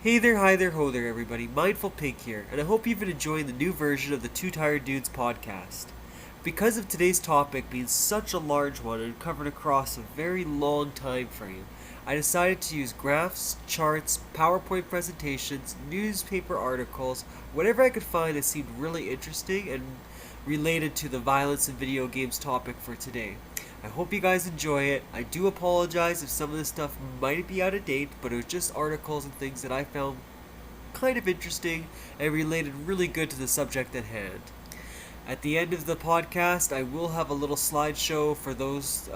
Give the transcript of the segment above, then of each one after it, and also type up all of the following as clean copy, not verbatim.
Hey there, hi there, ho there, everybody. Mindful Pig here, and I hope you've been enjoying the new version of the Two Tired Dudes podcast. Because of today's topic being such a large one and covered across a very long time frame, I decided to use graphs, charts, PowerPoint presentations, newspaper articles, whatever I could find that seemed really interesting and related to the violence in video games topic for today. I hope you guys enjoy it. I do apologize if some of this stuff might be out of date, but it was just articles and things that I found kind of interesting and related really good to the subject at hand. At the end of the podcast, I will have a little slideshow for those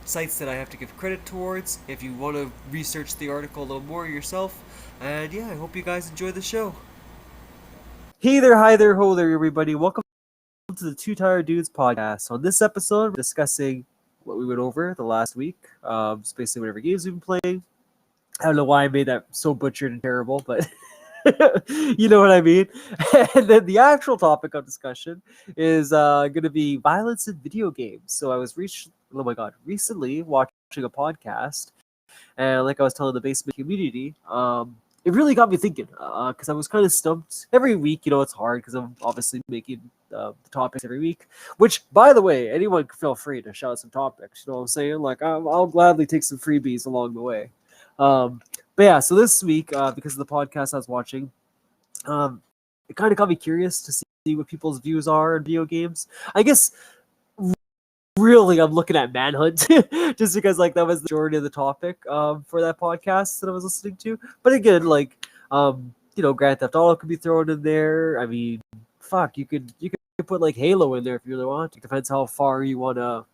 sites that I have to give credit towards if you want to research the article a little more yourself. And yeah, I hope you guys enjoy the show. Hey there, hi there, ho there, everybody. Welcome to the Two Tired Dudes podcast. On this episode, we're discussing what we went over the last week. It's basically whatever games we've been playing. I don't know why I made that so butchered and terrible, but you know what I mean. And then the actual topic of discussion is going to be violence in video games. So I was recently watching a podcast, and like I was telling the basement community, it really got me thinking because I was kind of stumped. Every week, it's hard because I'm obviously making the topics every week. Which, by the way, anyone can feel free to shout some topics. You know what I'm saying? Like I'll gladly take some freebies along the way. But yeah, so this week, because of the podcast I was watching, it kind of got me curious to see what people's views are on video games. I guess really I'm looking at Manhunt just because like that was the majority of the topic for that podcast that I was listening to. But again, like Grand Theft Auto could be thrown in there. I mean, fuck, you could put like Halo in there if you really want. It depends how far you want to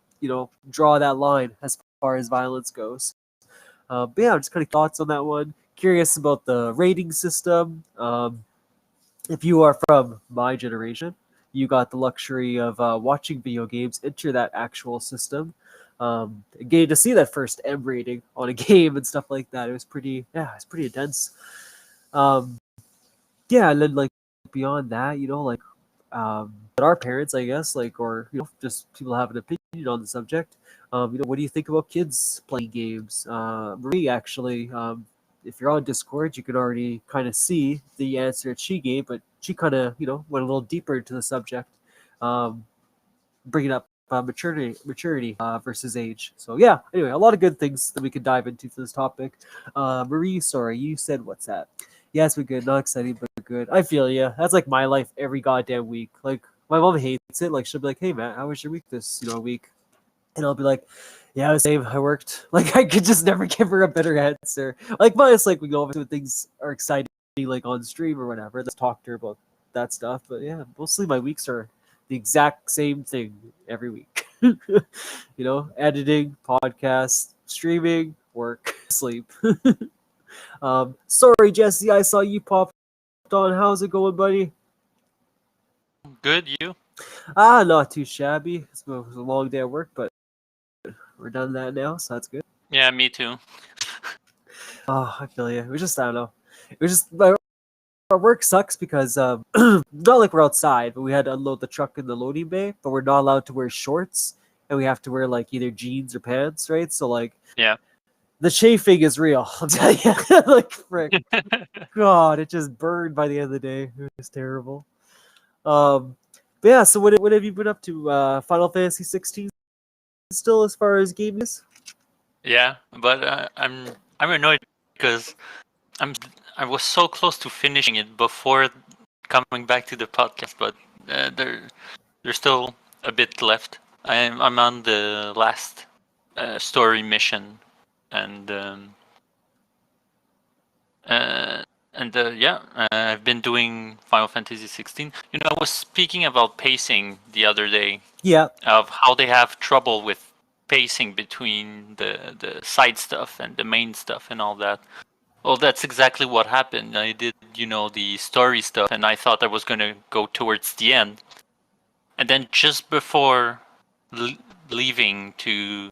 draw that line as far as violence goes. But yeah, just kind of thoughts on that one. Curious about the rating system. If you are from my generation, you got the luxury of watching video games enter that actual system. Getting to see that first M rating on a game and stuff like that. It's pretty intense. Um, yeah, and then like beyond that, but our parents, I guess, like, or just people have an opinion on the subject. What do you think about kids playing games? Marie, actually, if you're on Discord, you can already kind of see the answer that she gave, but she kind of, went a little deeper into the subject, um, bringing up maturity versus age. So yeah, anyway, a lot of good things that we could dive into for this topic. Marie, sorry, you said what's that? Yes, we're good. Not exciting, but good. I feel you. That's like my life every goddamn week. Like my mom hates it. Like she'll be like, "Hey man, how was your week this week?" And I'll be like, "Yeah, it was the same. I worked." Like I could just never give her a better answer. Like minus like we go over to when things are exciting, like on stream or whatever. Let's talk to her about that stuff. But yeah, mostly my weeks are the exact same thing every week. Editing, podcast, streaming, work, sleep. Sorry, Jesse, I saw you popped on. How's it going, buddy? Good, you? Not too shabby. It was a long day at work, but we're done that now, so that's good. Yeah, me too. Oh, I feel you. It was just, I don't know. It was just, our work sucks because, not like we're outside, but we had to unload the truck in the loading bay, but we're not allowed to wear shorts, and we have to wear, like, either jeans or pants, right? So, like, Yeah. the chafing is real, I'll tell you. Like, frick. God, it just burned by the end of the day. It was terrible. But yeah, so what have you been up to? Final Fantasy 16 still as far as gaming is? Yeah, but I'm annoyed because I was so close to finishing it before coming back to the podcast, but there's still a bit left. I'm on the last story mission, and I've been doing Final Fantasy 16. I was speaking about pacing the other day. Yeah. Of how they have trouble with pacing between the side stuff and the main stuff and all that. Well, that's exactly what happened. I did, the story stuff, and I thought I was going to go towards the end. And then just before leaving to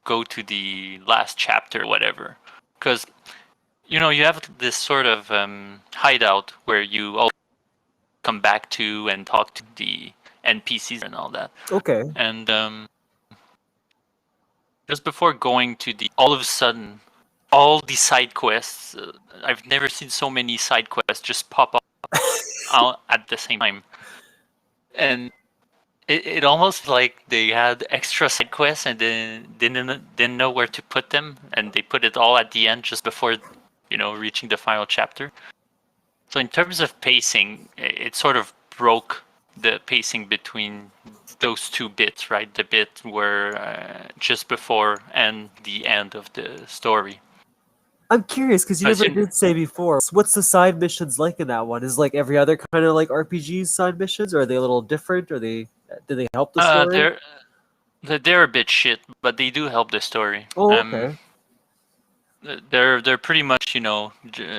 go to the last chapter or whatever, because, you have this sort of hideout where you all come back to and talk to the NPCs and all that. Okay. And just before going to all of a sudden, all the side quests. I've never seen so many side quests just pop up out at the same time, and it almost like they had extra side quests and then didn't know where to put them, and they put it all at the end just before, reaching the final chapter. So in terms of pacing, it sort of broke the pacing between those two bits, right? The bit where just before and the end of the story. I'm curious because you never did say before. What's the side missions like in that one? Is like every other kind of like RPG side missions, or are they a little different? Or do they help the story? They're a bit shit, but they do help the story. Oh, okay. They're pretty much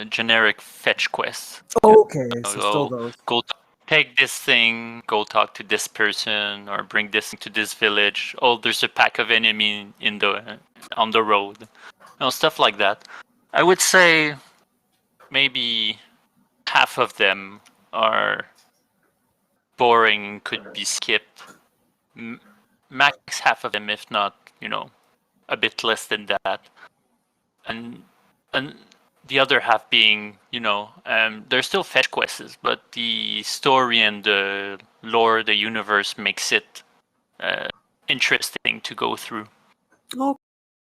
generic fetch quests. Okay, so still those. Go take this thing, go talk to this person, or bring this to this village. Oh, there's a pack of enemy on the road. Stuff like that. I would say maybe half of them are boring, could be skipped. Max half of them, if not, a bit less than that. And the other half being, they're still fetch quests, but the story and the lore, the universe makes it interesting to go through.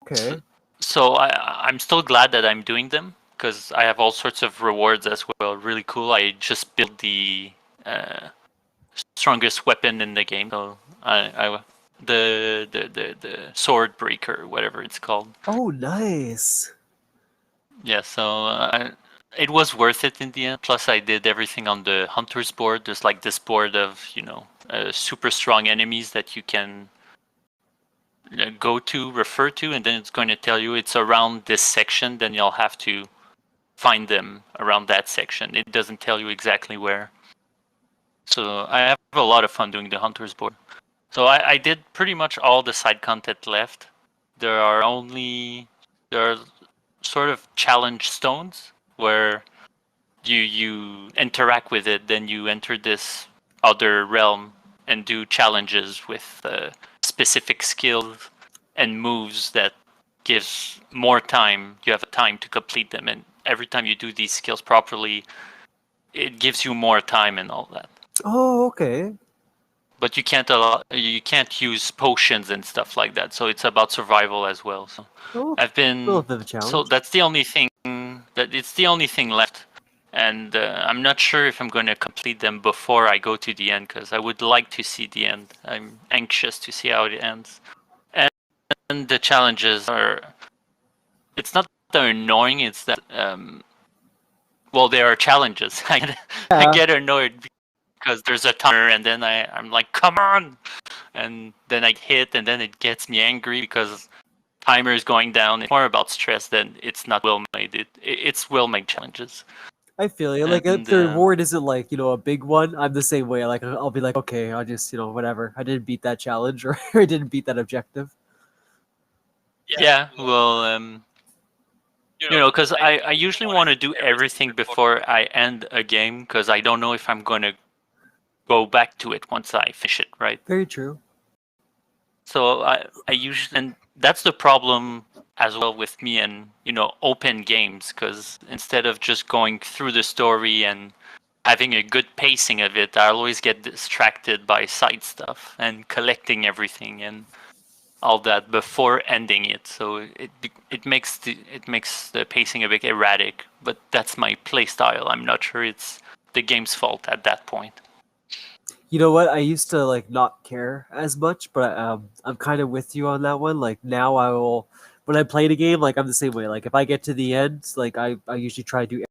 Okay. So I'm still glad that I'm doing them because I have all sorts of rewards as well. Really cool. I just built the strongest weapon in the game. So the sword breaker, whatever it's called. Oh, nice. Yeah, so it was worth it in the end. Plus, I did everything on the hunter's board. There's like this board of, super strong enemies that you can refer to, and then it's going to tell you it's around this section. Then you'll have to find them around that section. It doesn't tell you exactly where. So I have a lot of fun doing the hunter's board. So I did pretty much all the side content left. There are sort of challenge stones where you interact with it, then you enter this other realm and do challenges with specific skills and moves that gives more time. You have a time to complete them, and every time you do these skills properly, it gives you more time and all that. Oh, okay. But you can't use potions and stuff like that. So it's about survival as well. So I've been a little bit of a challenge. So that's the only thing it's the only thing left, and I'm not sure if I'm going to complete them before I go to the end because I would like to see the end. I'm anxious to see how it ends. And the challenges are. It's not that they're annoying. It's that well, they are challenges. I get annoyed because there's a timer, and then I'm like, come on, and then I hit, and then it gets me angry because timer is going down. It's more about stress than it's not well made. It's well made challenges. I feel you. Like if the reward isn't like a big one, I'm the same way. Like I'll be like, okay, I'll just whatever. I didn't beat that challenge or I didn't beat that objective. Yeah, well, because I usually want to do everything before I end a game because I don't know if I'm going to go back to it once I finish it, right? Very true. So I usually, and that's the problem as well with me and open games, because instead of just going through the story and having a good pacing of it, I always get distracted by side stuff and collecting everything and all that before ending it. So it makes the pacing a bit erratic. But that's my play style. I'm not sure it's the game's fault at that point. You know what? I used to like not care as much, but I'm kind of with you on that one. Like now, I will when I play the game, like I'm the same way. Like if I get to the end, like I usually try to do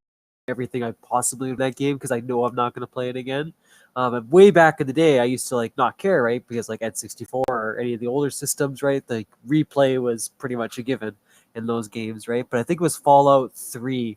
everything I possibly in that game because I know I'm not going to play it again. And way back in the day, I used to like not care, right? Because like N64 or any of the older systems, right? The replay was pretty much a given in those games, right? But I think it was Fallout 3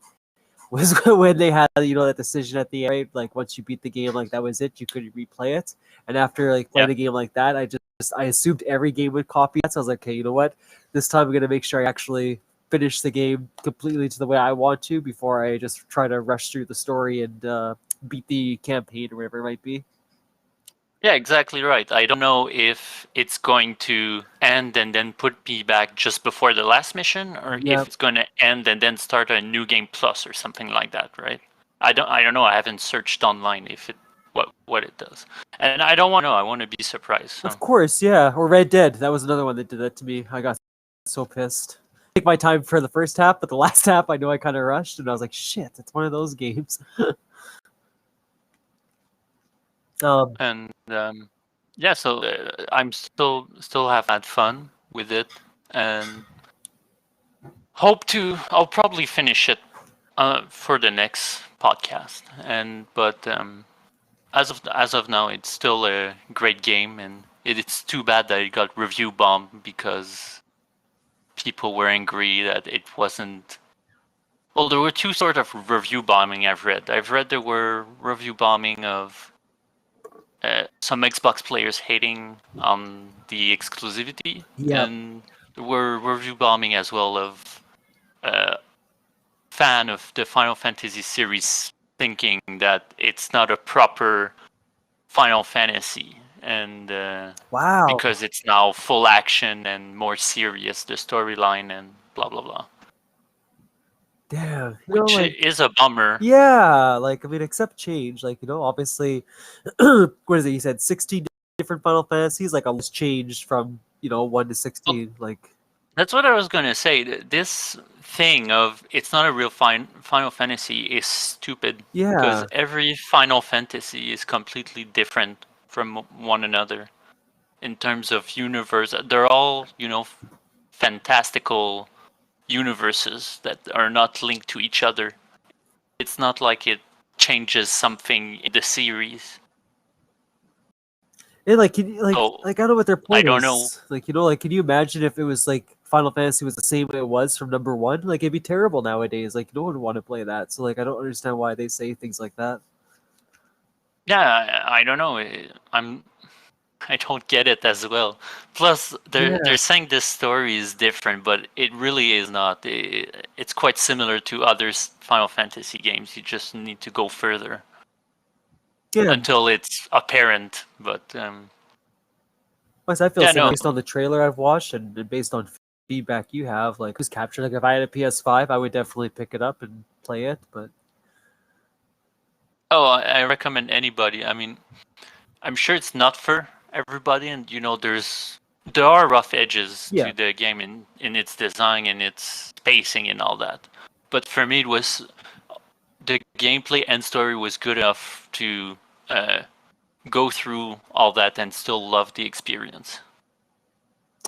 was when they had that decision at the end, right? Like once you beat the game, like that was it. You couldn't replay it. And after like playing a game like that, I assumed every game would copy that. So I was like, okay, you know what? This time I'm gonna make sure I actually finish the game completely to the way I want to before I just try to rush through the story and beat the campaign or whatever it might be. Yeah, exactly right. I don't know if it's going to end and then put me back just before the last mission, or if Yep. it's going to end and then start a new game plus or something like that, right? I don't know. I haven't searched online if it what it does, and I don't want to know. I want to be surprised. Of So course, yeah. Or Red Dead. That was another one that did that to me. I got so pissed. Take my time for the first half, but the last half I know I kind of rushed, and I was like, shit, it's one of those games. um, and yeah, so I'm still have had fun with it, and I'll probably finish it for the next podcast, and but as of now, it's still a great game, and it's too bad that it got review bombed because people were angry that it wasn't. Well, there were two sort of review bombing I've read. I've read there were review bombing of some Xbox players hating on the exclusivity, yep. and there were review bombing as well of uh, fan of the Final Fantasy series thinking that it's not a proper Final Fantasy, and Wow. because it's now full action and more serious, the storyline and blah blah blah, Damn. which is a bummer. Yeah, like I mean, accept change. Like obviously, what is it? You said 16 different Final Fantasies. Like almost changed from 1 to 16. Like That's what I was gonna say. This thing of it's not a real Final Fantasy is stupid because yeah, every Final Fantasy is completely different from one another in terms of universe. They're all fantastical universes that are not linked to each other. It's not like it changes something in the series. and So I don't know what their I point don't know. is. Like can you imagine if it was like Final Fantasy was the same way it was from number one? Like it'd be terrible nowadays. Like no one would want to play that. So like I don't understand why they say things like that. Yeah, I don't know. I don't get it as well. Plus, they're Yeah. saying this story is different, but it really is not. It's quite similar to other Final Fantasy games. You just need to go further Yeah. until it's apparent. But Plus, I feel the yeah, same no. based on the trailer I've watched and based on feedback you have. Like, who's captured? Like, if I had a PS5, I would definitely pick it up and play it. But Oh, I recommend anybody. I mean, I'm sure it's not for everybody, and there are rough edges yeah, to the game in its design and its pacing and all that. But for me, it was the gameplay and story was good enough to uh, go through all that and still love the experience.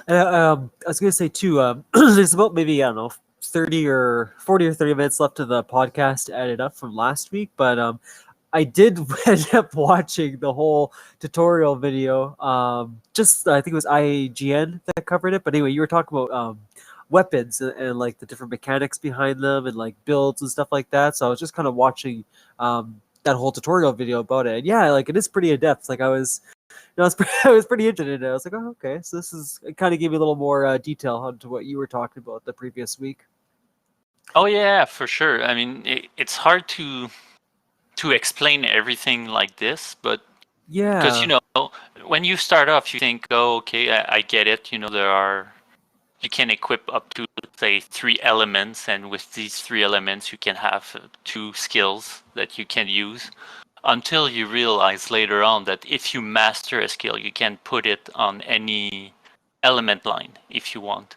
I was gonna say too. There's about maybe I don't know 40 or 30 minutes left of the podcast added up from last week, but I did end up watching the whole tutorial video. Just I think it was IGN that covered it. But anyway, you were talking about weapons and like the different mechanics behind them and like builds and stuff like that. So I was just kind of watching that whole tutorial video about it. And yeah, like it is pretty in depth. Like I was I was pretty interested in it. I was like, oh, okay. So this is it kind of gave me a little more detail onto what you were talking about the previous week. Oh yeah, for sure. I mean, it's hard to explain everything like this, but because Yeah, when you start off, you think, oh, okay, I get it. You can equip up to say 3 elements, and with these 3 elements, you can have 2 skills that you can use. Until you realize later on that if you master a skill, you can put it on any element line if you want.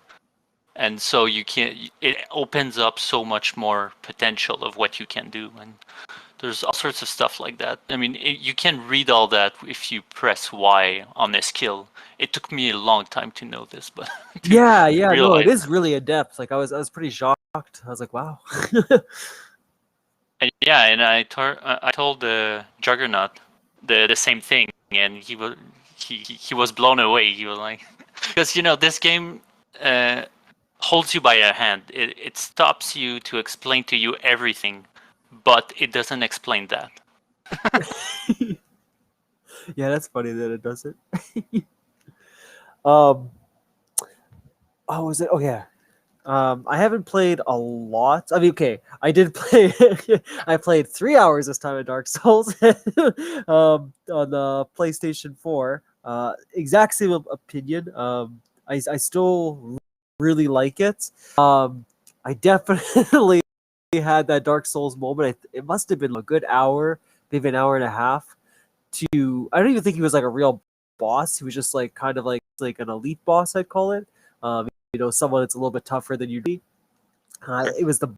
And so it opens up so much more potential of what you can do. And there's all sorts of stuff like that. I mean, you can read all that if you press Y on a skill. It took me a long time to know this, but to yeah. No, it realize. is really in depth. Like I was pretty shocked. I was like, wow. And yeah, and I told Juggernaut the same thing, and he was blown away. He was like, because this game holds you by a hand. It stops you to explain to you everything, but it doesn't explain that. Yeah, that's funny that it does it. um, oh, was it? Oh yeah. I haven't played a lot. I mean, okay, I did play. I played 3 hours this time of Dark Souls on the PlayStation 4. Exact same opinion. I still really like it. I definitely had that Dark Souls moment. It must have been a good hour, maybe an hour and a half. I don't even think he was like a real boss. He was just like kind of like an elite boss, I'd call it. Someone that's a little bit tougher than you'd be. It was the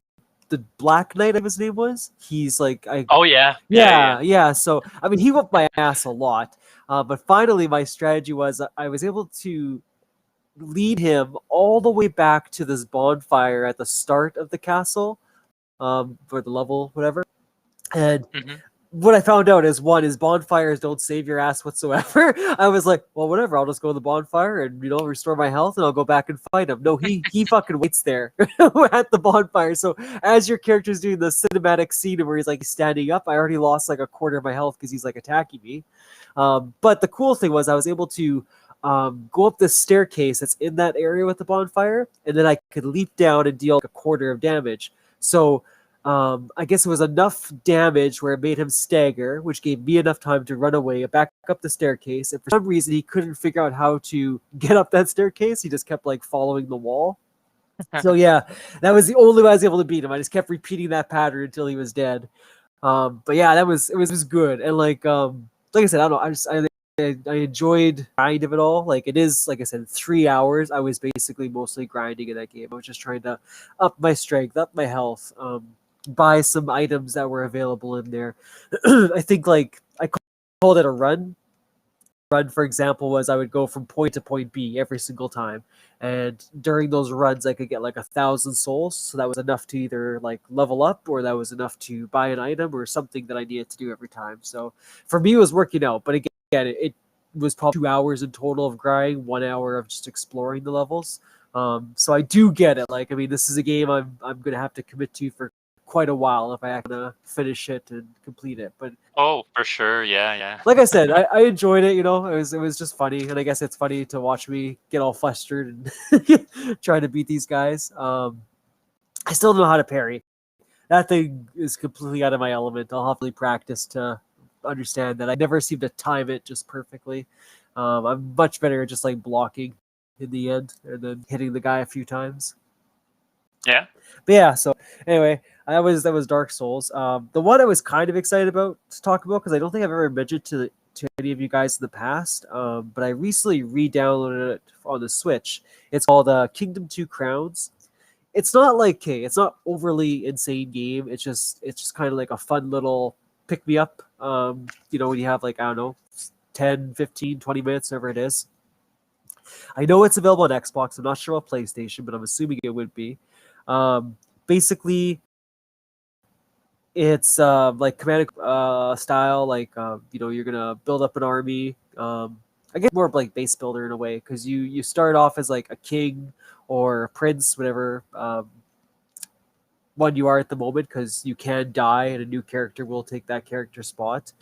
Black Knight, I think his name was. He's like Oh yeah, yeah. yeah. So I mean, he whooped my ass a lot. But finally, my strategy was I was able to lead him all the way back to this bonfire at the start of the castle, for the level, whatever. And Hmm. what I found out is, one, is bonfires don't save your ass whatsoever. I was like, well, whatever, I'll just go to the bonfire and restore my health, and I'll go back and fight him. No, he fucking waits there at the bonfire. So as your character's doing the cinematic scene where he's like standing up, I already lost like a quarter of my health because he's like attacking me. But the cool thing was I was able to go up this staircase that's in that area with the bonfire, and then I could leap down and deal like a quarter of damage. So I guess it was enough damage where it made him stagger, which gave me enough time to run away, back up the staircase. And for some reason, he couldn't figure out how to get up that staircase. He just kept like following the wall. So yeah, that was the only way I was able to beat him. I just kept repeating that pattern until he was dead. But yeah, it was good. And like I said, I don't know. I enjoyed kind of it all. Like, it is, like I said, 3 hours. I was basically mostly grinding in that game. I was just trying to up my strength, up my health, buy some items that were available in there. I think like I called it a run. Run, for example, was I would go from point to point B every single time, and during those runs, I could get like 1,000 souls. So that was enough to either like level up, or that was enough to buy an item or something that I needed to do every time. So for me, it was working out. But again, it was probably 2 hours in total of grinding, 1 hour of just exploring the levels. So I do get it. Like, I mean, this is a game I'm gonna have to commit to for quite a while if I have to finish it and complete it. But Oh, for sure. Yeah, yeah. like I said, I enjoyed it. It was just funny, and I guess it's funny to watch me get all flustered and try to beat these guys. I still don't know how to parry. That thing is completely out of my element. I'll have to practice to understand that. I never seem to time it just perfectly. I'm much better at just like blocking in the end and then hitting the guy a few times. Yeah. But yeah, so anyway, that was Dark Souls. The one I was kind of excited about to talk about, because I don't think I've ever mentioned to any of you guys in the past. But I recently re-downloaded it on the Switch. It's called Kingdom 2 Crowns. It's not like, okay, it's not overly insane game. It's just kind of like a fun little pick me up. When you have like, I don't know, 10, 15, 20 minutes, whatever it is. I know it's available on Xbox. I'm not sure about PlayStation, but I'm assuming it would be. Basically, it's like command style. Like, you're gonna build up an army. I guess more of like base builder in a way, because you start off as like a king or a prince, whatever one you are at the moment, because you can die and a new character will take that character spot.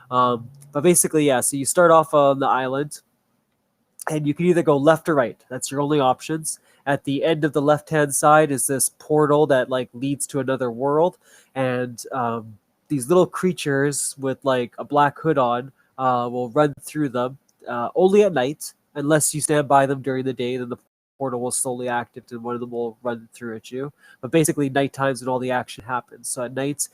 But basically, yeah. So you start off on the island, and you can either go left or right. That's your only options. At the end of the left-hand side is this portal that like leads to another world, and these little creatures with like a black hood on will run through them only at night, unless you stand by them during the day. Then the portal will slowly active, and one of them will run through at you. But basically, night times when all the action happens. So at night,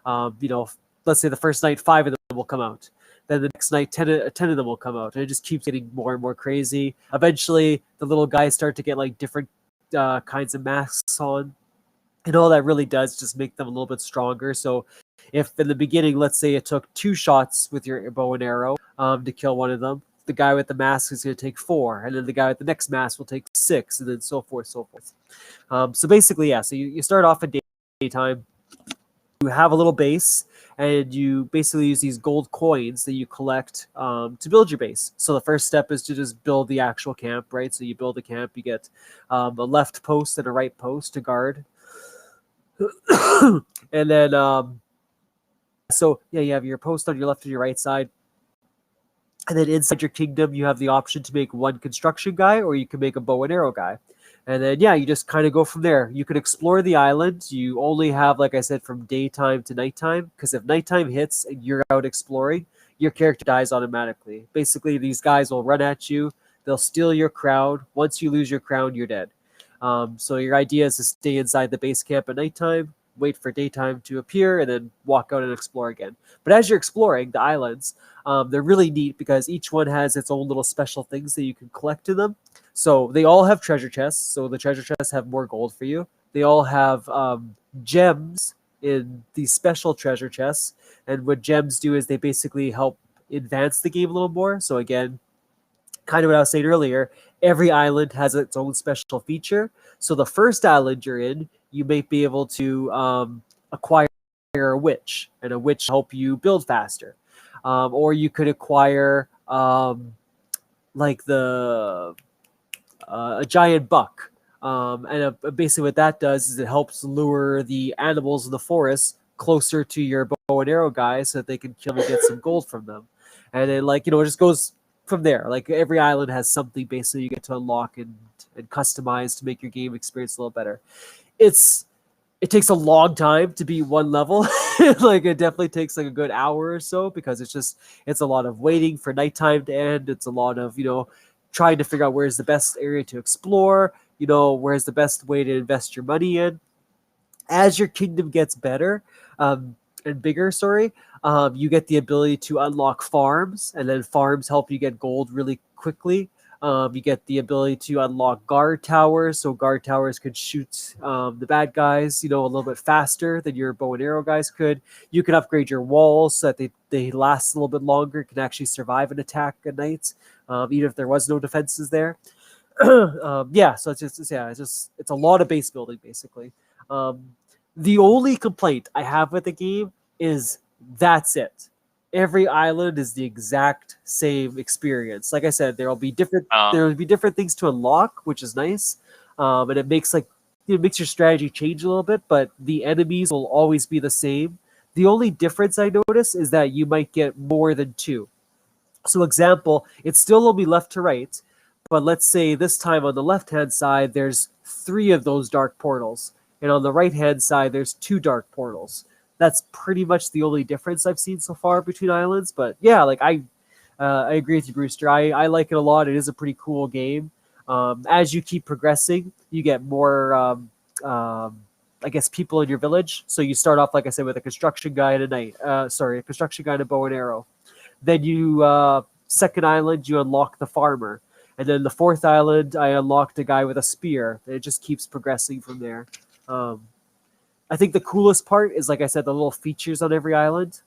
um, you know, let's say the first night, 5 of them will come out. Then the next night, 10 of them will come out. And it just keeps getting more and more crazy. Eventually, the little guys start to get like different kinds of masks on. And all that really does just make them a little bit stronger. So if in the beginning, let's say it took 2 shots with your bow and arrow to kill one of them, the guy with the mask is going to take 4. And then the guy with the next mask will take 6. And then so forth, so forth. So basically, yeah. So you start off in daytime. You have a little base, and you basically use these gold coins that you collect to build your base. So the first step is to just build the actual camp, right? So you build a camp, you get a left post and a right post to guard. And then, so yeah, you have your post on your left and your right side. And then inside your kingdom, you have the option to make one construction guy, or you can make a bow and arrow guy. And then yeah, you just kind of go from there. You can explore the island. You only have, like I said, from daytime to nighttime, because if nighttime hits and you're out exploring, your character dies automatically. Basically, these guys will run at you. They'll steal your crown. Once you lose your crown, you're dead. So your idea is to stay inside the base camp at nighttime, wait for daytime to appear, and then walk out and explore again. But as you're exploring the islands, they're really neat because each one has its own little special things that you can collect in them. So they all have treasure chests. So the treasure chests have more gold for you. They all have gems in these special treasure chests. And what gems do is they basically help advance the game a little more. So again, kind of what I was saying earlier, every island has its own special feature. So the first island you're in, you may be able to acquire a witch, and a witch help you build faster. Or you could acquire like the a giant buck. Basically, what that does is it helps lure the animals in the forest closer to your bow and arrow guys so that they can kill them and get some gold from them. And then, like, it just goes from there. Like, every island has something basically you get to unlock and customize to make your game experience a little better. It takes a long time to beat one level. Like, it definitely takes like a good hour or so, because it's a lot of waiting for nighttime to end. It's a lot of trying to figure out where's the best area to explore, where's the best way to invest your money in. As your kingdom gets better and bigger, you get the ability to unlock farms, and then farms help you get gold really quickly. You get the ability to unlock guard towers, so guard towers could shoot the bad guys, a little bit faster than your bow and arrow guys could. You can upgrade your walls so that they last a little bit longer, can actually survive an attack at night, even if there was no defenses there. Yeah, so it's a lot of base building basically. Um, the only complaint I have with the game is that's it. Every island is the exact same experience. Like I said, there will be different things to unlock, which is nice, and it makes your strategy change a little bit. But the enemies will always be the same. The only difference I notice is that you might get more than two. So example, it's still only left to right, but let's say this time on the left-hand side, there's three of those dark portals. And on the right-hand side, there's two dark portals. That's pretty much the only difference I've seen so far between islands. But yeah, like I agree with you, Brewster. I like it a lot. It is a pretty cool game. As you keep progressing, you get more, I guess, people in your village. So you start off, like I said, with a construction guy and a construction guy and a bow and arrow. Then second island, you unlock the farmer. And then the fourth island, I unlocked a guy with a spear. And it just keeps progressing from there. Um, I think the coolest part is, like I said, the little features on every island.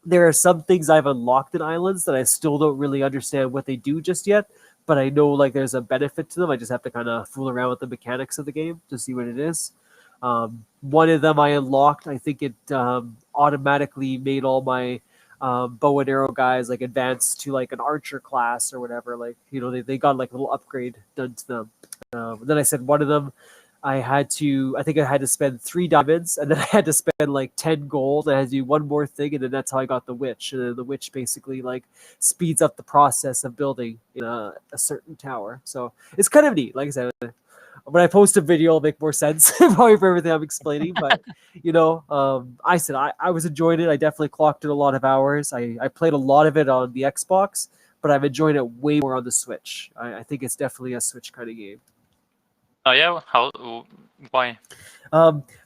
There are some things I've unlocked in islands that I still don't really understand what they do just yet, but I know like there's a benefit to them. I just have to kind of fool around with the mechanics of the game to see what it is. One of them I unlocked. I think it automatically made all my bow and arrow guys like advance to like an archer class or whatever. Like they got like a little upgrade done to them. Then I said one of them I think I had to spend 3 diamonds, and then I had to spend like 10 gold. And I had to do one more thing, and then that's how I got the witch. And then the witch basically like speeds up the process of building in a certain tower. So it's kind of neat. Like I said, when I post a video, it'll make more sense probably for everything I'm explaining. But I was enjoying it. I definitely clocked in a lot of hours. I played a lot of it on the Xbox, but I've enjoyed it way more on the Switch. I think it's definitely a Switch kind of game. Oh yeah, how? Why?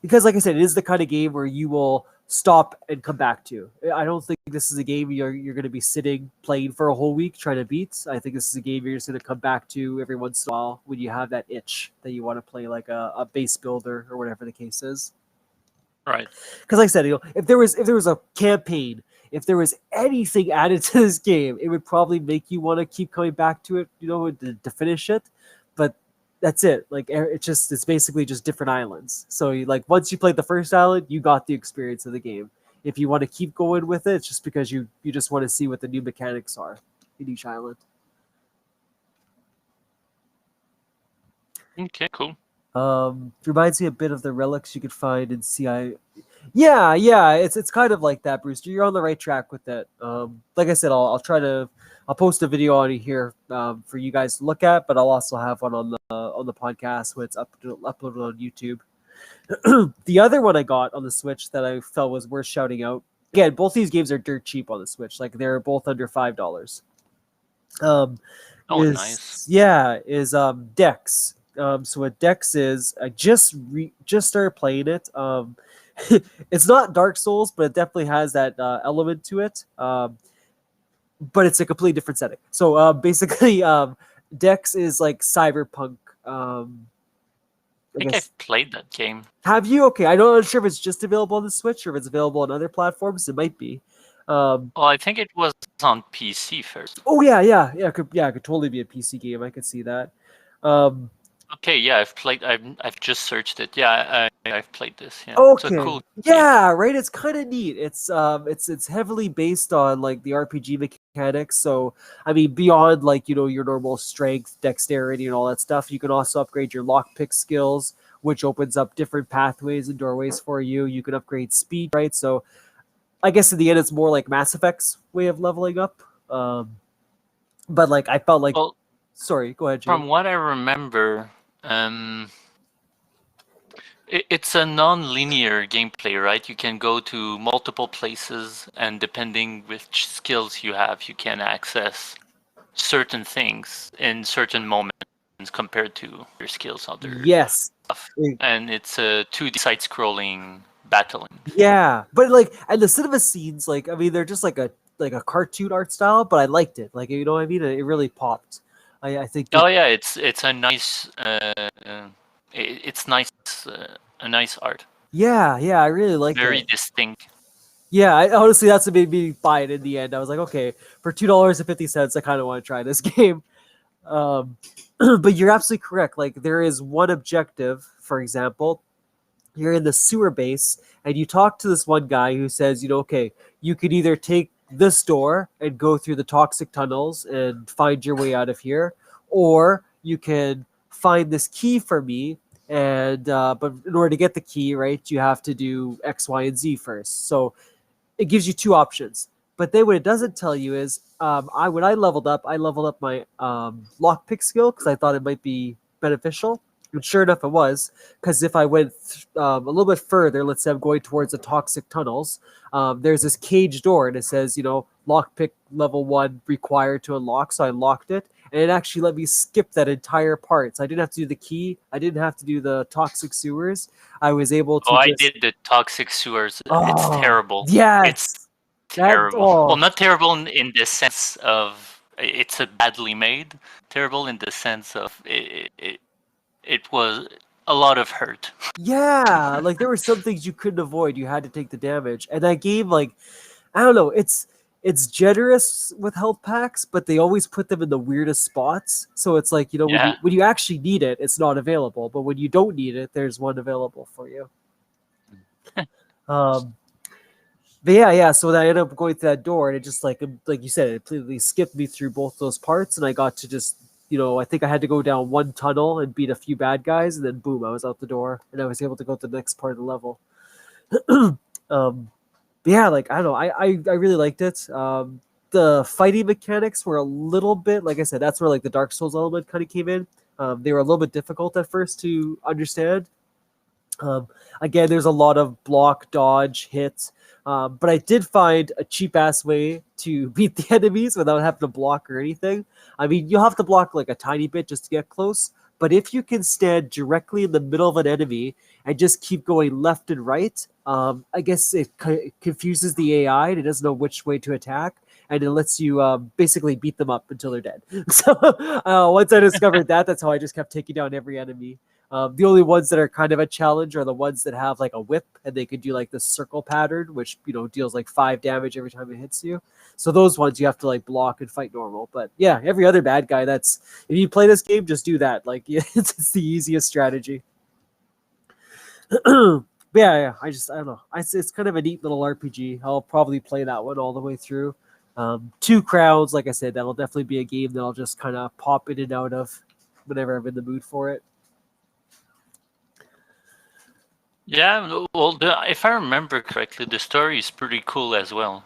Because, like I said, it is the kind of game where you will stop and come back to. I don't think this is a game you're going to be sitting playing for a whole week trying to beat. I think this is a game you're just going to come back to every once in a while when you have that itch that you want to play like a base builder or whatever the case is. Right. Because, like I said, if there was a campaign, if there was anything added to this game, it would probably make you want to keep coming back to it, to finish it. But that's it. Like it's basically just different islands. So like once you played the first island, you got the experience of the game. If you want to keep going with it, it's just because you just want to see what the new mechanics are in each island. Okay, cool. Reminds me a bit of the relics you could find in CI. Yeah, it's kind of like that, Brewster. You're on the right track with it. Like I said, I'll post a video on here for you guys to look at, but I'll also have one on the podcast when it's uploaded on YouTube. The other one I got on the Switch that I felt was worth shouting out. Again, both these games are dirt cheap on the Switch. Like they're both under $5. Um, Oh, nice. is Dex. So what Dex is, I just started playing it. It's not Dark Souls, but it definitely has that element to it. But it's a completely different setting. So basically, Dex is like cyberpunk. I I think guess. I've played that game. Have you? Okay, I'm not sure if it's just available on the Switch or if it's available on other platforms. It might be. Well, I think it was on PC first. Oh yeah. It could totally be a PC game. I could see that. Um, Okay, yeah, I've played. I've just searched it. Yeah, I've played this. Yeah, it's a Okay. cool game. Yeah, right. It's kind of neat. It's heavily based on like the RPG mechanics. So I mean, beyond like your normal strength, dexterity, and all that stuff, you can also upgrade your lockpick skills, which opens up different pathways and doorways for you. You can upgrade speed, right? So I guess in the end, it's more like Mass Effect's way of leveling up. But like I felt like, Well, sorry, go ahead, Jay. from what I remember, it's a non-linear gameplay, right? You can go to multiple places, and depending which skills you have, you can access certain things in certain moments compared to your skills other Yes. stuff. And it's a 2D side-scrolling battling. Yeah, but like, and the cinema scenes, like, I mean, they're just like a cartoon art style, but I liked it. Like, you know what I mean? It really popped. I think Oh yeah, it's a nice it's nice a nice art. yeah, I really liked Very it. distinct. Yeah, honestly, that's what made me buy it in the end. I was like, okay, for $2.50, I kind of want to try this game. Um, but you're absolutely correct. Like, there is one objective, for example, you're in the sewer base and you talk to this one guy who says, okay, you could either take this door and go through the toxic tunnels and find your way out of here, or you can find this key for me. And but in order to get the key, right, you have to do X, Y, and Z first. So it gives you two options. But then what it doesn't tell you is, when I leveled up, my lockpick skill because I thought it might be beneficial. And sure enough, it was, because if I went a little bit further, let's say I'm going towards the toxic tunnels, there's this cage door and it says, lockpick level 1 required to unlock. So I unlocked it and it actually let me skip that entire part. So I didn't have to do the key. I didn't have to do the toxic sewers. I was able Oh, to I just. did the toxic sewers. It's Oh, terrible. It's yes. That, terrible. Well, oh, not terrible in the sense of it's a badly made. Terrible in the sense of it was a lot of hurt. yeah, like there were some things you couldn't avoid. You had to take the damage. And that game, like, I don't know, it's generous with health packs, but they always put them in the weirdest spots. So it's like, when Yeah. you actually need it, it's not available. But when you don't need it, there's one available for you. Um but yeah. So then I ended up going through that door, and it just like you said, it completely skipped me through both those parts, and I got to just I think I had to go down one tunnel and beat a few bad guys, and then boom, I was out the door, and I was able to go to the next part of the level. um, but yeah, like I don't know, I really liked it. The fighting mechanics were a little bit, like I said, that's where like the Dark Souls element kind of came in. They were a little bit difficult at first to understand. Again, there's a lot of block, dodge, hits, but I did find a cheap ass way to beat the enemies without having to block or anything. I mean, you'll have to block like a tiny bit just to get close, but if you can stand directly in the middle of an enemy and just keep going left and right, I guess it confuses the AI and it doesn't know which way to attack. And it lets you basically beat them up until they're dead. So once I discovered that, that's how I just kept taking down every enemy. The only ones that are kind of a challenge are the ones that have like a whip and they could do like this circle pattern, which deals like 5 damage every time it hits you. So those ones you have to like block and fight normal. But yeah, every other bad guy, that's if you play this game, just do that. Like it's the easiest strategy. But yeah, I don't know. It's kind of a neat little RPG. I'll probably play that one all the way through. 2 Crowns, like I said, that'll definitely be a game that I'll just kind of pop in and out of whenever I'm in the mood for it. Yeah, well, if I remember correctly, the story is pretty cool as well.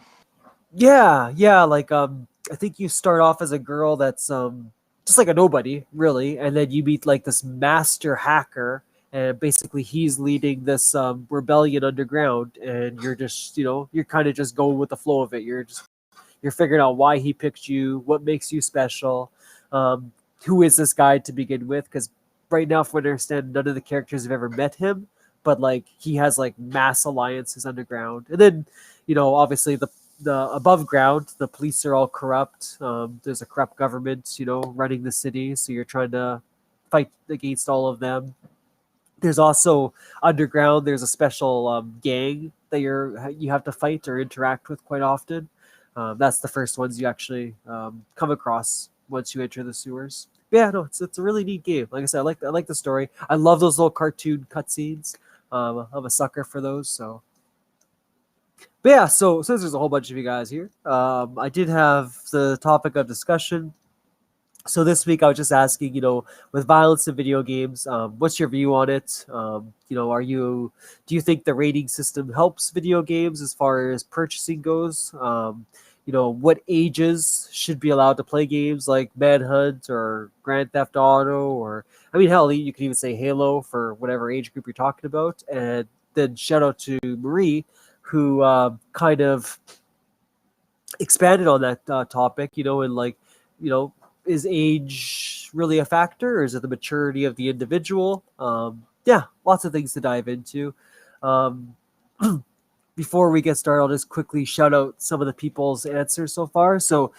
Yeah, like I think you start off as a girl that's just like a nobody, really, and then you meet like this master hacker, and basically he's leading this rebellion underground, and you're just, you're kind of just going with the flow of it. You're figuring out why he picked you, what makes you special, um, who is this guy to begin with, because right now, from what I understand, none of the characters have ever met him, but like he has like mass alliances underground, and then obviously the above ground, the police are all corrupt. There's a corrupt government, running the city, so you're trying to fight against all of them. There's also underground. There's a special gang that you have to fight or interact with quite often. That's the first ones you actually come across once you enter the sewers. Yeah, no, it's a really neat game. Like I said, I like the story. I love those little cartoon cutscenes. I'm a sucker for those. But yeah, so since there's a whole bunch of you guys here, I did have the topic of discussion. So this week I was just asking, with violence in video games, what's your view on it? Do you think the rating system helps video games as far as purchasing goes? What ages should be allowed to play games like Manhunt or Grand Theft Auto, or I mean, hell, you could even say Halo for whatever age group you're talking about. And then shout out to Marie, who kind of expanded on that topic, and like, you know, is age really a factor, or is it the maturity of the individual? Yeah, lots of things to dive into. Um, Before we get started, I'll just quickly shout out some of the people's answers so far. So,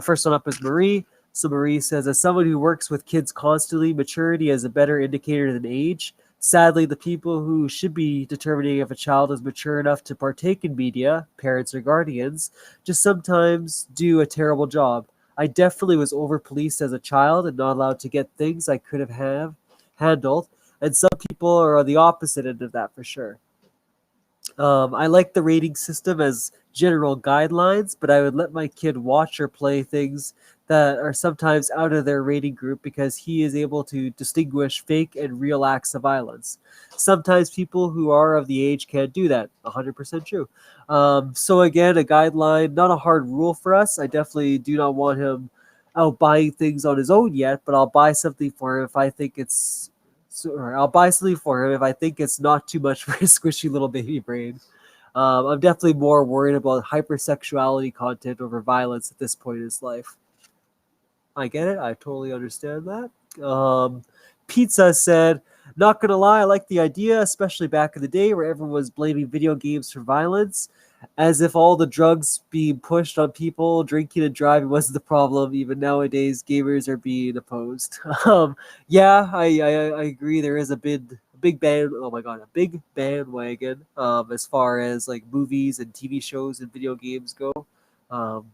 first one up is Marie. So, Marie says, as someone who works with kids constantly, maturity is a better indicator than age. Sadly, the people who should be determining if a child is mature enough to partake in media, parents or guardians, just sometimes do a terrible job. I definitely was over policed as a child and not allowed to get things I could have handled, and some people are on the opposite end of that for sure. I like the rating system as general guidelines, but I would let my kid watch or play things that are sometimes out of their rating group because he is able to distinguish fake and real acts of violence. Sometimes people who are of the age can't do that. 100% true. So, again, a guideline, not a hard rule for us. I definitely do not want him out buying things on his own yet, but I'll buy something for him if I think it's or I'll buy something for him if I think it's not too much for his squishy little baby brain. I'm definitely more worried about hypersexuality content over violence at this point in his life. I get it. I totally understand that. Pizza said, not gonna lie, I like the idea, especially back in the day where everyone was blaming video games for violence, as if all the drugs being pushed on people, drinking and driving wasn't the problem. Even nowadays, gamers are being opposed. Yeah, I agree. There is a big band. Oh my god, a big bandwagon. As far as like movies and TV shows and video games go. Um,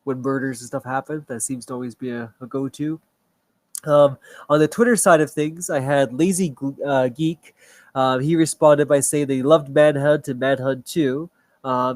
when murders and stuff happen, that seems to always be a go-to. On the Twitter side of things, I had Lazy Geek. He responded by saying they loved Manhunt and Manhunt 2.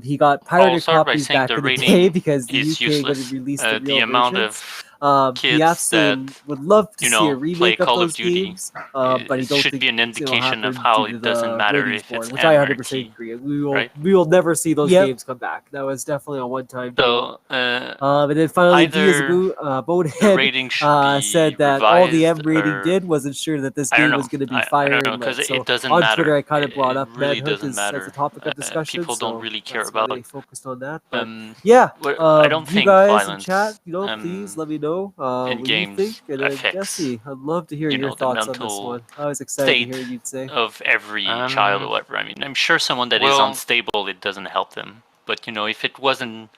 He got I'll pirated start by copies saying back the in the day rating because the is UK useless. wouldn't release the The real amount versions. of He kids that absolutely would love to see a play remake of Call of those Duty games, but he it don't should think be an it'll indication of happen how due to it doesn't the matter ratings if board, it's which I 100% anarchy, agree. We will right? we will never see those Yep. games come back. That was definitely a one-time deal. So And then finally, D as a either the bonehead rating should be said that all the revised, M rating or did was ensure that this I don't game know. was going to be I fire don't know, and because lit. it So doesn't on Twitter, matter. I kind of brought It up really Manhunt doesn't as a matter. topic of discussion, People don't so really care that's why about. they focused on that. But yeah, I don't you think guys in chat, violence please let me know in what you think. games And then affects, Jesse, I'd love to hear your the thoughts on this mental one. I was excited to hear state what you'd say. of every child or whatever. I mean, I'm sure someone that is Well, unstable, it doesn't help them. But if it wasn't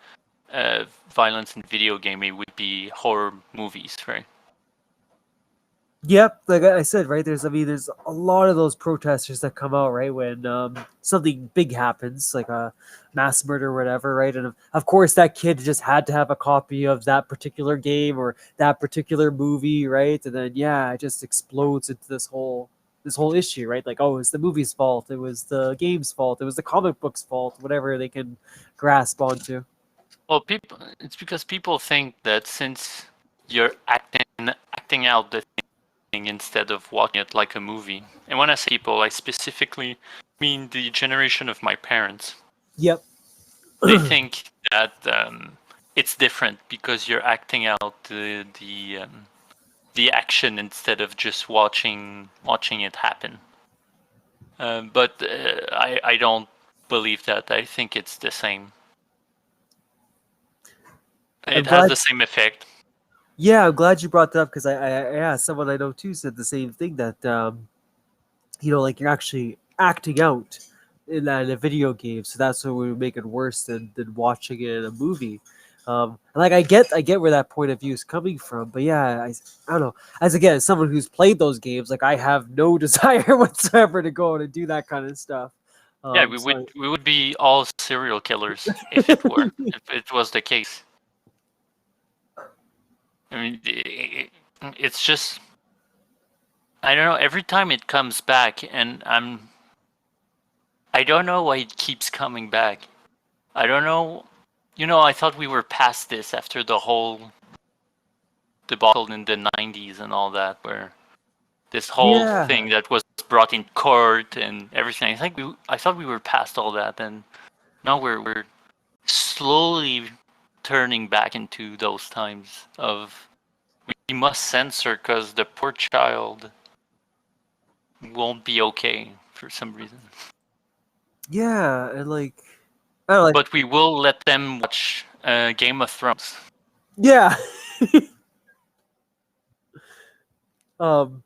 violence in video game, it would be horror movies, right? Yep, like I said, right? There's a lot of those protesters that come out, right, when something big happens, like a mass murder or whatever, right? And of course, that kid just had to have a copy of that particular game or that particular movie, right? And then yeah, it just explodes into this whole issue, right? Like, oh, it's the movie's fault, it was the game's fault, it was the comic book's fault, whatever they can grasp onto. Well, it's because people think that since you're acting out the thing, instead of watching it like a movie. And when I say people, I specifically mean the generation of my parents. Yep. They think that it's different because you're acting out the action instead of just watching it happen. But I don't believe that. I think it's the same. I'm It has glad. the same effect. Yeah, I'm glad you brought that up because yeah, someone I know too said the same thing that like you're actually acting out in that in a video game, so that's what would make it worse than watching it in a movie. And like I get where that point of view is coming from, but yeah, I don't know. As again, as someone who's played those games, like I have no desire whatsoever to go and do that kind of stuff. Yeah, So we would be all serial killers if it were, if it was the case. I mean, it's just, I don't know. Every time it comes back, and I don't know why it keeps coming back. I don't know. I thought we were past this after the whole debacle in the 90s and all that, where this whole yeah, thing that was brought in court and everything. I thought we were past all that, and now we're slowly turning back into those times of we must censor because the poor child won't be okay for some reason. yeah, and like I don't know, like But we will let them watch Game of Thrones. yeah. um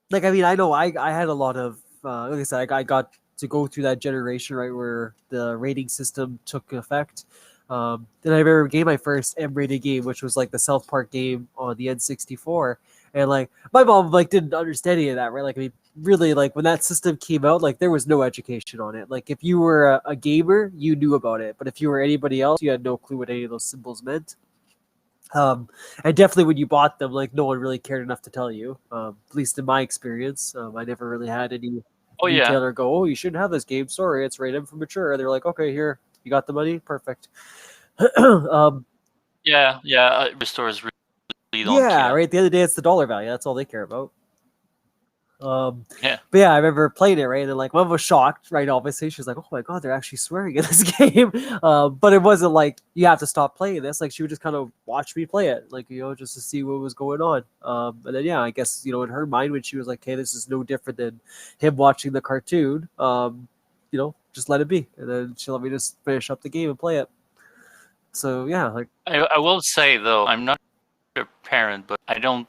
like I mean I know I had a lot of like I said I got to go through that generation right where the rating system took effect. Then I remember getting my first M-rated game, which was like the South Park game on the N64, and like my mom like didn't understand any of that, right? Like I mean, really, like when that system came out, like there was no education on it. Like if you were a gamer, you knew about it, but if you were anybody else, you had no clue what any of those symbols meant. And definitely when you bought them, like no one really cared enough to tell you. At least in my experience, I never really had any Oh yeah, retailer go, "Oh, you shouldn't have this game. Sorry, it's rated for mature." They're like, "Okay, here, you got the money, perfect." um, yeah. Restores really don't yeah, care. right. At the end of the day, it's the dollar value. That's all they care about. Um, Yeah. but yeah, I remember playing it, right? And like, mom was shocked, right? Obviously, she was like, "Oh my god, they're actually swearing in this game." But it wasn't like you have to stop playing this. Like, she would just kind of watch me play it, like just to see what was going on. And then yeah, I guess in her mind, when she was like, "Hey, this is no different than him watching the cartoon," just let it be, and then she let me just finish up the game and play it. So yeah, like I will say though, I'm not a parent, but I don't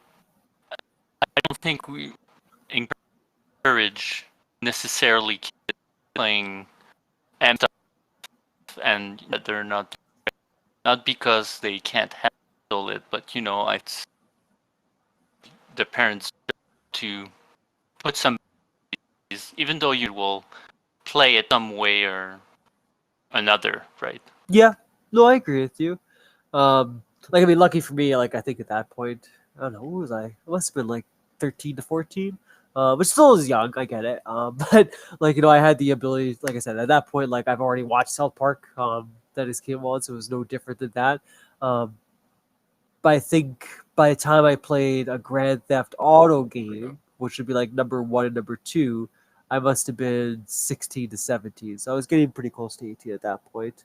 think we encourage necessarily kids playing and stuff, and that they're not because they can't handle it, but it's the parents to put some, even though you will play it some way or another, right? yeah, no, I agree with you. Like I mean, lucky for me, like I think at that point, I don't know, what was I? I must have been like 13 to 14. Which still is young, I get it. But like I had the ability, like I said, at that point, like I've already watched South Park. That just came on, so it was no different than that. Um, but I think by the time I played a Grand Theft Auto game, which would be like number one and number two, I must have been 16 to 17. So I was getting pretty close to 18 at that point.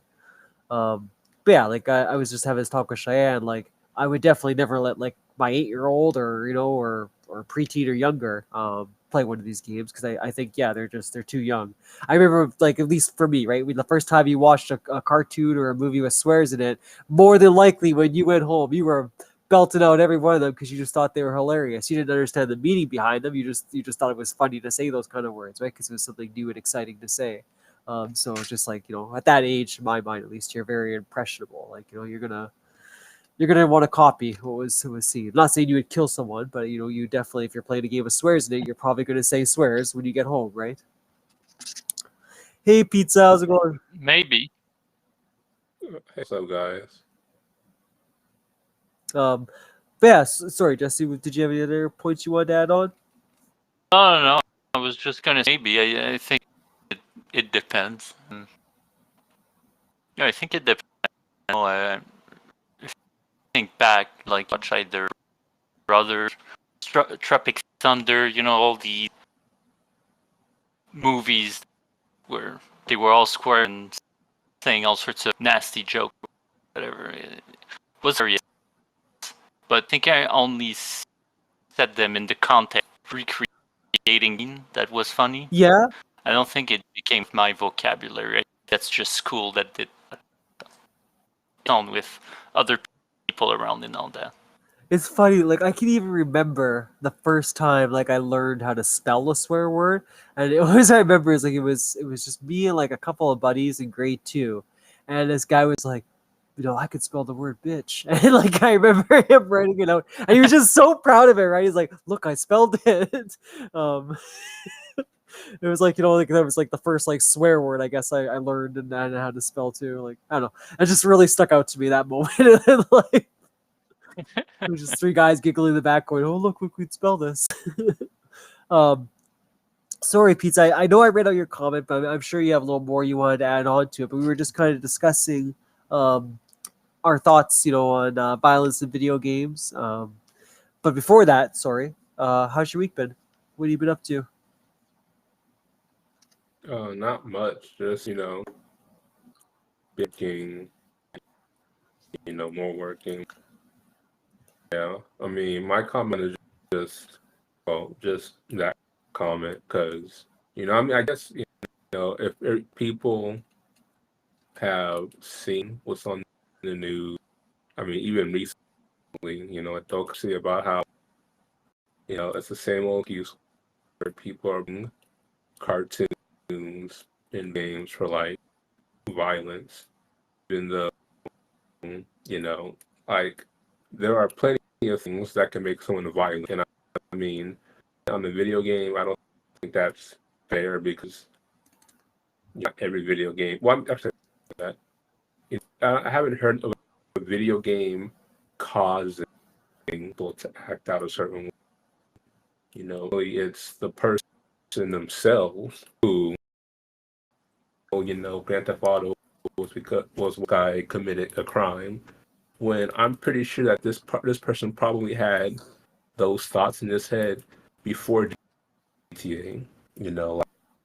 But yeah, like I was just having this talk with Cheyenne. Like I would definitely never let like my 8-year-old or or preteen or younger play one of these games because I think yeah they're too young. I remember like at least for me right when the first time you watched a cartoon or a movie with swears in it, more than likely when you went home you were belting out every one of them because you just thought they were hilarious. You didn't understand the meaning behind them. You just thought it was funny to say those kind of words, right? Because it was something new and exciting to say. So it's just like at that age, in my mind at least, you're very impressionable. Like you're gonna want to copy what was seen. I'm not saying you would kill someone, but you definitely if you're playing a game with swears in it, you're probably gonna say swears when you get home, right? Hey pizza, how's it going? Maybe. Hey, what's up, guys? Um, but yeah, sorry, Jesse. Did you have any other points you wanted to add on? No. I was just gonna say maybe. I think it depends. Yeah, I think it depends. I think back, like watch either brothers Tropic Thunder, all the movies where they were all square and saying all sorts of nasty jokes, whatever. It was hilarious, but I think I only said them in the context of recreating that was funny. Yeah, I don't think it became my vocabulary. That's just school that did on with other people around and all that. it's funny. Like I can even remember the first time like I learned how to spell a swear word, and it was I remember it's like it was just me and like a couple of buddies in grade 2, and this guy was like, I could spell the word bitch, and like I remember him writing it out, and he was just so proud of it, right? He's like, look, I spelled it. Um, it was like like that was like the first like swear word I guess I learned and I know how to spell too. Like I don't know, it just really stuck out to me that moment. And, like it was just three guys giggling in the back going, "Oh look, we could spell this." um, sorry, Pete. I know I read out your comment, but I'm sure you have a little more you wanted to add on to it. But we were just kind of discussing our thoughts, on violence in video games. But before that, sorry, how's your week been? What have you been up to? Not much. Just baking. More working. Yeah. I mean, my comment is just that comment because I mean, I guess if people have seen what's on the news, I mean, even recently, they'll see about how it's the same old excuse where people are being cartoons and games for like violence, even though like there are plenty of things that can make someone violent. And I mean, on the video game, I don't think that's fair because not every video game. Well, I'm actually that I haven't heard of a video game causing people to act out a certain way. Really, it's the person themselves who, Grand Theft Auto was one guy committed a crime. When I'm pretty sure that this person probably had those thoughts in his head before GTA.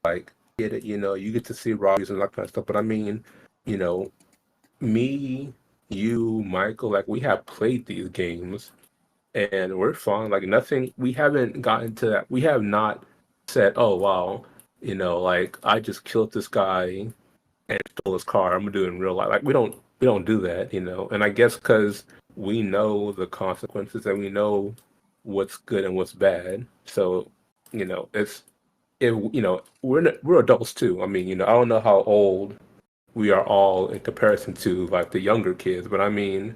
Like get it. You get to see robberies and that kind of stuff. But I mean, you know, me, you, Michael, like we have played these games and we're fine. Like nothing. We haven't gotten to that. We have not said, "Oh wow," like I just killed this guy and stole his car. I'm gonna do it in real life. Like we don't do that. And I guess because we know the consequences and we know what's good and what's bad. So it's if we're adults too. I mean, I don't know how old we are all in comparison to like the younger kids, but I mean,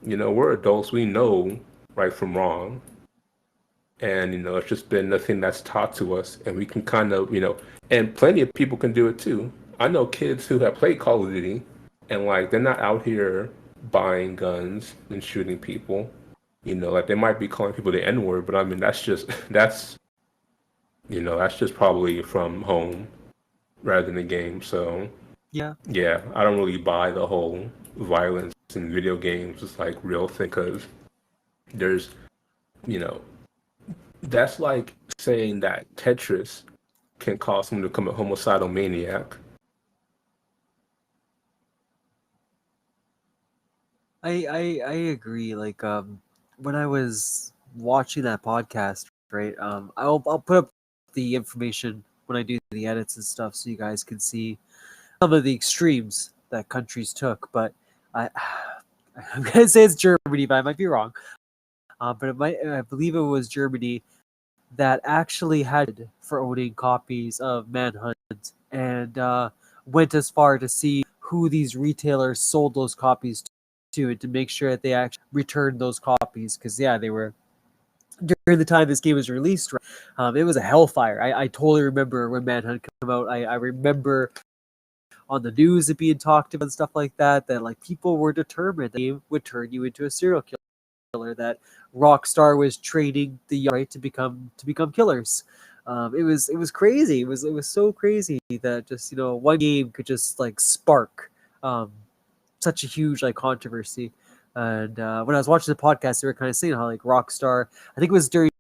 we're adults. We know right from wrong, and it's just been nothing that's taught to us, and we can kind of and plenty of people can do it too. I know kids who have played Call of Duty, and like they're not out here buying guns and shooting people. Like they might be calling people the N word, but I mean that's just that's just probably from home rather than the game. So Yeah. yeah, I don't really buy the whole violence in video games is like real thing because there's you know that's like saying that Tetris can cause someone to become a homicidal maniac. I agree. Like when I was watching that podcast, right? I'll put up the information when I do the edits and stuff so you guys can see some of the extremes that countries took. But I I'm gonna say it's Germany, but I might be wrong. But I believe it was Germany that actually had for owning copies of Manhunt and went as far to see who these retailers sold those copies to and to make sure that they actually returned those copies because yeah, they were during the time this game was released. Right? It was a hellfire. I totally remember when Manhunt came out. I remember on the news it being talked about and stuff like that. That like people were determined the game would turn you into a serial killer. That Rockstar was training the young right to become killers. It was crazy. It was so crazy that just one game could just like spark um, such a huge like controversy. And when I was watching the podcast, they were kind of saying how like Rockstar, I think it was during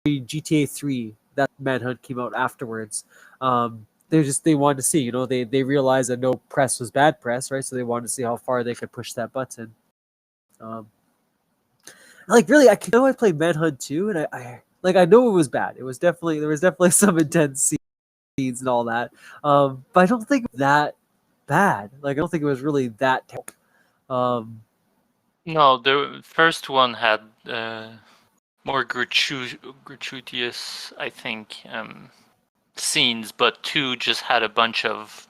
GTA 3, that Manhunt came out afterwards. They wanted to see, you know, they realized that no press was bad press, right? So they wanted to see how far they could push that button. Um, like really, I know I played Manhunt 2, and I know it was bad. It was definitely there was definitely some intense scenes and all that. But I don't think that bad. Like I don't think it was really that terrible. No, the first one had more gratuitous, I think, scenes, but 2 just had a bunch of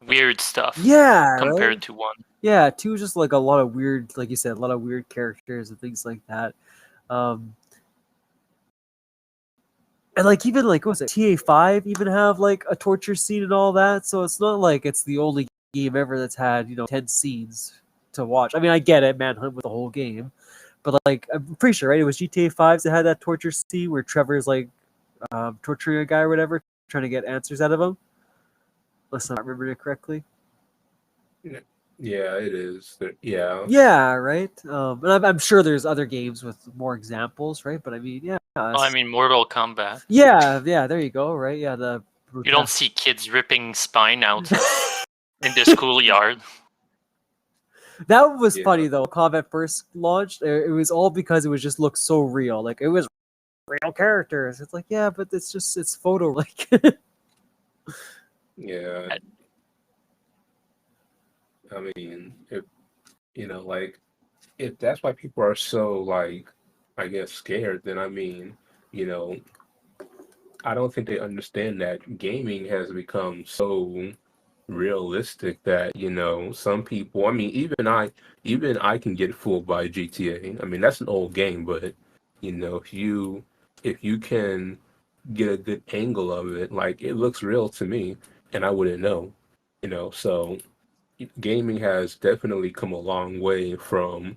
weird stuff. Yeah, compared right? to 1. Yeah, 2 is just like a lot of weird, like you said, a lot of weird characters and things like that. Um, and like even like what was it TA5 even have like a torture scene and all that, so it's not like it's the only game ever that's had 10 scenes to watch. I mean, I get it, Manhunt with the whole game, but like I'm pretty sure, right? It was GTA 5s that had that torture scene where Trevor's like torturing a guy or whatever, trying to get answers out of him. Unless I remember it correctly. Yeah, it is. Yeah. Yeah, right. And I'm sure there's other games with more examples, right? But I mean, yeah, I mean, Mortal Kombat. yeah. There you go, right? Yeah, the You don't see kids ripping spine out in the schoolyard. That was Yeah. funny though. Combat first launched, it was all because it was just looked so real. Like it was real characters. It's like, yeah, but it's photo. Like, Yeah. I mean, like, if that's why people are so, like, I guess, scared, then I mean, you know, I don't think they understand that gaming has become so realistic that, some people, I mean, even I can get fooled by GTA. I mean, that's an old game, but, if you can get a good angle of it, like, it looks real to me, and I wouldn't know, so gaming has definitely come a long way from,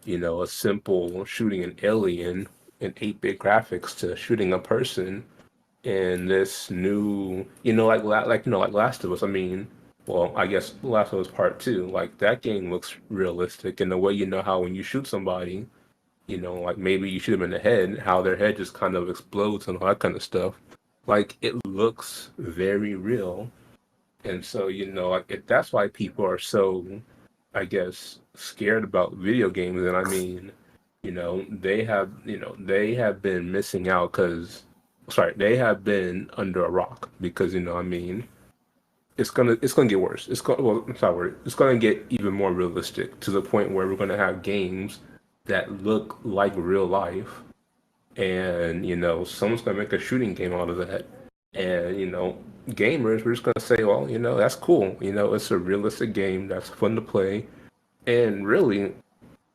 a simple shooting an alien in 8-bit graphics to shooting a person in this new, like Last of Us. I mean, well, I guess Last of Us Part Two, like that game looks realistic in the way how when you shoot somebody, like maybe you shoot them in the head, how their head just kind of explodes and all that kind of stuff. Like it looks very real. And so, like that's why people are so, I guess, scared about video games. And I mean, they have been missing out they have been under a rock because, I mean, it's gonna get worse. It's not worse. It's gonna get even more realistic to the point where we're gonna have games that look like real life, and someone's gonna make a shooting game out of that, and gamers we're just gonna say, well, that's cool, it's a realistic game that's fun to play, and really,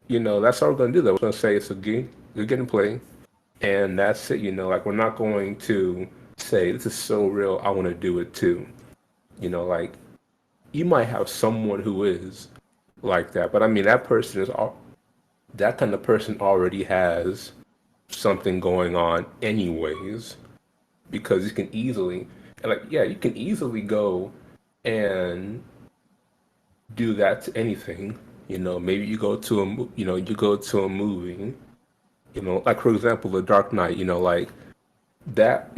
that's all we're gonna do. Though we're gonna say it's a game, good game to play, and that's it. Like we're not going to say this is so real, I want to do it too. Like you might have someone who is like that, but I mean that kind of person already has something going on anyways, because you can easily, like, yeah, you can easily go and do that to anything. Maybe you go to a movie, like for example, The Dark Knight, like that,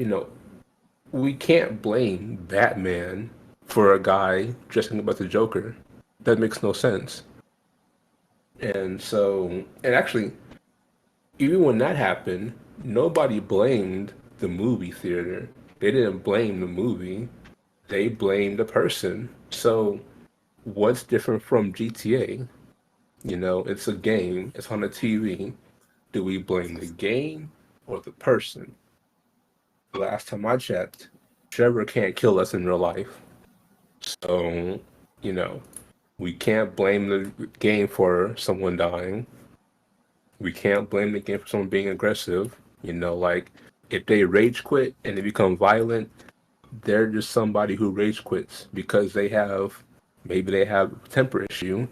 we can't blame Batman for a guy dressing up as the Joker. That makes no sense. And actually, even when that happened, nobody blamed the movie theater. They didn't blame the movie. They blamed the person. So what's different from GTA? It's a game. It's on the TV. Do we blame the game or the person? Last time I checked, Trevor can't kill us in real life. So, you know, we can't blame the game for someone dying. We can't blame the game for someone being aggressive. Like if they rage quit and they become violent, they're just somebody who rage quits because maybe they have a temper issue.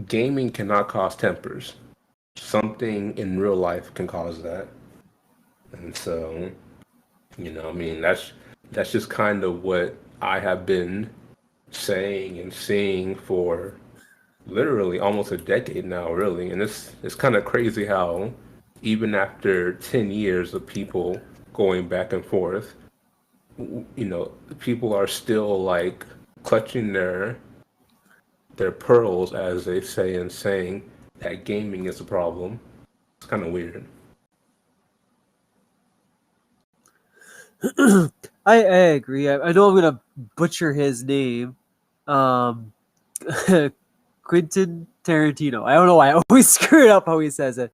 Gaming cannot cause tempers. Something in real life can cause that. And so, I mean, that's just kind of what I have been saying and seeing for literally almost a decade now, really. And it's kind of crazy how even after 10 years of people going back and forth, people are still like clutching their pearls, as they say, and saying that gaming is a problem. It's kind of weird. I agree. I know I'm gonna butcher his name. Um, Quentin Tarantino. I don't know why I always screw it up how he says it.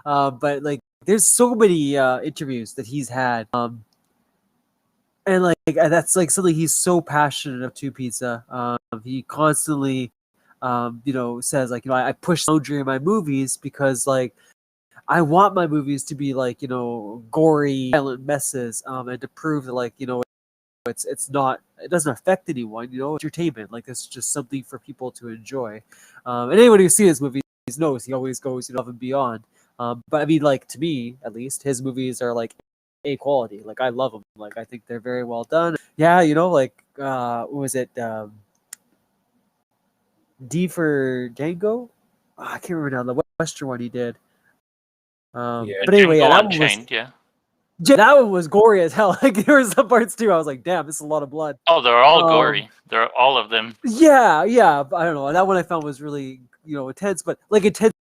But like, there's so many interviews that he's had. And like that's like something he's so passionate of too. Pizza. He constantly, says like, I push boundary in my movies because like I want my movies to be like, gory, violent messes, and to prove that like, it's not, it doesn't affect anyone, entertainment. Like it's just something for people to enjoy. And anyone who's seen his movies knows he always goes above and beyond. But I mean, like to me at least, his movies are like A quality. Like I love them. Like I think they're very well done. Yeah, like what was it? D for Django? I can't remember now. The Western one he did. Yeah, But anyway, yeah, Django that one was Unchained, yeah. that one was gory as hell. Like there were some parts too. I was like, damn, this is a lot of blood. Oh, they're all Um, gory. They're all of them. yeah. I don't know. That one I found was really, intense, but like intense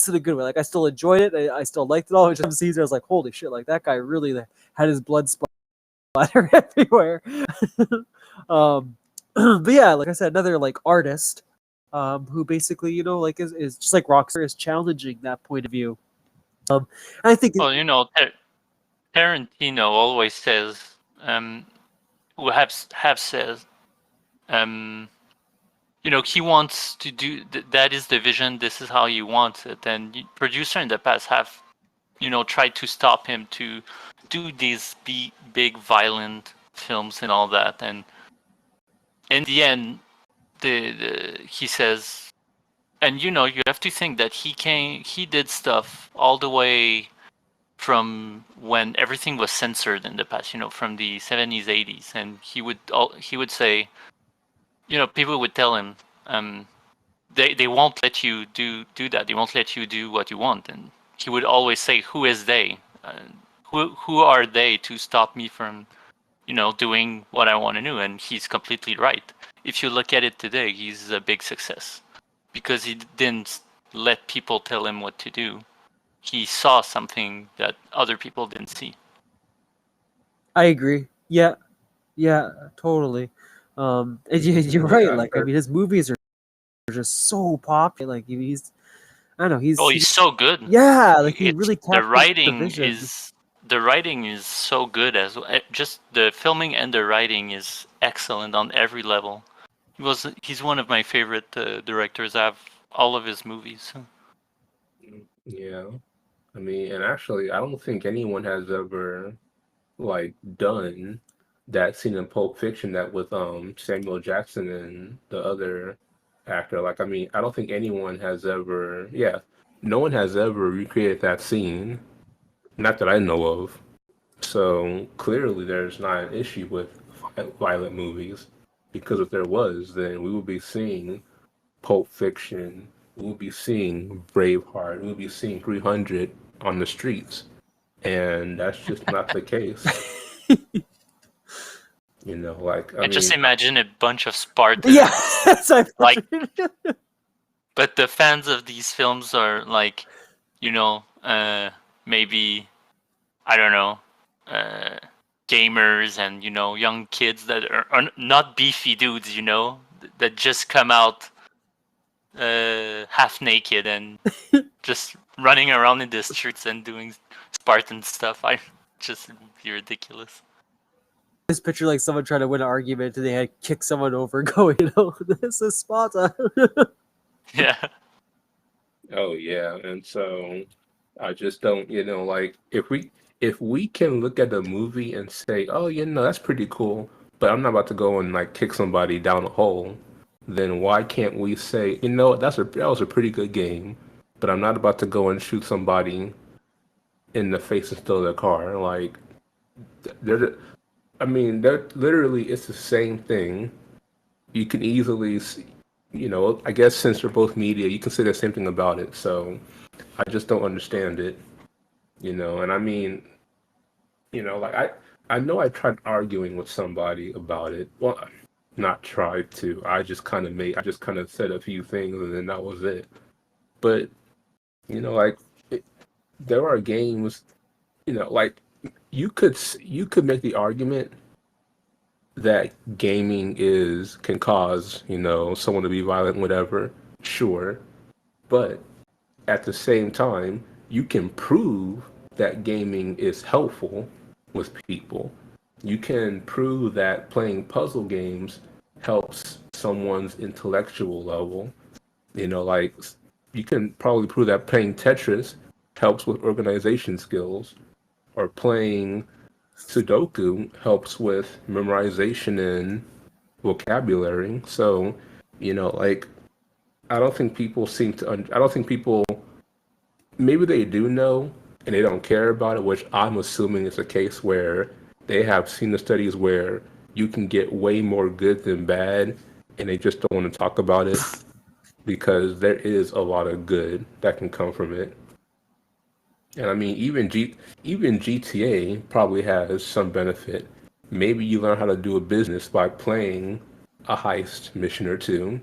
in a good way. Like I still enjoyed it. I still liked it all. Some scenes I was like, holy shit! Like that guy really had his blood splatter everywhere. But yeah, like I said, another like artist, who basically, like is just like Rockstar is challenging that point of view. And I think Well, Tarantino always says, who have says, he wants to do that is the vision. This is how he wants it. And producer in the past have, tried to stop him to do these big violent films and all that. And in the end, he says, and you have to think that he did stuff all the way from when everything was censored in the past, from the 70s, 80s, and he would say, people would tell him, they won't let you do that. They won't let you do what you want, and he would always say, "Who is they? Who are they to stop me from, doing what I want to do?" And he's completely right. If you look at it today, he's a big success because he didn't let people tell him what to do. He saw something that other people didn't see. I agree. Yeah, totally. And you're right. Yeah, Like I mean, his movies are just so popular. Like he's, I don't know, He's so good. yeah, like he It's really captures the vision. the writing is so good as well. Just the filming and the writing is excellent on every level. He's one of my favorite directors. I have all of his movies. yeah. I mean, and actually, I don't think anyone has ever like done that scene in Pulp Fiction that with Samuel Jackson and the other actor. Like, I mean, I don't think anyone has ever, yeah, no one has ever recreated that scene, not that I know of. So clearly, there's not an issue with violent movies, because if there was, then we would be seeing Pulp Fiction, we would be seeing Braveheart, we would be seeing 300 on the streets, and that's just not the case. Like I And just mean, imagine a bunch of Spartans. Yeah, that's Like, but the fans of these films are like, maybe, I don't know, gamers and young kids that are not beefy dudes, that just come out half naked and just running around in the streets and doing Spartan stuff. I just be ridiculous. this picture like someone trying to win an argument and they had kicked someone over, going, this is Sparta. Yeah. oh yeah, and so I just don't, like if we can look at a movie and say, oh, that's pretty cool, but I'm not about to go and like kick somebody down a hole, then why can't we say, that was a pretty good game, but I'm not about to go and shoot somebody in the face and steal their car. Like, they're, I mean, they're literally, it's the same thing. You can easily, I guess since we're both media, you can say the same thing about it. So I just don't understand it. And I mean, like I know I tried arguing with somebody about it. Well, not tried to. I just kind of said a few things and then that was it. But like it, there are games, like you could make the argument that gaming is can cause someone to be violent, whatever. Sure, but at the same time, you can prove that gaming is helpful with people. You can prove that playing puzzle games helps someone's intellectual level. Like you can probably prove that playing Tetris helps with organization skills, or playing Sudoku helps with memorization and vocabulary. So, like I don't think people seem to. I don't think people. Maybe they do know and they don't care about it, which I'm assuming is a case where they have seen the studies where you can get way more good than bad, and they just don't want to talk about it because there is a lot of good that can come from it. And I mean, even GTA probably has some benefit. Maybe you learn how to do a business by playing a heist mission or two.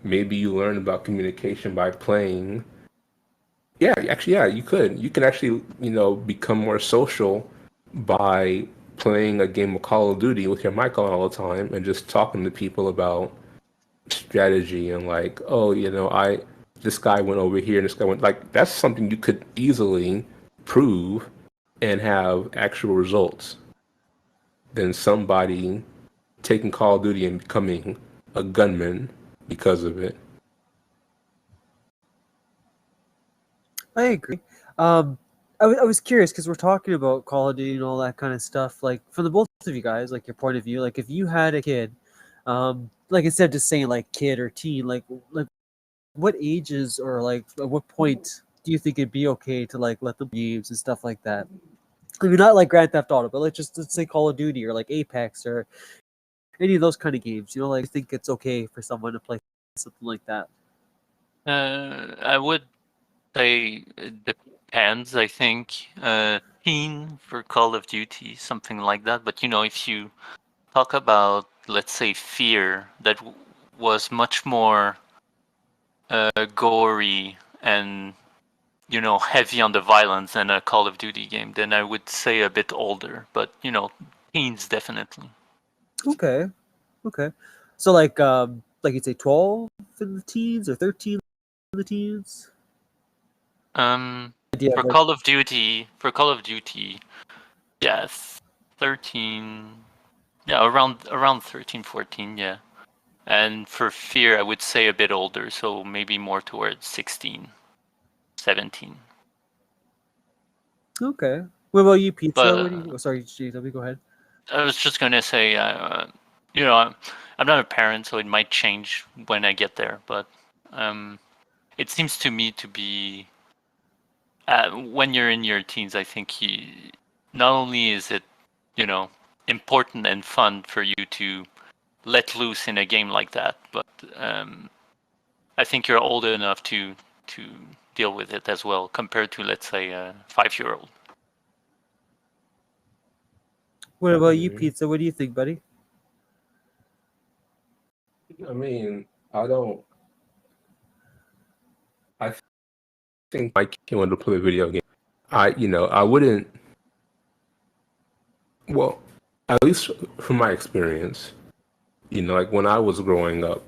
Maybe you learn about communication by playing. Yeah, actually, yeah, you could. You can actually, become more social by playing a game of Call of Duty with your mic on all the time and just talking to people about strategy and like, oh, this guy went over here and this guy went like that's something you could easily prove and have actual results than somebody taking Call of Duty and becoming a gunman because of it. I agree. I was curious because we're talking about Call of Duty and all that kind of stuff. Like, from the both of you guys, like your point of view, like if you had a kid, like instead of just saying like kid or teen, like what ages or like at what point do you think it'd be okay to like let them games and stuff like that? I mean, not like Grand Theft Auto, but like just let's say Call of Duty or like Apex or any of those kind of games. Like I think it's okay for someone to play something like that. I would say it depends. I think teen for Call of Duty, something like that. But if you talk about, let's say, Fear, that was much more gory and heavy on the violence than a Call of Duty game, then I would say a bit older. But teens definitely. Okay, okay. So like you'd say 12 in the teens or 13 in the teens. Idea For of like Call of Duty, yes, 13. Yeah, around 13, 14, yeah. And for Fear, I would say a bit older, so maybe more towards 16, 17. okay. What about you, Pizza? What do But you? Oh, sorry, JW, go ahead. I was just gonna say, I'm not a parent, so it might change when I get there. But it seems to me to be when you're in your teens, I think not only is it, important and fun for you to let loose in a game like that, but I think you're old enough to deal with it as well, compared to, let's say, a 5-year-old. What about you, Mhm. Pizza? What do you think, buddy? I mean, I don't. I think my kid wanted to play a video game. I wouldn't. Well, at least from my experience, like when I was growing up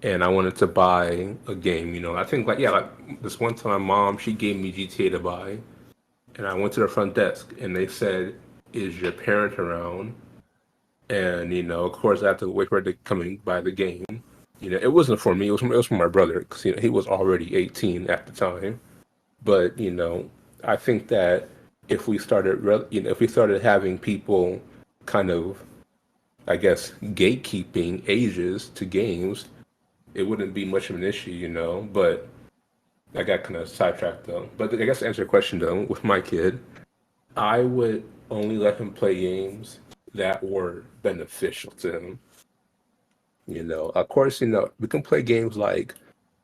and I wanted to buy a game, I think like yeah, like this one time, my mom she gave me GTA to buy, and I went to the front desk and they said, "Is your parent around?" And of course, I had to wait for her to come and buy the game. It wasn't for me; it was for my brother because he was already 18 at the time. But I think that if we started having people kind of, I guess, gatekeeping ages to games, it wouldn't be much of an issue. But I got kind of sidetracked though. But I guess to answer your question though, with my kid, I would only let him play games that were beneficial to him. Of course, we can play games like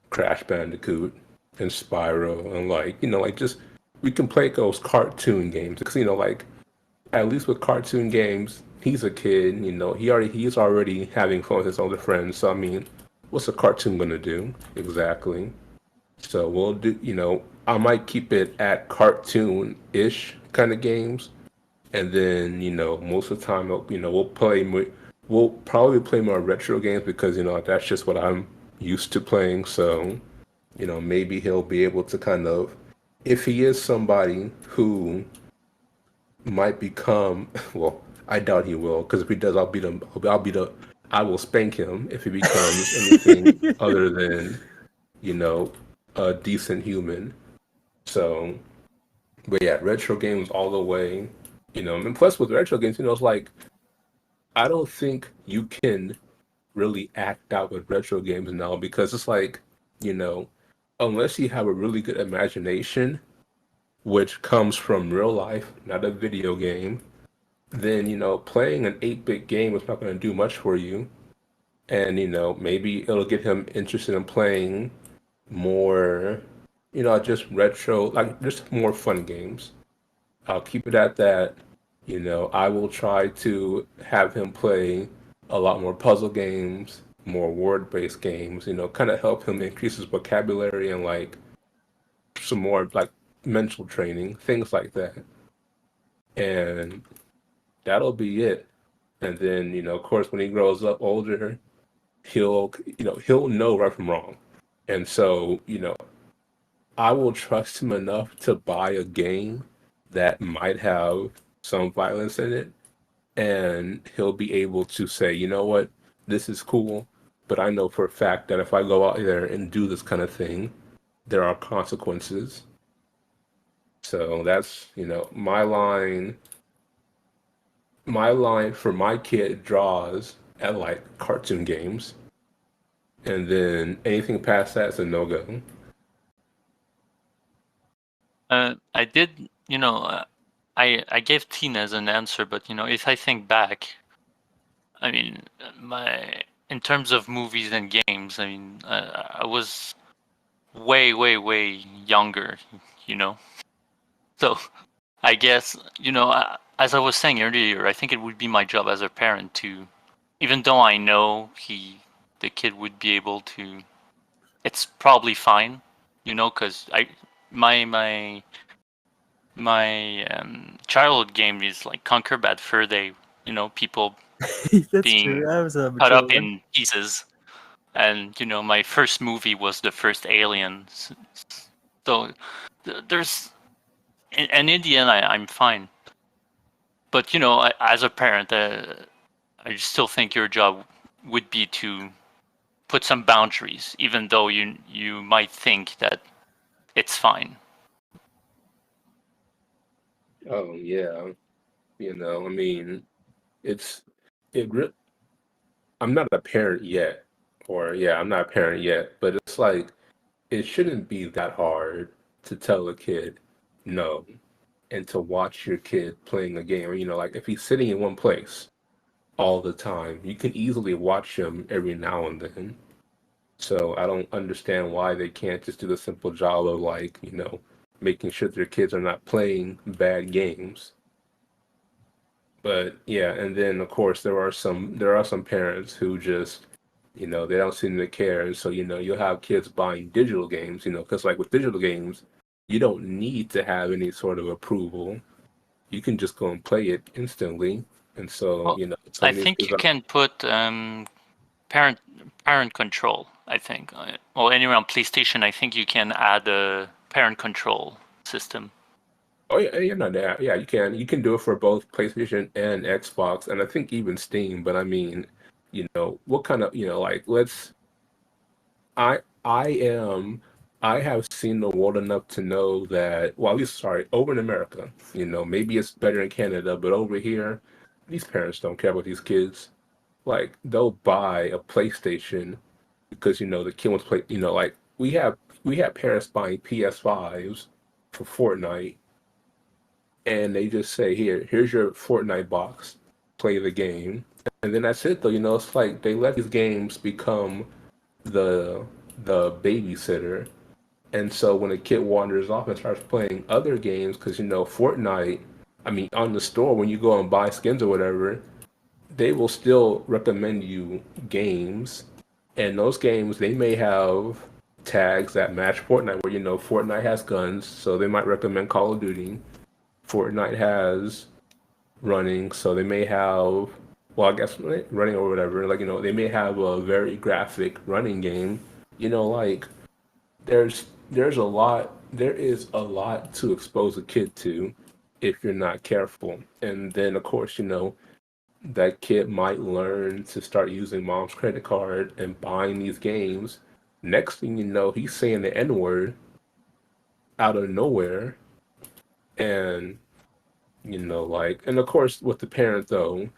Crash Bandicoot and Spyro and like just we can play those cartoon games because like at least with cartoon games, he's a kid. He's already having fun with his older friends. So I mean, what's a cartoon gonna do exactly? So we'll do. I might keep it at cartoon-ish kind of games, and then most of the time, we'll probably play more retro games because that's just what I'm used to playing. So maybe he'll be able to kind of, if he is somebody who might become, well, I doubt he will, because if he does, I'll beat him. I will spank him if he becomes anything other than, you know, a decent human. So, but yeah, retro games all the way. And plus with retro games, it's like I don't think you can really act out with retro games now because it's like, you know, unless you have a really good imagination, which comes from real life, not a video game, then playing an 8-bit game is not going to do much for you. And maybe it'll get him interested in playing more, just retro, like just more fun games. I'll keep it at that. I will try to have him play a lot more puzzle games, more word-based games, kind of help him increase his vocabulary and like some more like mental training, things like that. And that'll be it. And then, of course, when he grows up older, he'll know right from wrong. And so, I will trust him enough to buy a game that might have some violence in it, and he'll be able to say, you know what, this is cool, but I know for a fact that if I go out there and do this kind of thing, there are consequences. So that's, my line for my kid draws at like cartoon games, and then anything past that is a no-go. I did, I gave Tina's an answer, but if I think back, I mean, in terms of movies and games, I mean, I was way, way, way younger, you know. So I guess, as I was saying earlier, I think it would be my job as a parent to, even though I know the kid would be able to, it's probably fine, because my childhood game is like Conquer Bad Fur Day, people That's being true. I was a cut mature up one. in pieces, and my first movie was the first Alien. So there's, and in the end, I'm fine. But as a parent, I still think your job would be to put some boundaries, even though you might think that it's fine. Oh yeah, I mean, it's it. I'm not a parent yet, or yeah, I'm not a parent yet, but it's like it shouldn't be that hard to tell a kid no and to watch your kid playing a game. Or, like if he's sitting in one place all the time, you can easily watch him every now and then. So I don't understand why they can't just do the simple job of like, making sure their kids are not playing bad games. But yeah, and then of course there are some parents who just they don't seem to care, and so you'll have kids buying digital games, because like with digital games, you don't need to have any sort of approval. You can just go and play it instantly, and so Well, some I of these think kids you are. can put parent parent control. I think, well, anyway, on PlayStation, I think you can add a parent control system. Oh yeah, yeah, no, yeah, you can do it for both PlayStation and Xbox, and I think even Steam. But I mean, what kind of like I I am I have seen the world enough to know that, well, at least sorry, over in America, maybe it's better in Canada, but over here, these parents don't care about these kids. Like they'll buy a PlayStation because the kid wants to play. Like we have parents buying PS5s for Fortnite, and they just say, here's your Fortnite box, play the game, and then that's it though. It's like they let these games become the the babysitter, And so when a kid wanders off and starts playing other games, because Fortnite, I mean, on the store when you go and buy skins or whatever, they will still recommend you games, and those games they may have tags that match Fortnite, where Fortnite has guns, so they might recommend Call of Duty. Fortnite has running, so they may have, well, I guess running or whatever. Like they may have a very graphic running game. Like there is a lot to expose a kid to if you're not careful. And then of course, that kid might learn to start using mom's credit card and buying these games. Next thing you know, he's saying the N word out of nowhere. And, and of course, with the parent, though,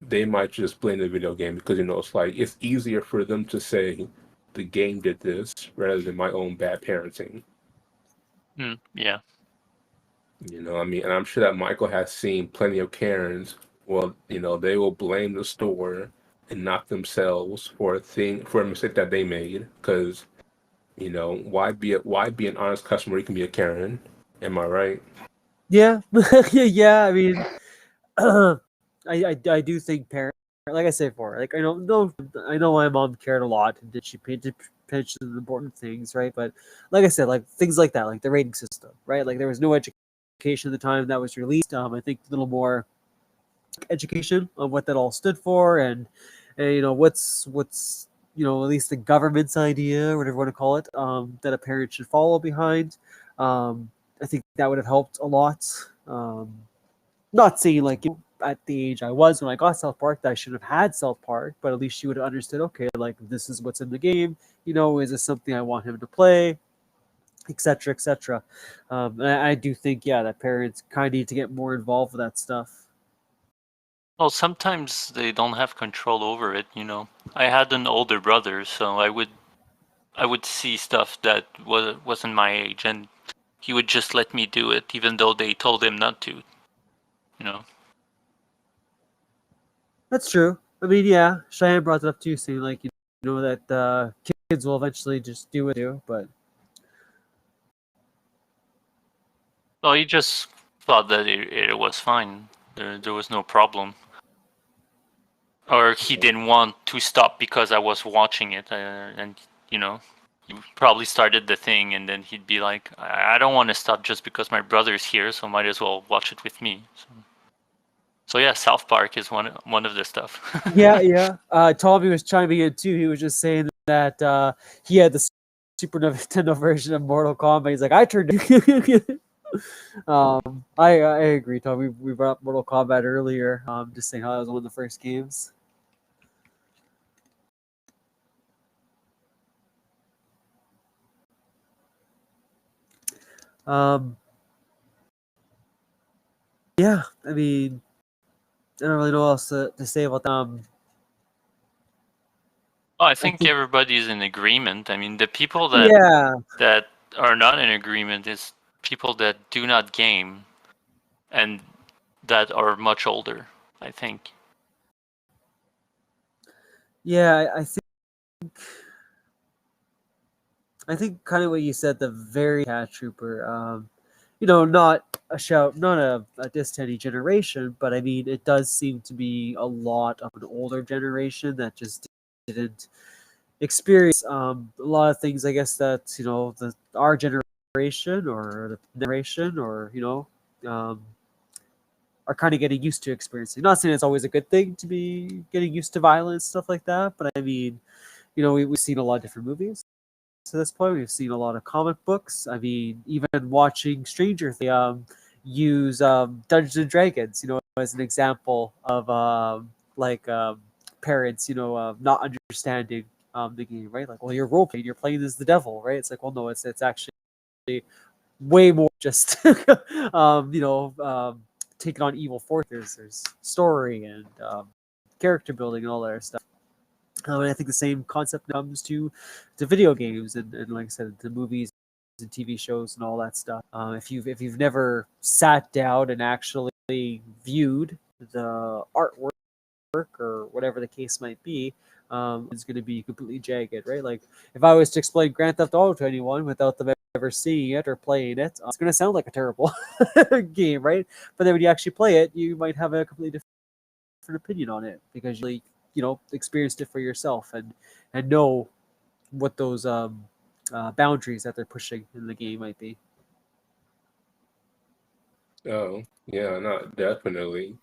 they might just blame the video game because, it's like it's easier for them to say the game did this rather than my own bad parenting. Yeah. I mean, and I'm sure that Michael has seen plenty of Karens. Well, they will blame the store and not themselves for a mistake that they made. Because, why be an honest customer? You can be a Karen. Am I right? Yeah, yeah. I mean, I do think parents, like I said before, like I know my mom cared a lot and did she paid attention to the important things, right? But like I said, like things like that, like the rating system, right? Like there was no education at the time that was released. I think a little more education on what that all stood for, and what's at least the government's idea, whatever you want to call it, that a parent should follow behind. I think that would have helped a lot. Not saying like at the age I was when I got South Park that I should have had South Park, but at least she would have understood. Okay, like this is what's in the game. Is this something I want him to play, etc., etc. And I do think that parents kind of need to get more involved with that stuff. Well, sometimes they don't have control over it. I had an older brother, so I would see stuff that wasn't my age, and he would just let me do it, even though they told him not to. That's true. I mean, yeah, Cheyenne brought it up too, saying like that kids will eventually just do what they do, but Well, he just thought that it was fine. There was no problem. Or he didn't want to stop because I was watching it, and he probably started the thing, and then he'd be like, I don't want to stop just because my brother's here, so might as well watch it with me. So yeah, South Park is one of the stuff. yeah. Tommy was chiming in too. He was just saying that he had the Super Nintendo version of Mortal Kombat. He's like, I turned. I agree, Tom. We brought up Mortal Kombat earlier. Just saying how that was one of the first games. Yeah, I mean, I don't really know what else to say about them. Well, I think everybody's in agreement. I mean, the people that are not in agreement is people that do not game and that are much older, I think. Yeah, I think kind of what you said, the very Cat Trooper. Not a diss to any generation, but I mean, it does seem to be a lot of an older generation that just didn't experience a lot of things. I guess that our generation or the generation or are kind of getting used to experiencing. Not saying it's always a good thing to be getting used to violence stuff like that, but I mean, we've seen a lot of different movies to this point. We've seen a lot of comic books. I mean, even watching Stranger Things use Dungeons and Dragons, as an example of parents, not understanding the game, right? Like, well, you're role playing, you're playing as the devil, right? It's like, well, no, it's actually way more just taking on evil forces. There's story and character building and all that stuff. And I think the same concept comes to video games and like I said, the movies and TV shows and all that stuff. If you've never sat down and actually viewed the artwork or whatever the case might be, it's going to be completely jagged, right? Like if I was to explain Grand Theft Auto to anyone without them ever seeing it or playing it, it's going to sound like a terrible game, right? But then when you actually play it, you might have a completely different opinion on it because you, experienced it for yourself and know what those boundaries that they're pushing in the game might be. Oh, yeah, not definitely.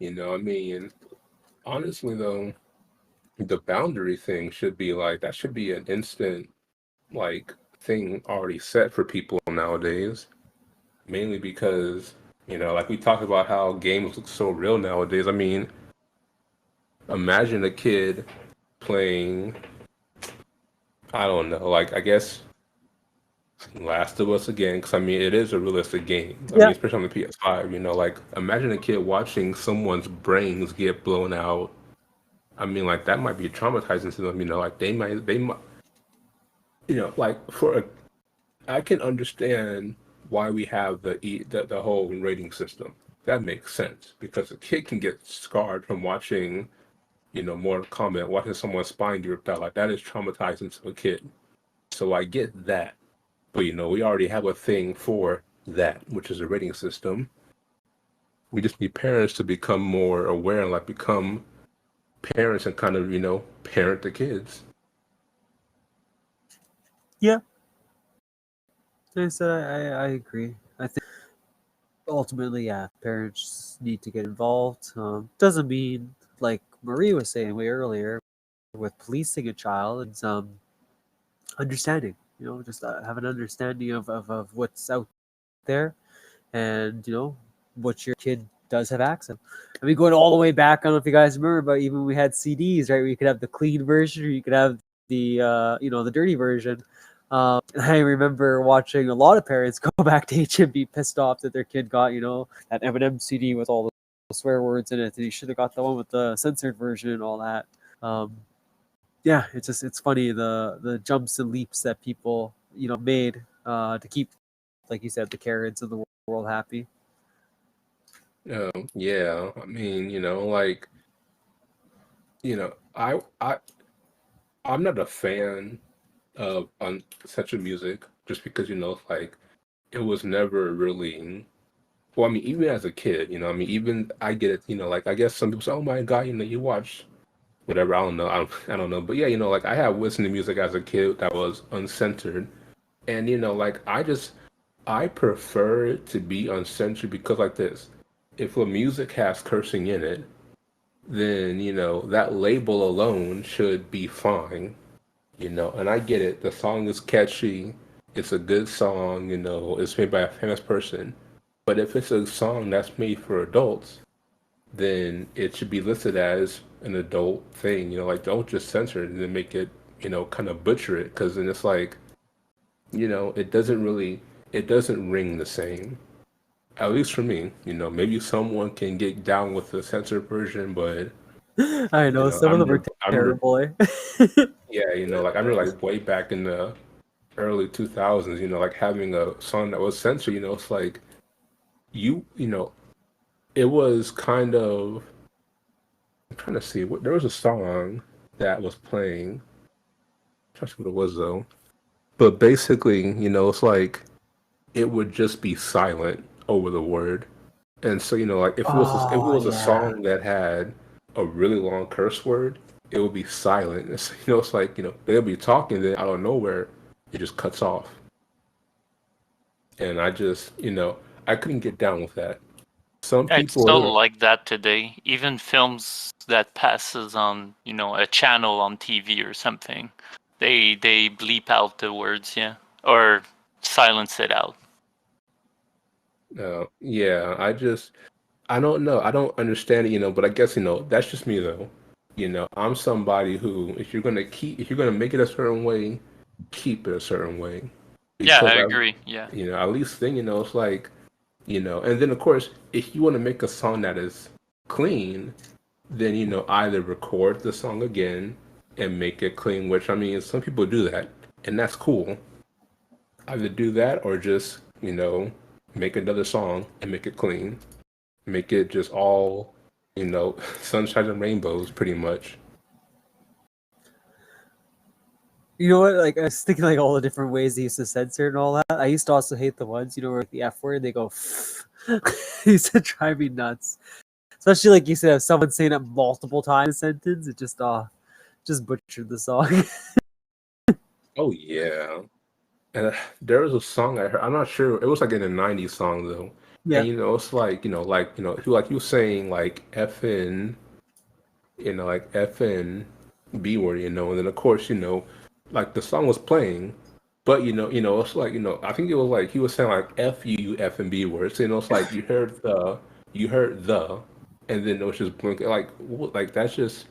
I mean, honestly though, the boundary thing should be like that should be an instant like thing already set for people nowadays. Mainly because, like we talked about how games look so real nowadays. I mean, imagine a kid playing, I don't know, like I guess Last of Us again, because I mean it is a realistic game. I mean, Yeah. especially on the PS5, like imagine a kid watching someone's brains get blown out. I mean, like that might be traumatizing to them. Like they might, like I can understand why we have the whole rating system. That makes sense because a kid can get scarred from watching, Mortal Kombat, watching someone's spine get ripped out. Like that is traumatizing to a kid. So I get that. But we already have a thing for that, which is a rating system. We just need parents to become more aware and like become parents and kind of, parent the kids. Yeah. I agree. I think ultimately, yeah, parents need to get involved. Doesn't mean, like Marie was saying way earlier, with policing a child, it's understanding. Just have an understanding of what's out there, and what your kid does have access. I mean, going all the way back, I don't know if you guys remember, but even when we had CDs, right? Where you could have the clean version, or you could have the the dirty version. I remember watching a lot of parents go back to HMB pissed off that their kid got that Eminem CD with all the swear words in it, and he should have got the one with the censored version and all that. Um, yeah, it's funny the jumps and leaps that people made to keep, like you said, the Karens of the world happy. Yeah. I mean, like, you know, I I I'm not a fan of uncensored music just because like it was never really. Well, I mean, even as a kid, I mean, even I get it, like I guess some people say, "Oh my God, you watch whatever." I don't know, I don't know, but yeah, like I have listened to music as a kid that was uncensored, and like I prefer it to be uncensored because like this, if a music has cursing in it, then that label alone should be fine. And I get it. The song is catchy. It's a good song, it's made by a famous person. But if it's a song that's made for adults, then it should be listed as an adult thing. Like don't just censor it and then make it, kind of butcher it, because then it's like, it doesn't ring the same. At least for me, maybe someone can get down with the censored version, but I know some of them are I remember, terrible. yeah, like I remember like way back in the early 2000s, like having a song that was censored, it's like you know, it was kind of, I'm trying to see what there was a song that was playing. I'm trying to see what it was though. But basically, it's like it would just be silent over the word. And so, like if it Oh was a yeah. song that had a really long curse word, it would be silent. It's, it's like, they'll be talking, then out of nowhere, it just cuts off. And I just, I couldn't get down with that. Some Yeah, it's people still are, like that today. Even films that passes on, a channel on TV or something, they bleep out the words, yeah, or silence it out. yeah, I don't know. I don't understand it, but I guess, that's just me though. I'm somebody who, if you're gonna make it a certain way, keep it a certain way. Yeah, Because I I, agree. Yeah. at least thing, it's like, and then of course, if you want to make a song that is clean, then, either record the song again and make it clean, which I mean, some people do that, and that's cool. Either do that or just, make another song and make it clean. Make it just all, sunshine and rainbows, pretty much. You know what? Like I was thinking, like all the different ways they used to censor and all that. I used to also hate the ones, where like the F word they go. It used to drive me nuts. Especially like you said, if someone's saying it multiple times in a sentence, it just butchered the song. Oh yeah. And there was a song I heard. I'm not sure. It was like in a '90s song though. Yeah. And it's like he was saying like FN, like FN B word, and then of course like the song was playing, but it's like I think it was like he was saying like F and B words. It's like you heard the, and then it was just blinking like like that's just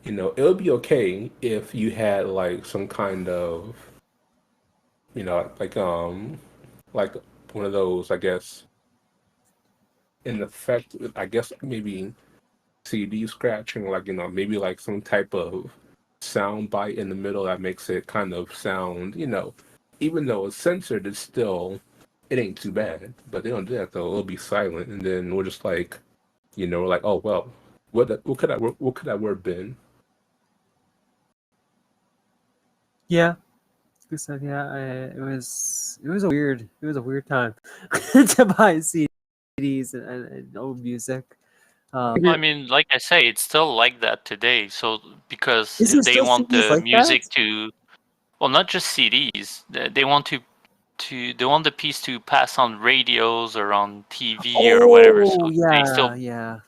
it would be okay if you had like some kind of like one of those, I guess, in effect, I guess maybe CD scratching, like maybe like some type of sound bite in the middle that makes it kind of sound, even though it's censored, it ain't too bad. But they don't do that though. It'll be silent, and then we're just like, we're like, oh well, what could that word been? Yeah. Like I said, yeah, it was a weird time to buy CDs and old music. I mean, like I say, it's still like that today. So because Is there they still want CDs the like that? music to, well, not just CDs. They want they want the piece to pass on radios or on TV or whatever. So Oh yeah, yeah.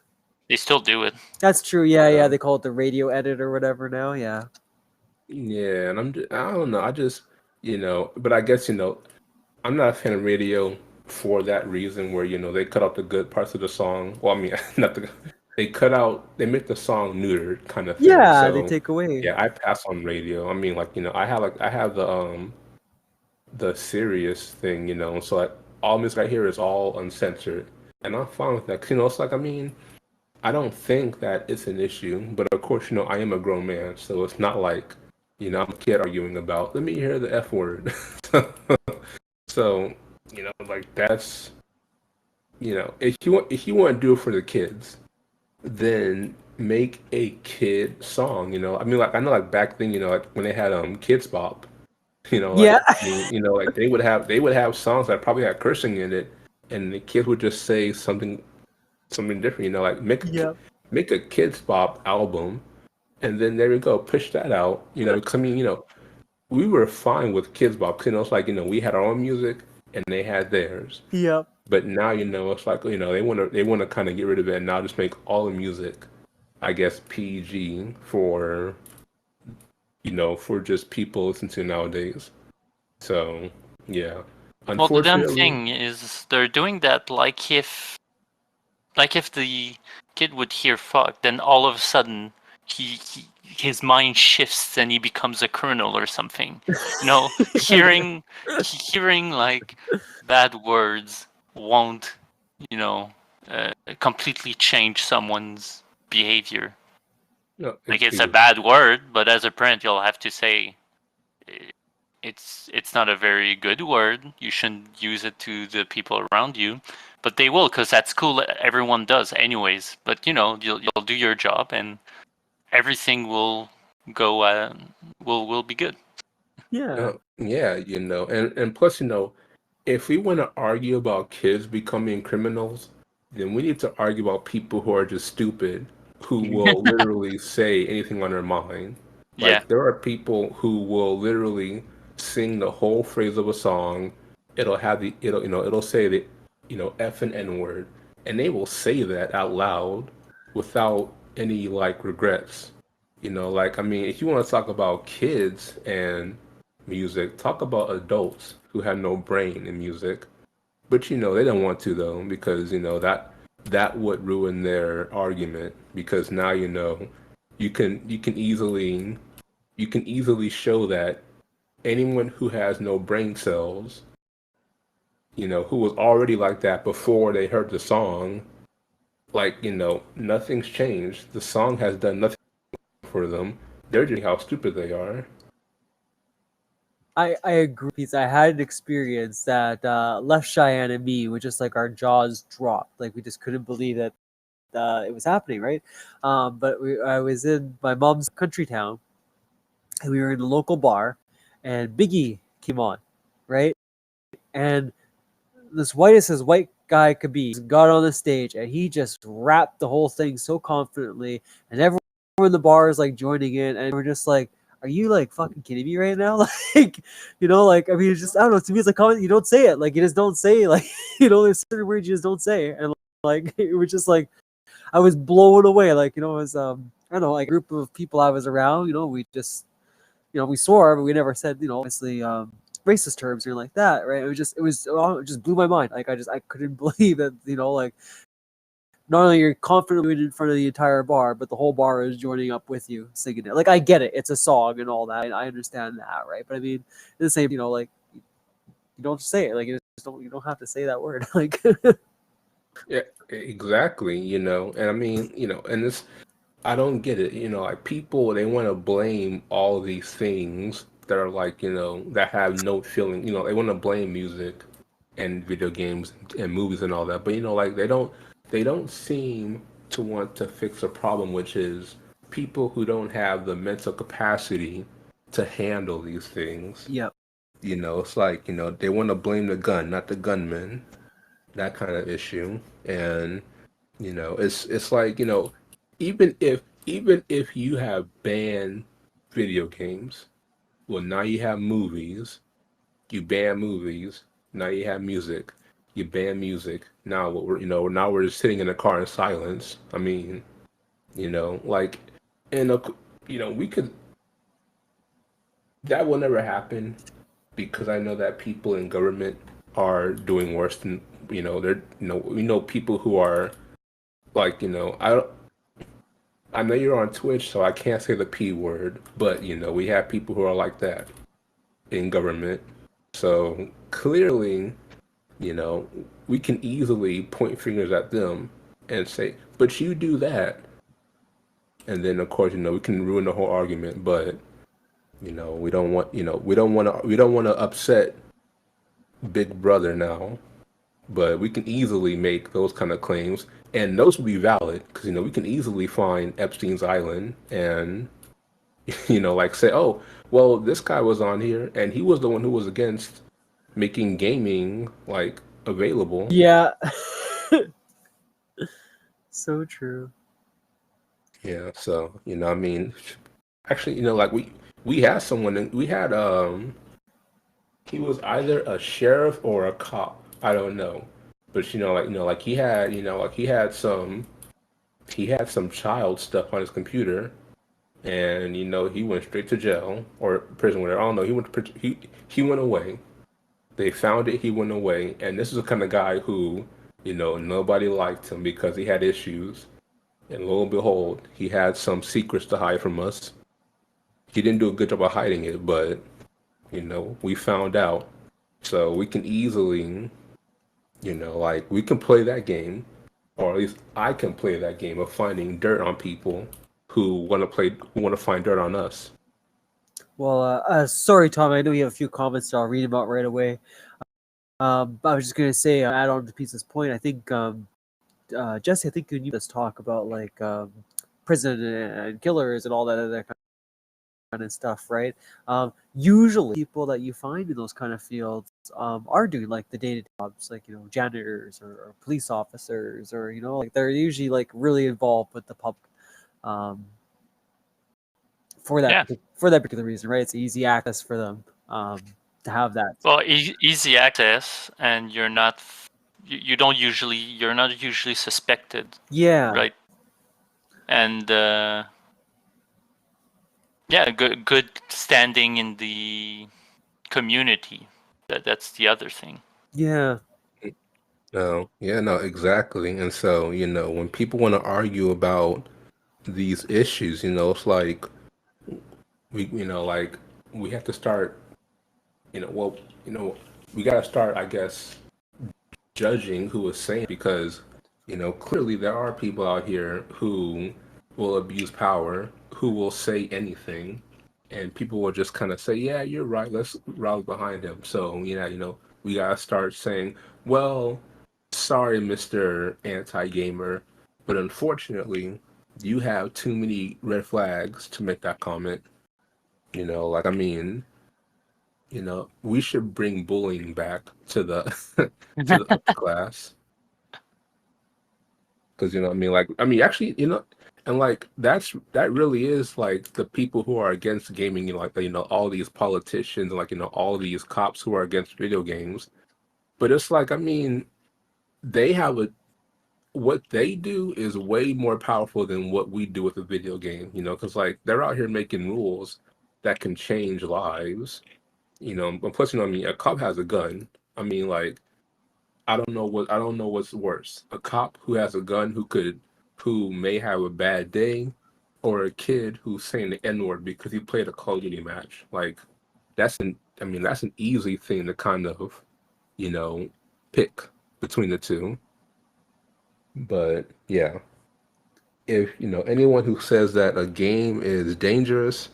they still do it. That's true. Yeah, yeah. Yeah, They call it the radio edit or whatever now. Yeah. yeah, and I don't know. I just but I guess I'm not a fan of radio for that reason, where they cut out the good parts of the song. Well, I mean, not they make the song neutered kind of thing. Yeah, they So take away. yeah, I pass on radio. I mean, like I have the serious thing, so like all music I hear is all uncensored, and I'm fine with that. 'Cause, it's like, I mean, I don't think that it's an issue, but of course, I am a grown man, so it's not like I'm a kid arguing about let me hear the F word. So, like that's if you want to do it for the kids, then make a kid song. I mean, like I know, like back then, like when they had Kids Bop, like Yeah. I mean, like they would have songs that probably had cursing in it, and the kids would just say something different. Like Yep. make a Kids Bop album, and then there we go, push that out. Because I mean, we were fine with Kids Bop. 'Cause, it's like we had our own music and they had theirs. Yep. But now it's like they want to kind of get rid of it and now just make all the music, I guess, PG for just people to listen to nowadays. So yeah, Well, the damn unfortunately, thing is they're doing that like if the kid would hear fuck, then all of a sudden his mind shifts and he becomes a criminal or something. Hearing like bad words won't, you know, completely change someone's behavior. no, Like it's a bad word, but as a parent, you'll have to say eh, it's not a very good word. You shouldn't use it to the people around you, but they will because at school everyone does anyways. But you'll do your job and everything will go will be good. Yeah. yeah, and plus, if we want to argue about kids becoming criminals, then we need to argue about people who are just stupid, who will literally say anything on their mind. Yeah. Like there are people who will literally sing the whole phrase of a song. It'll say the F and N word, and they will say that out loud without any like regrets. Like I mean, if you want to talk about kids and music, talk about adults who have no brain in music. But they don't want to though, because that would ruin their argument, because now you can easily show that anyone who has no brain cells, who was already like that before they heard the song, like, nothing's changed. The song has done nothing for them. They're just how stupid they are. I agree because I had an experience that left Cheyenne and me with just like our jaws dropped. Like we just couldn't believe that it was happening, right? But I was in my mom's country town, and we were in a local bar, and Biggie came on, right? And this whitest as white guy could be got on the stage, and he just rapped the whole thing so confidently, and everyone in the bar is like joining in, and we're just like, are you like fucking kidding me right now? Like, like, I mean, it's just, I don't know, to me it's like comment, you don't say it, like, you just don't say, like, there's certain words you just don't say, and like, it was just like, I was blown away, like, it was, I don't know, like a group of people I was around, we just, we swore, but we never said, obviously, racist terms or like that, right? It just blew my mind. Like, I couldn't believe that, like, not only you're confidently in front of the entire bar, but the whole bar is joining up with you singing it. Like, I get it, it's a song and all that, I understand that, right? But I mean, the same, like, you don't say it, like, you don't have to say that word, like. Yeah, exactly. And I mean, and this, I don't get it. Like people, they want to blame all these things that are like, that have no feeling. They want to blame music and video games and movies and all that. But like they don't seem to want to fix a problem, which is people who don't have the mental capacity to handle these things. Yep. It's like, they want to blame the gun, not the gunman, that kind of issue. And it's like, even if you have banned video games, well, now you have movies. You ban movies. Now you have music. You ban music. Now what now we're just sitting in a car in silence. I mean, like, and we could. That will never happen because I know that people in government are doing worse than they're we know people who are like I know you're on Twitch, so I can't say the P word, but we have people who are like that in government. So clearly, we can easily point fingers at them and say, "But you do that," and then of course, we can ruin the whole argument. But we don't want, we don't want to upset Big Brother now. But we can easily make those kind of claims, and those would be valid because we can easily find Epstein's Island and like say, oh, well, this guy was on here and he was the one who was against making gaming like available. Yeah. So true. Yeah, so I mean, actually, like we had someone, we had he was either a sheriff or a cop. I don't know. But like he had, like he had some child stuff on his computer, and he went straight to jail or prison, whatever. I don't know. He went away. They found it. He went away, and this is the kind of guy who, nobody liked him because he had issues. And lo and behold, he had some secrets to hide from us. He didn't do a good job of hiding it, but we found out. So we can easily, like we can play that game, or at least I can play that game of finding dirt on people who want to find dirt on us. Well, sorry, Tom. I know you have a few comments, so I'll read them out right away. But I was just gonna say, add on to Pete's point. I think, Jesse, I think you need us talk about like prison and killers and all that other kind of stuff, right? Usually, people that you find in those kind of fields are doing like the day-to-day jobs, like janitors or police officers, or like they're usually like really involved with the public. For that particular reason, right? It's easy access for them to have that. Well, easy access, and you're not usually suspected. Yeah. Right. And good standing in the community. That's the other thing. Yeah. No, yeah, no, exactly. And so, when people want to argue about these issues, it's like like we have to start, well, we got to start, I guess, judging who is saying, because, clearly there are people out here who will abuse power, who will say anything, and people will just kind of say, yeah, you're right, let's rally behind him. So, we got to start saying, well, sorry, Mr. Anti-Gamer, but unfortunately, you have too many red flags to make that comment. Like I mean, we should bring bullying back to the to the upper class. Because I mean, like I mean, actually, and like that really is like the people who are against gaming, like all these politicians, and like all these cops who are against video games. But it's like I mean, they have a what they do is way more powerful than what we do with a video game. Because like they're out here making rules that can change lives. And plus, I mean, a cop has a gun. I mean, like I don't know what's worse. A cop who has a gun who may have a bad day, or a kid who's saying the N-word because he played a Call of Duty match. Like that's an easy thing to kind of, you know, pick between the two. But yeah, if anyone who says that a game is dangerous,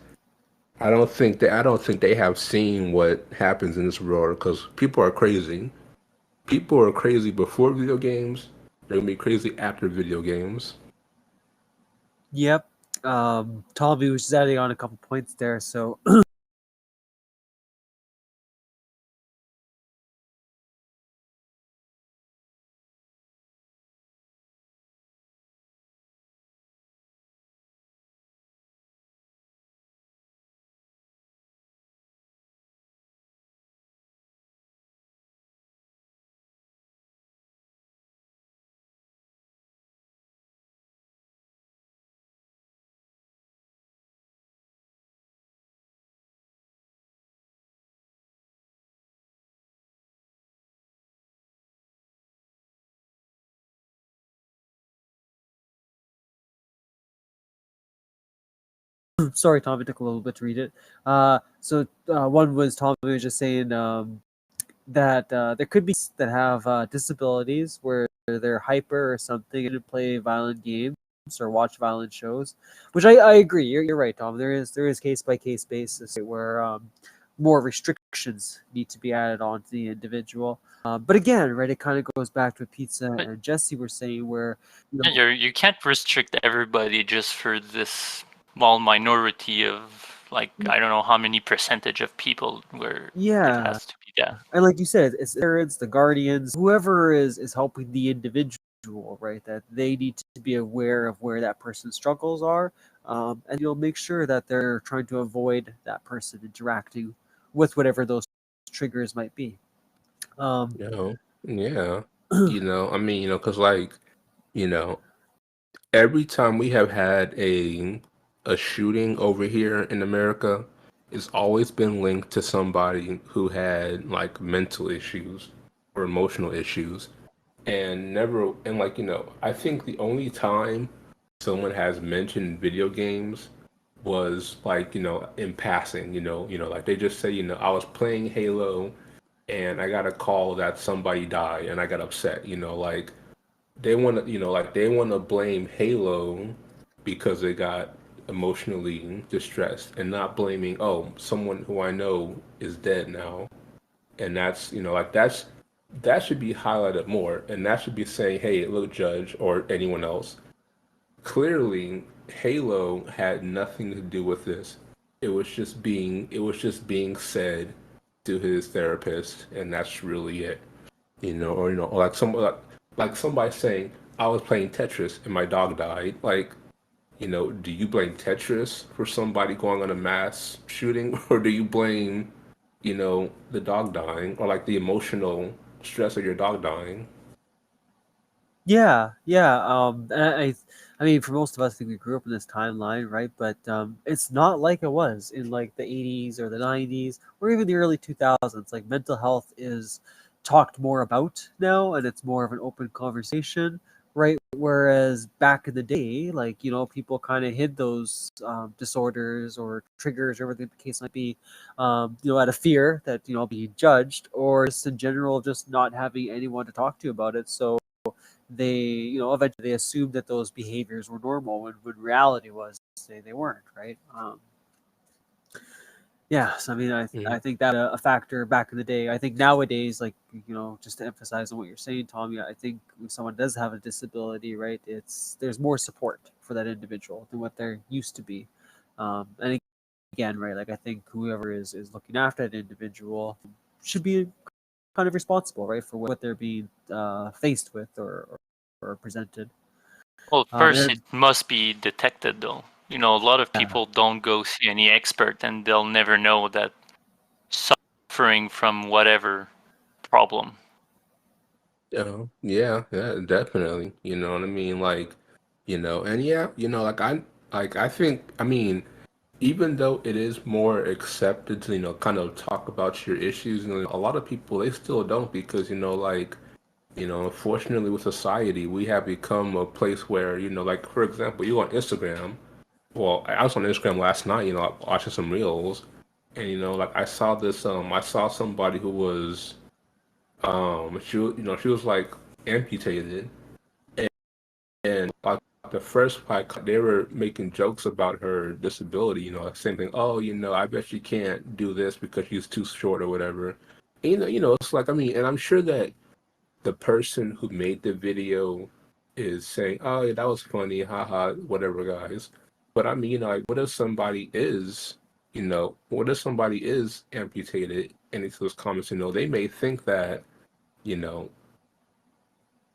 I don't think they have seen what happens in this world because people are crazy. People are crazy before video games. They're gonna be crazy after video games. Yep. Tommy was just adding on a couple points there. So sorry, Tom. It took a little bit to read it. One was Tom was just saying that there could be that have disabilities where they're hyper or something and play violent games or watch violent shows, which I agree. You're right, Tom. There is case by case basis where more restrictions need to be added on to the individual. But again, right, it kind of goes back to what Pizza But and Jesse were saying, where you can't restrict everybody just for this small minority of like I don't know how many percentage of people where it yeah, has to be that. and like you said, it's the parents, the guardians, whoever is helping the individual, right? That they need to be aware of where that person's struggles are, and you'll make sure that they're trying to avoid that person interacting with whatever those triggers might be. Um, Yeah. I mean, because like, you know, every time we have had a shooting over here in America, it's always been linked to somebody who had like mental issues or emotional issues. And like, I think the only time someone has mentioned video games was like, in passing, like they just say, I was playing Halo and I got a call that somebody died and I got upset, like they want to blame Halo because they got emotionally distressed and not blaming, oh, someone who I know is dead now. And that's, like that should be highlighted more and that should be saying, hey, look, judge or anyone else, clearly Halo had nothing to do with this. It was just being said to his therapist, and that's really it. Or like somebody saying, I was playing Tetris and my dog died. Like, do you blame Tetris for somebody going on a mass shooting, or do you blame, the dog dying, or like the emotional stress of your dog dying? Yeah, yeah. I mean, for most of us, I think we grew up in this timeline, right? But it's not like it was in like the '80s or the '90s or even the early 2000s. Like mental health is talked more about now, and it's more of an open conversation, right? Whereas back in the day, like people kind of hid those disorders or triggers, or whatever the case might be, out of fear that being judged, or just in general, just not having anyone to talk to about it. So they eventually they assumed that those behaviors were normal when reality was they weren't, right? Yeah, so I mean, I Mhm. think that a factor back in the day. I think nowadays, like just to emphasize on what you're saying, Tommy, I think when someone does have a disability, right, there's more support for that individual than what there used to be. And again, right? Like I think whoever is looking after that individual should be kind of responsible, right, for what they're being faced with or presented. Well, first, And it must be detected, though. You know, a lot of people don't go see any expert, and they'll never know that suffering from whatever problem. Yeah, definitely. You know what I mean? Like, and yeah, I think, I mean, even though it is more accepted to, kind of talk about your issues, a lot of people, they still don't because, unfortunately with society, we have become a place where, like, for example, you on Instagram. Well, I was on Instagram last night, watching some reels, and, like, I saw somebody who was, she was like amputated, and like the first like they were making jokes about her disability, like same thing. Oh, I bet she can't do this because she's too short or whatever. And, it's like, I mean, and I'm sure that the person who made the video is saying, "Oh, yeah, that was funny, haha, whatever, guys." But I mean, like, what if somebody is amputated and it's those comments, they may think that, you know,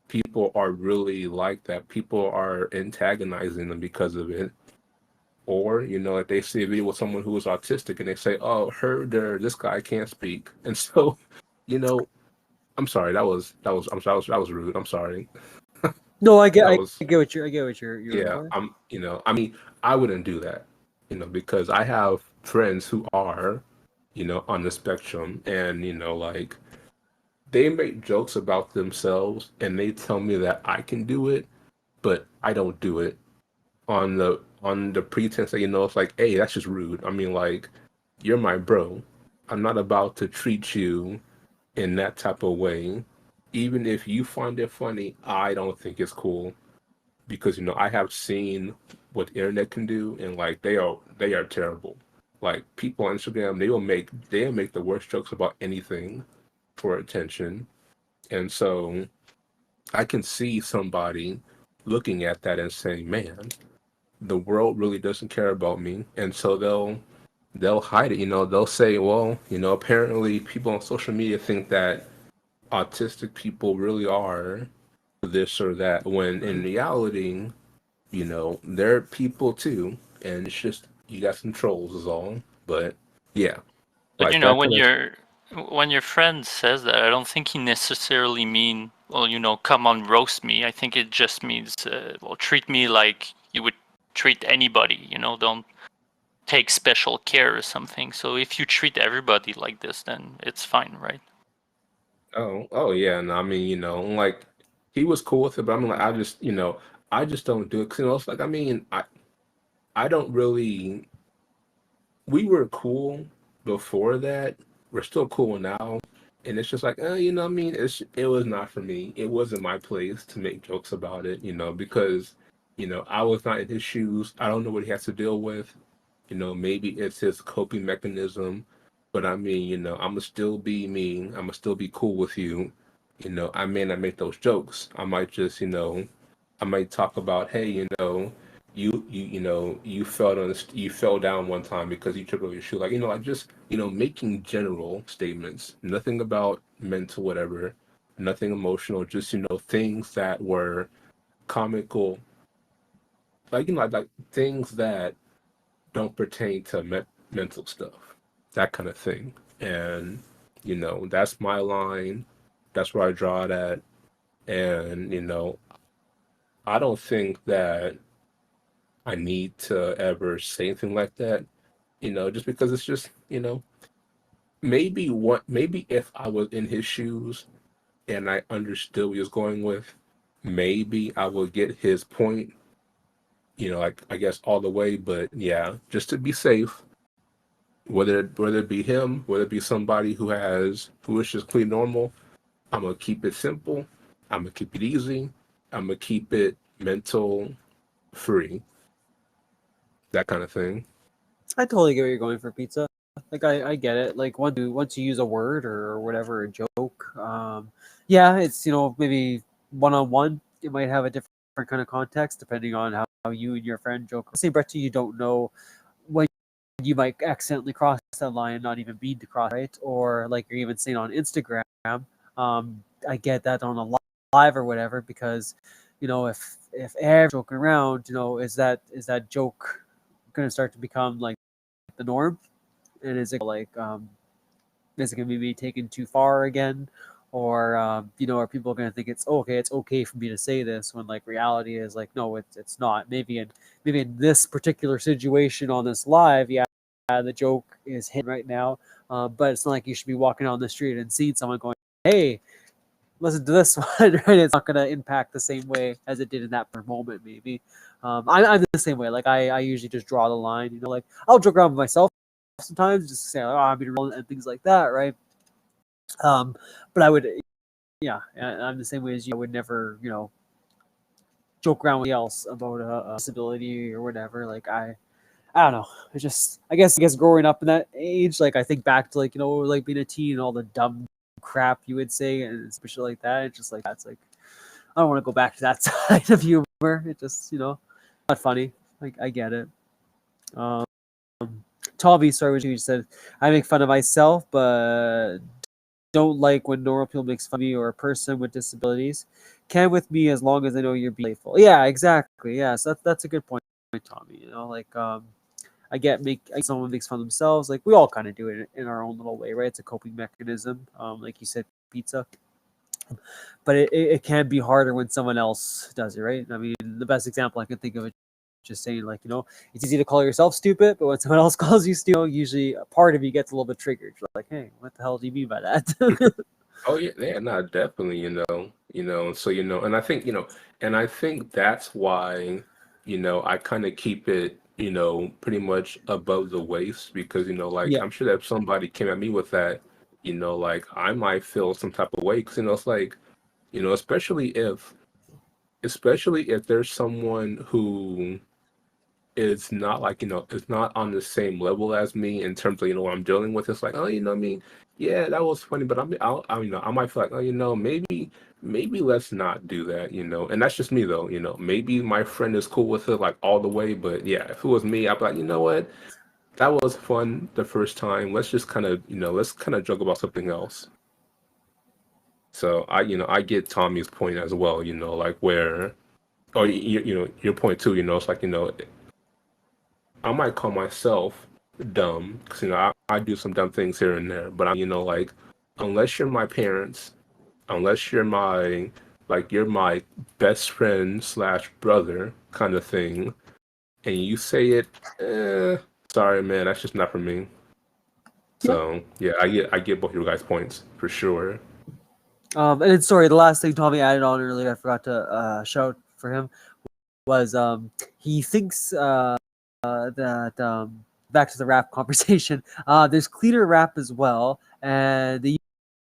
people are really like that. People are antagonizing them because of it. Or, if they see a video with someone who is autistic and they say, "Oh, this guy can't speak." And so, you know, I'm sorry, that was rude. I'm sorry. no, That was, I get what you're yeah, implying. I mean, I wouldn't do that, because I have friends who are, on the spectrum, and, like, they make jokes about themselves and they tell me that I can do it, but I don't do it on the pretense that, it's like, hey, that's just rude. I mean, like, you're my bro. I'm not about to treat you in that type of way. Even if you find it funny, I don't think it's cool because, I have seen what the internet can do, and like they are terrible. Like, people on Instagram, they'll make the worst jokes about anything for attention. And so I can see somebody looking at that and saying, "Man, the world really doesn't care about me," and so they'll hide it. They'll say, "Well, apparently people on social media think that autistic people really are this or that," when in reality, they're people too, and it's just you got some trolls is all. But yeah, But like that when kind of. your friend says that, I don't think he necessarily mean, well, come on, roast me. I think it just means, well, treat me like you would treat anybody. Don't take special care or something. So if you treat everybody like this, then it's fine, right? Oh yeah, and I mean, like, he was cool with it, but I'm like, I just don't do it because, it's like, I mean, I don't really. We were cool before that. We're still cool now. And it's just like, I mean, it was not for me. It wasn't my place to make jokes about it, because, I was not in his shoes. I don't know what he has to deal with. Maybe it's his coping mechanism. But I mean, I'ma still be me. I'ma still be cool with you. I may not make those jokes. I might just, I might talk about, hey, you fell down one time because you tripped over your shoe, like, like, just, making general statements, nothing about mental whatever, nothing emotional, just, things that were comical, like, like things that don't pertain to mental stuff, that kind of thing. And, that's my line, that's where I draw it at. And, I don't think that I need to ever say anything like that, just because it's just, maybe if I was in his shoes and I understood what he was going with, maybe I would get his point, like, I guess all the way. But yeah, just to be safe, whether it be him, whether it be somebody who is just clean normal, I'm gonna keep it simple. I'm gonna keep it easy. I'm gonna keep it mental free, that kind of thing. I totally get where you're going for pizza. Like I get it. Like once you use a word or whatever, a joke, yeah, it's maybe one on one. It might have a different kind of context depending on how you and your friend joke. Same, Brett, you don't know when you might accidentally cross that line and not even mean to cross, right? Or like you're even saying on Instagram, I get that on a live or whatever, because if everyone's joking around, is that joke going to start to become like the norm? And is it is it going to be taken too far again? Or are people going to think it's okay for me to say this, when like reality is like, no, it's not. Maybe in this particular situation on this live, yeah, the joke is hit right now, but it's not like you should be walking on the street and seeing someone going, hey, listen to this one, right? It's not going to impact the same way as it did in that moment, maybe. I'm the same way. Like, I usually just draw the line, like, I'll joke around with myself sometimes, just to say, like, oh, I'm being real and things like that, right? But I would, yeah, I'm the same way as you. I would never, joke around with else about a disability or whatever. Like, I don't know. It's just, I guess growing up in that age, like, I think back to, like, like being a teen and all the dumb crap you would say and especially like that. It's just like, that's like, I don't want to go back to that side of humor. It just, not funny. Like, I get it. Tommy, sorry, what you said. I make fun of myself, but don't like when normal people makes fun of me or a person with disabilities. Can with me as long as I know you're being playful. Yeah, exactly. Yeah, so that's a good point, Tommy. Like, I get someone makes fun of themselves. Like, we all kind of do it in our own little way, right? It's a coping mechanism. Like you said, pizza. But it can be harder when someone else does it, right? I mean, the best example I can think of is just saying, like, it's easy to call yourself stupid, but when someone else calls you stupid, usually a part of you gets a little bit triggered. You're like, hey, what the hell do you mean by that? Oh yeah, no, definitely, so and I think, and I think that's why, I kind of keep it, pretty much above the waist, because, like, Yeah. I'm sure that if somebody came at me with that, like, I might feel some type of way, because, it's like, especially if there's someone who is not, like, is not on the same level as me in terms of, what I'm dealing with. It's like, oh, I mean, yeah, that was funny, but I might feel like, oh, maybe let's not do that, and that's just me though, maybe my friend is cool with it like all the way, but yeah, if it was me, I'd be like, you know what, that was fun the first time. Let's just kind of, let's kind of joke about something else. So I get Tommy's point as well, like where, or your point too, it's like, I might call myself dumb because I do some dumb things here and there, but like, unless you're my parents, unless you're my best friend slash brother kind of thing, and you say it, sorry man, that's just not for me. So yeah, I get both your guys' points for sure. And then, sorry, the last thing Tommy added on earlier, I forgot to shout for him, was he thinks that back to the rap conversation, there's cleaner rap as well, and they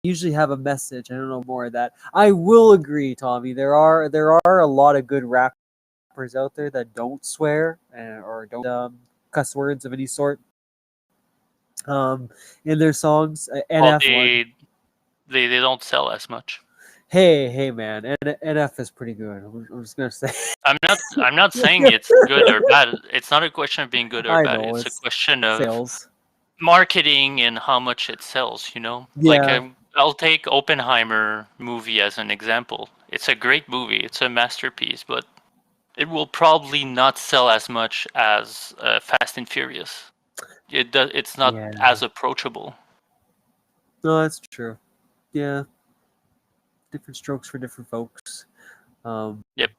usually have a message. I don't know more of that. I will agree, Tommy. There are a lot of good rappers out there that don't swear or don't cuss words of any sort in their songs. Well, NF one. they don't sell as much. Hey, man, NF is pretty good. I'm just gonna say. I'm not saying it's good or bad. It's not a question of being good or I bad. know It's a it's question of sales. marketing and how much it sells, Like, Yeah, I'll take Oppenheimer movie as an example. It's a great movie. It's a masterpiece, but it will probably not sell as much as Fast and Furious. It's not yeah. as approachable. No, that's true. Yeah, different strokes for different folks. Um, Yep.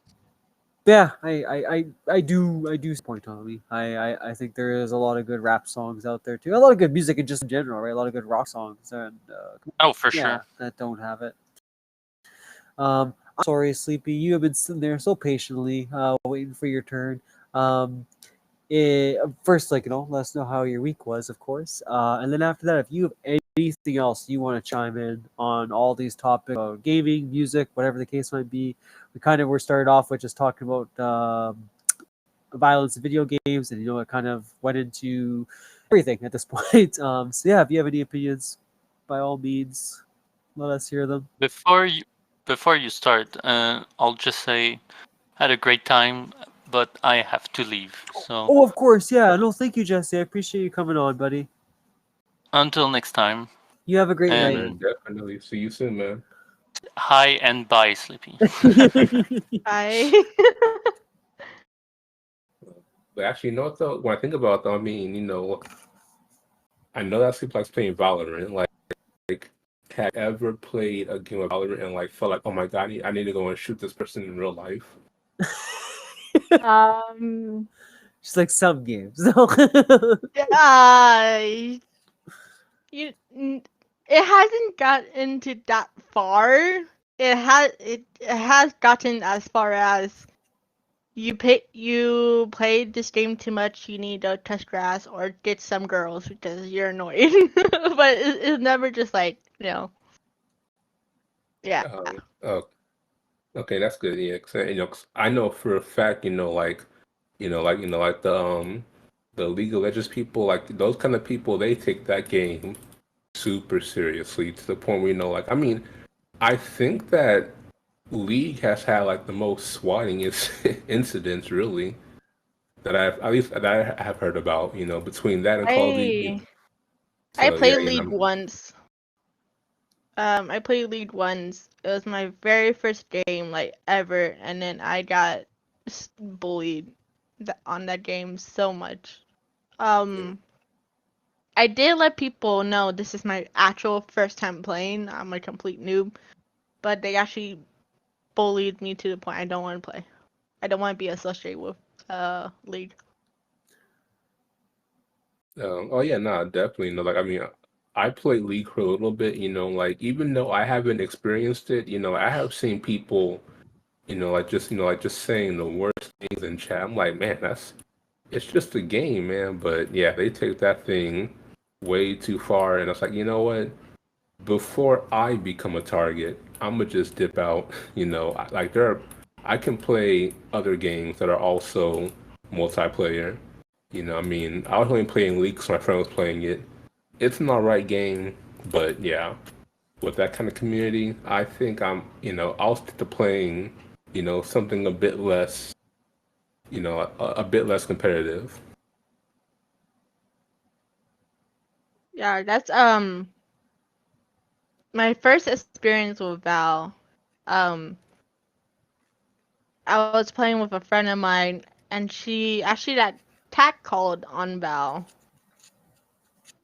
yeah, I do point, Tommy. I think there is a lot of good rap songs out there too. A lot of good music and just in general, right? A lot of good rock songs and Oh, for yeah, sure. that don't have it. I'm sorry, Sleepy. You have been sitting there so patiently, waiting for your turn. Um, First, like, let us know how your week was, of course, and then after that, if you have anything else you want to chime in on all these topics about gaming, music, whatever the case might be. We kind of were started off with just talking about violence in video games, and it kind of went into everything at this point. So yeah, if you have any opinions, by all means, let us hear them. Before you start, I'll just say, had a great time. but I have to leave. So Oh, of course, yeah. No, thank you, Jesse. I appreciate you coming on, buddy. until next time, You have a great Yeah, night. and man, definitely. See you soon, man. hi and bye, Sleepy. I But actually, you know what though? When I think about it, though, I mean, I know that people likes playing Valorant. Like, have you ever played a game of Valorant and like felt like, oh my god, I need to go and shoot this person in real life? um Just like some games. I you n- it hasn't gotten to that far. It has gotten as far as you played this game too much. You need to touch grass or get some girls because you're annoying. But it's never just like yeah. Oh, okay, that's good. Yeah, 'cause I know for a fact, like the League of Legends people, like those kind of people, they take that game super seriously to the point where like, I mean, I think that League has had like the most swatting incidents really that I've at least that I have heard about, between that and Call of Duty. I I So yeah, played League once. I played League once. It was my very first game, like ever, and then I got bullied on that game so much. Um, I did let people know this is my actual first time playing. I'm a complete noob, but they actually bullied me to the point I don't want to play. I don't want to be associated with League. oh yeah, no, definitely. No, like I mean, I played League for a little bit. Like even though I haven't experienced it, I have seen people, like just saying the worst things in chat. I'm like, man, it's just a game, man. But yeah, they take that thing way too far, and it's like, you know what? Before I become a target, I'm gonna just dip out. Like I can play other games that are also multiplayer. I mean, I was only playing League because my friend was playing it. It's an alright game, but yeah, with that kind of community, I think I'll stick to playing, something a bit less, a bit less competitive. Yeah, that's my first experience with Val. Um, I was playing with a friend of mine, and she actually got tag called on Val,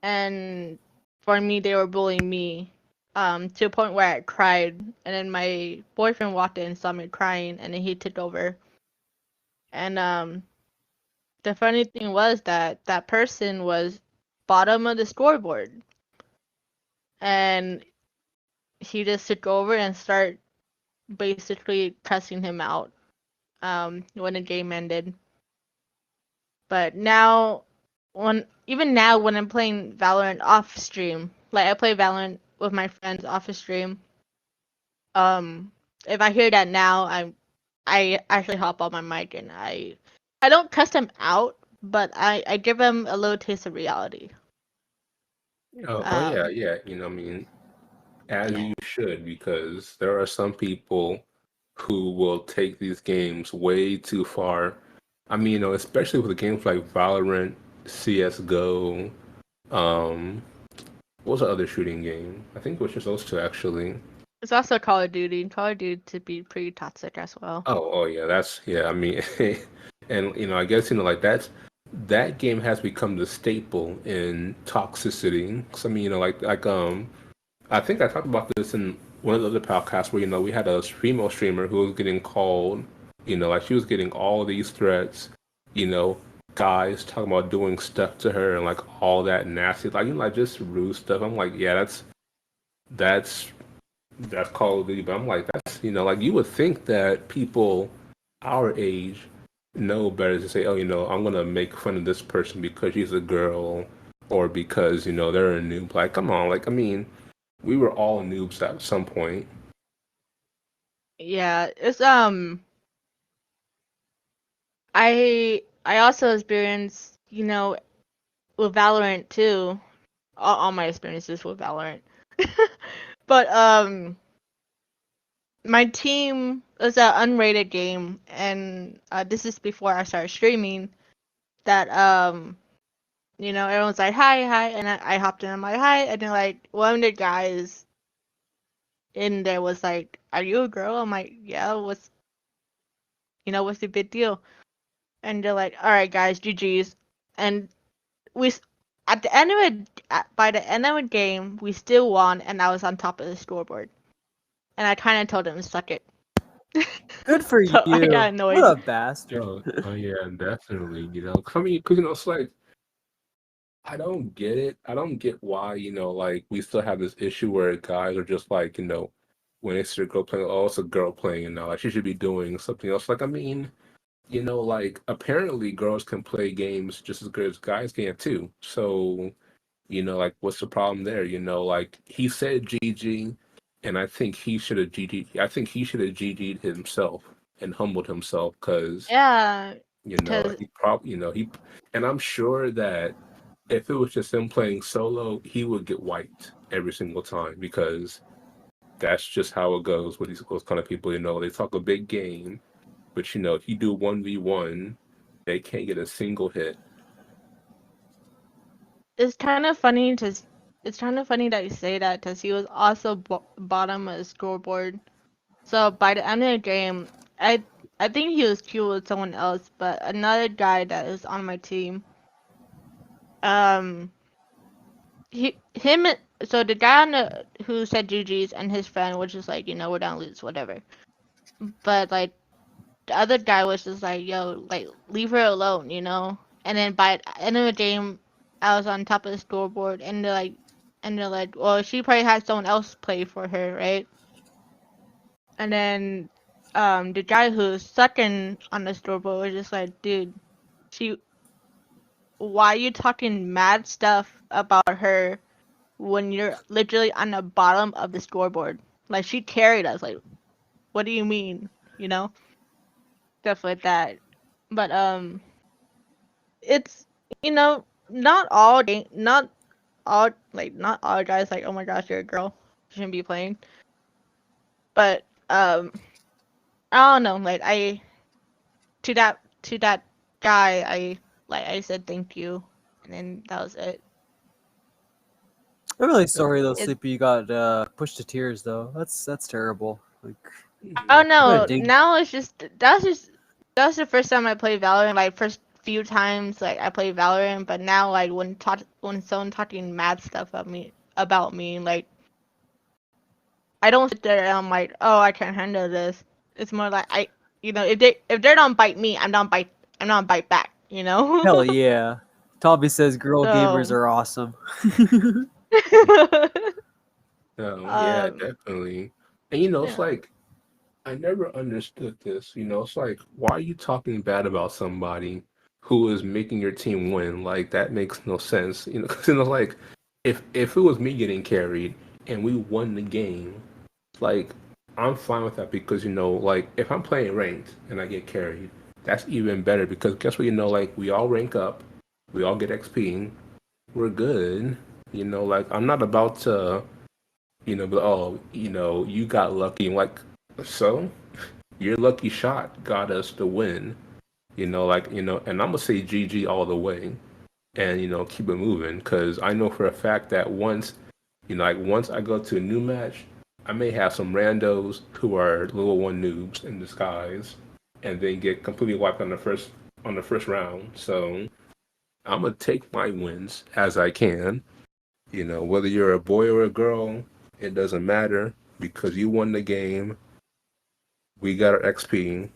and for me, they were bullying me, to a point where I cried, and then my boyfriend walked in and saw me crying, and then he took over. And the funny thing was that that person was bottom of the scoreboard, and he just took over and started basically cussing him out, when the game ended. But now, even now when I'm playing Valorant off stream, like I play Valorant with my friends off stream, um, if I hear that now, I actually hop on my mic and I don't cuss them out, but I give them a little taste of reality. Oh yeah, Um, yeah. I mean, as yeah. you should, because there are some people who will take these games way too far. I mean, especially with the games like Valorant, CS:GO, um, what was the other shooting game? I think it was just those two actually. It's also Call of Duty. Call of Duty to be pretty toxic as well. Oh yeah, yeah. I mean, and I guess like that game has become the staple in toxicity. 'Cause, I mean, I think I talked about this in one of the other podcasts where we had a female streamer who was getting called, like she was getting all these threats, you know, guys talking about doing stuff to her and like all that nasty, like like just rude stuff. I'm like, yeah, that's that's Call of Duty, but I'm like, that's like you would think that people our age know better to say, oh, I'm gonna make fun of this person because she's a girl or because they're a noob. Like, come on, like I mean we were all noobs at some point. Yeah, it's I also experienced, with Valorant too. All my experiences with Valorant. But my team was an unrated game, and this is before I started streaming. That everyone's like hi hi, and I hopped in. I'm like hi, and then like one of the guys in there was like, "Are you a girl?" I'm like, "Yeah." What's the big deal? And they're like, "All right, guys, GG's." And we at the end of by the end of the game, we still won, and I was on top of the scoreboard. And I kind of told him, "Suck it." Good for So I got you. What annoyed. a bastard. Oh yeah, definitely. I mean, because it's like I don't get it. I don't get why like we still have this issue where guys are just like when it's a girl playing, oh, it's a girl playing, and now like she should be doing something else. Like I mean, like apparently girls can play games just as good as guys can too. So like what's the problem there? Like he said GG, and I think he should have GG. I think he should have GG'd himself and humbled himself because Yeah, because he probably he, and I'm sure that if it was just him playing solo, he would get wiped every single time because that's just how it goes with those kind of people. They talk a big game, but if you do 1v1, they can't get a single hit. it's kind of funny that you say that because he was also bottom of the scoreboard. So by the end of the game, I think he was queued with someone else, but another guy that is on my team, um, he him so the guy who said GG's and his friend was just like, we're down lose, whatever. But like the other guy was just like, yo, like leave her alone, And then by the end of the game, I was on top of the scoreboard, and they're like, well, she probably had someone else play for her, right? And then the guy who's second on the scoreboard was just like, dude, she, why are you talking mad stuff about her when you're literally on the bottom of the scoreboard? Like she carried us. Like, what do you mean? You know, stuff like that. But it's not all guys like, oh my gosh, you're a girl, you shouldn't be playing. But I don't know. Like to that guy, I said thank you, and then that was it. I'm really sorry though, It Sleepy, you got pushed to tears though. That's terrible. Like, I Yeah. don't what a know. dig. Now it's that's the first time I played Valorant. Like first few times like I played Valorant, but now like when someone talking mad stuff about me, like I don't sit there and I'm like, oh, I can't handle this. It's more like if they don't bite me, I'm not bite back. Hell yeah. Tommy says girl gamers So are awesome. No, yeah, um definitely. And it's yeah. like I never understood this. It's like why are you talking bad about somebody who is making your team win? Like that makes no sense. Because like if it was me getting carried and we won the game, like I'm fine with that because like if I'm playing ranked and I get carried, that's even better because guess what? Like we all rank up, we all get XP, we're good. Like I'm not about to but oh, you got lucky. Like, so your lucky shot got us the win. Like, and I'm gonna say GG all the way, and keep it moving, cause I know for a fact that once, like once I go to a new match, I may have some randos who are level one noobs in disguise, and then get completely wiped on the first round. So I'm gonna take my wins as I can. Whether you're a boy or a girl, it doesn't matter because you won the game. We got our XP,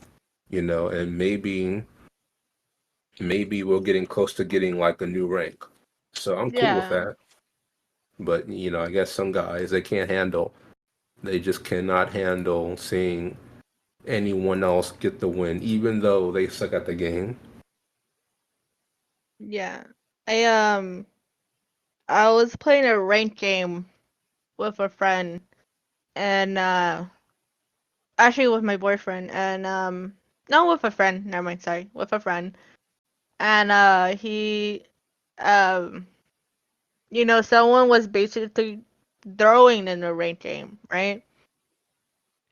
and maybe we're getting close to getting like a new rank. So I'm cool with Yeah. that. But I guess some guys they just cannot handle seeing anyone else get the win, even though they suck at the game. Yeah. I was playing a ranked game with a friend, and actually with my boyfriend, and no, with a friend, never mind, sorry, with a friend. And he um someone was basically throwing in a ranked game, right?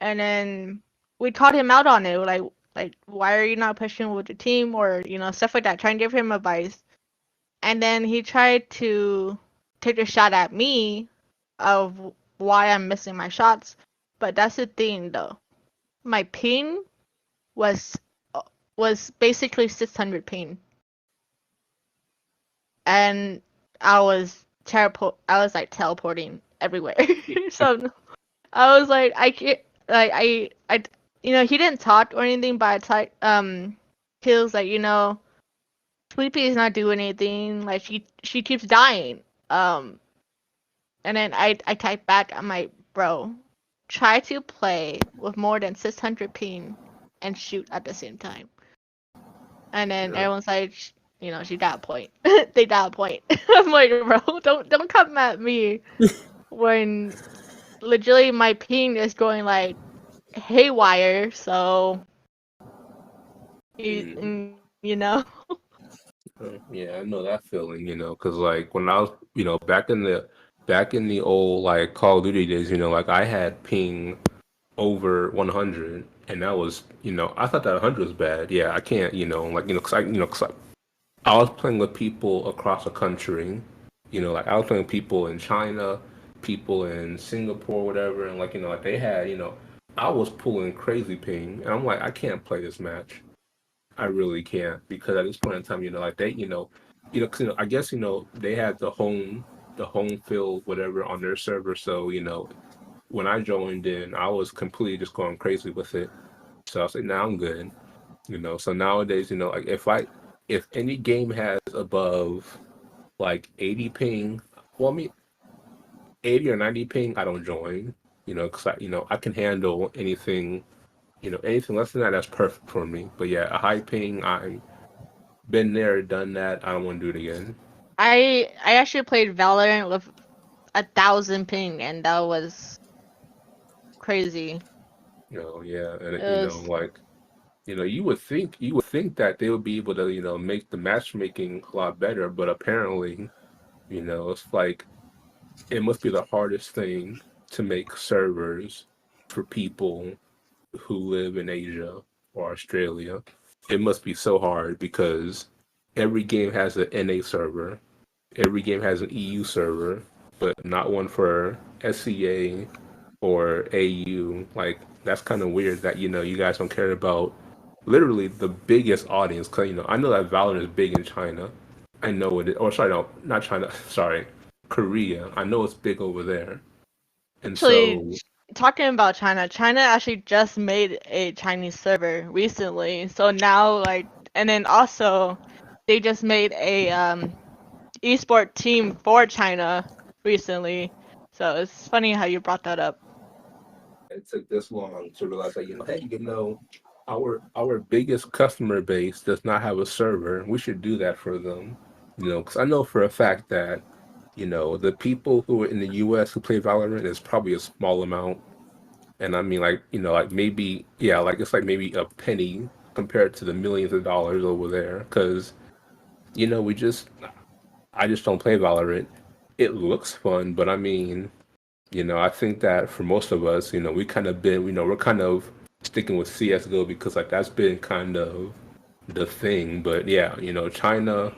and then we called him out on it, like why are you not pushing with the team or stuff like that, trying to give him advice. And then he tried to take a shot at me of why I'm missing my shots. But that's the thing though. My ping was was basically 600 ping. And I was like teleporting everywhere. So I was like I can't like I he didn't talk or anything, but he was like, Sleepy is not doing anything. Like she keeps dying. Um, and then I type back. I'm like, bro, try to play with more than 600 ping and shoot at the same time. And then Yeah. everyone's like, she got a point. They got a point. I'm like, bro, don't come at me when literally my ping is going like haywire. So you know. Yeah, I know that feeling, because like when I was, back in the old like Call of Duty days, like I had ping over 100, and that was, I thought that 100 was bad. Yeah, I can't, like, 'cause I was playing with people across the country, like I was playing with people in China, people in Singapore, whatever, and like, like they had, I was pulling crazy ping, and I'm like, I can't play this match. I really can't, because at this point in time, like they, 'cause, I guess, they had the home field, whatever, on their server. So, when I joined in, I was completely just going crazy with it. So I was like, now I'm good. So nowadays, like if any game has above like 80 ping, well, I mean, 80 or 90 ping, I don't join. Because I can handle anything. Anything less than that, that's perfect for me. But yeah, a high ping, I'm been there, done that. I don't want to do it again. I actually played Valorant with 1,000 ping, and that was crazy. Yeah, and It was like, you would think that they would be able to, make the matchmaking a lot better, but apparently, it's like it must be the hardest thing to make servers for people who live in Asia or Australia. It must be so hard because every game has an NA server, every game has an EU server, but not one for SCA or AU. Like that's kind of weird that you guys don't care about literally the biggest audience. Cause I know that Valorant is big in China. I know it. Or sorry, no, not China. Sorry, Korea. I know it's big over there. And actually so talking about China. China actually just made a Chinese server recently. So now, like, and then also they just made a esport team for China recently. So it's funny how you brought that up. it took this long to realize that hey, our biggest customer base does not have a server. We should do that for them. Because I know for a fact that the people who are in the U.S. who play Valorant is probably a small amount. And I mean, like, like maybe, yeah, like it's like maybe a penny compared to the millions of dollars over there. Because, we just, I just don't play Valorant. It looks fun, but I mean, I think that for most of us, we kind of been, we're kind of sticking with CS:GO because like that's been kind of the thing. But yeah, China,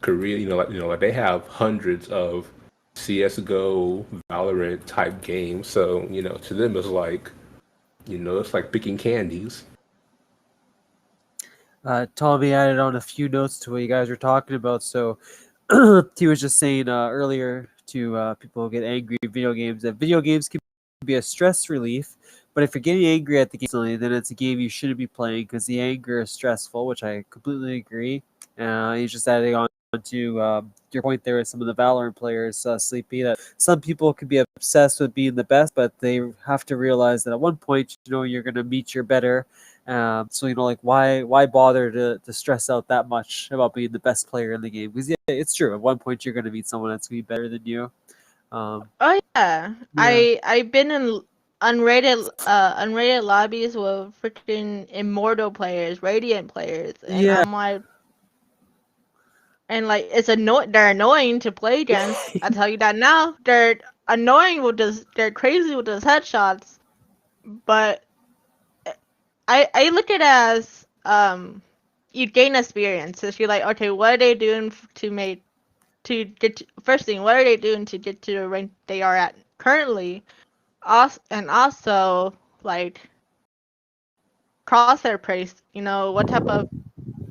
Korea, like they have hundreds of CS:GO, Valorant type games. So, to them it's like picking candies. Tommy added on a few notes to what you guys were talking about. So he was just saying earlier to people who get angry at video games that video games can be a stress relief, but if you're getting angry at the game, then it's a game you shouldn't be playing because the anger is stressful, which I completely agree. He's just adding on to your point there with some of the Valorant players, Sleepy, that some people can be obsessed with being the best, but they have to realize that at one point, you're going to meet your better. So like why bother to stress out that much about being the best player in the game? Because yeah, it's true. At one point, you're going to meet someone that's going to be better than you. Oh yeah, Yeah. I've been in unrated lobbies with freaking immortal players, radiant players, and Yeah. I'm like, and like they're annoying to play against. I tell you that now. They're annoying with this. They're crazy with those headshots. but I look at it as you gain experience. If you're like, okay, what are they doing to get first thing, what are they doing to get to the rank they are at currently? Also like crosshair place, what type of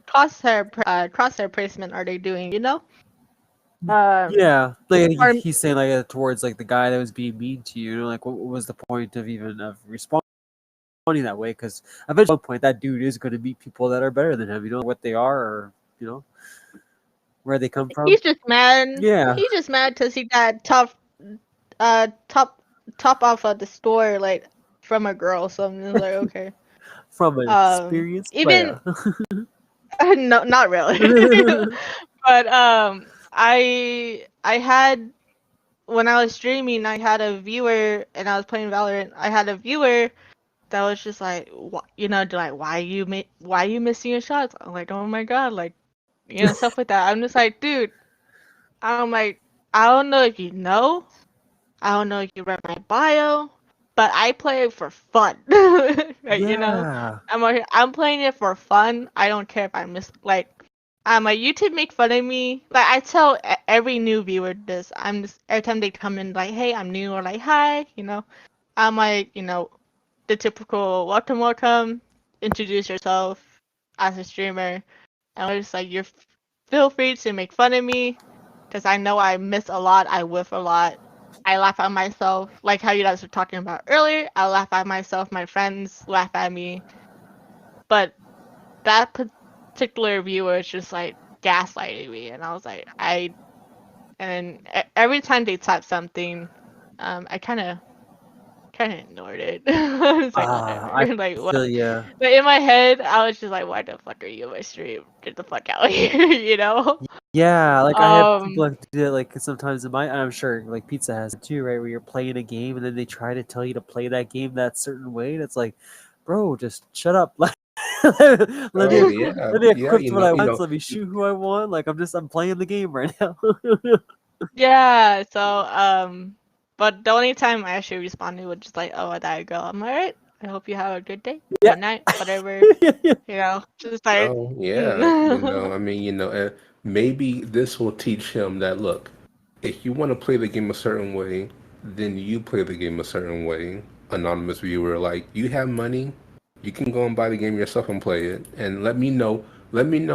crosshair placement are they doing, Yeah, like or he's saying like towards like the guy that was being mean to you. Like, what was the point of even of responding that way? Because eventually, at one point, that dude is going to meet people that are better than him. You know what they are, or you know where they come from. he's just mad. Yeah, He's just mad because he got top off of the store like from a girl. So I'm just like, okay. from an experienced Even player. no, not really. But I had when I was streaming, I had a viewer and I was playing Valorant. I had a viewer that was just like, like why you missing your shots? I'm like, oh my god, like stuff like that. I'm just like, dude. I'm like, I don't know if you know. I don't know if you read my bio, but I play it for fun. Like, Yeah, I'm playing it for fun. I don't care if I miss like my YouTube make fun of me. Like I tell every new viewer this. I'm just every time they come in like, hey, I'm new or like hi, I'm like, the typical welcome, introduce yourself as a streamer. And I'm just like, feel free to make fun of me because I know I miss a lot, I whiff a lot. I laugh at myself, like how you guys were talking about earlier. I laugh at myself, my friends laugh at me. But that particular viewer is just like gaslighting me, and I was like, and every time they type something, I kind of ignored it. I was like, whatever. I Like, what? feel yeah. But in my head, I was just like, why the fuck are you in my stream? Get the fuck out of here, Yeah, like I have people Um, like do it like sometimes in my and I'm sure like pizza has it too, right? Where you're playing a game and then they try to tell you to play that game that certain way, and it's like, bro, just shut up. Like let me Oh yeah, let me yeah. equip what I want, let me shoot who I want. Like I'm playing the game right now. yeah, so, but the only time I actually responded was just like, oh, I gotta go. I'm alright. I hope you have a good day, Yeah. good night, whatever, just like, Oh yeah, mm. I mean, and maybe this will teach him that look, if you want to play the game a certain way, then you play the game a certain way. Anonymous viewer, like you have money, you can go and buy the game yourself and play it, and let me know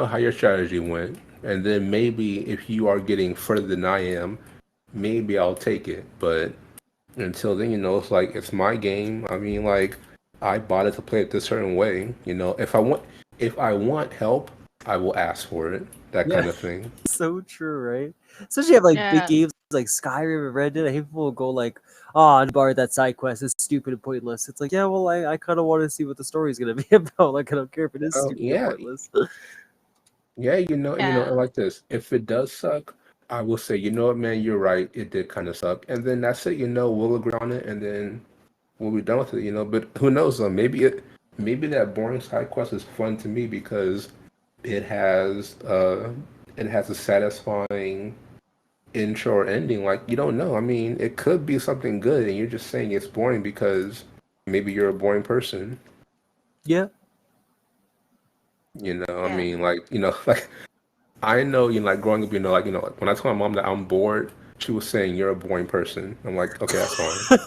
how your strategy went, and then maybe if you are getting further than I am, maybe I'll take it. But until then, it's like it's my game. I mean, like I bought it to play it this certain way. If I want help, I will ask for it. That Yeah, kind of thing. so true, right? Especially have like big Yeah, games like Skyrim and Red Dead. I hate people will go like, "Oh, I borrowed that side quest. It's stupid and pointless." It's like, yeah, well, I kind of want to see what the story's gonna be about. Like, I don't care if it is Oh stupid and yeah, pointless. yeah. yeah, Like this. If it does suck, I will say, you know what, man, you're right. It did kind of suck, and then that's it. We'll agree on it, and then we'll be done with it. But who knows? Maybe that boring side quest is fun to me because it has uh, it has a satisfying intro or ending. Like you don't know. I mean, it could be something good, and you're just saying it's boring because maybe you're a boring person. Yeah, I yeah. mean, like like I know, like growing up, like when I told my mom that I'm bored, she was saying you're a boring person. I'm like, okay, that's fine.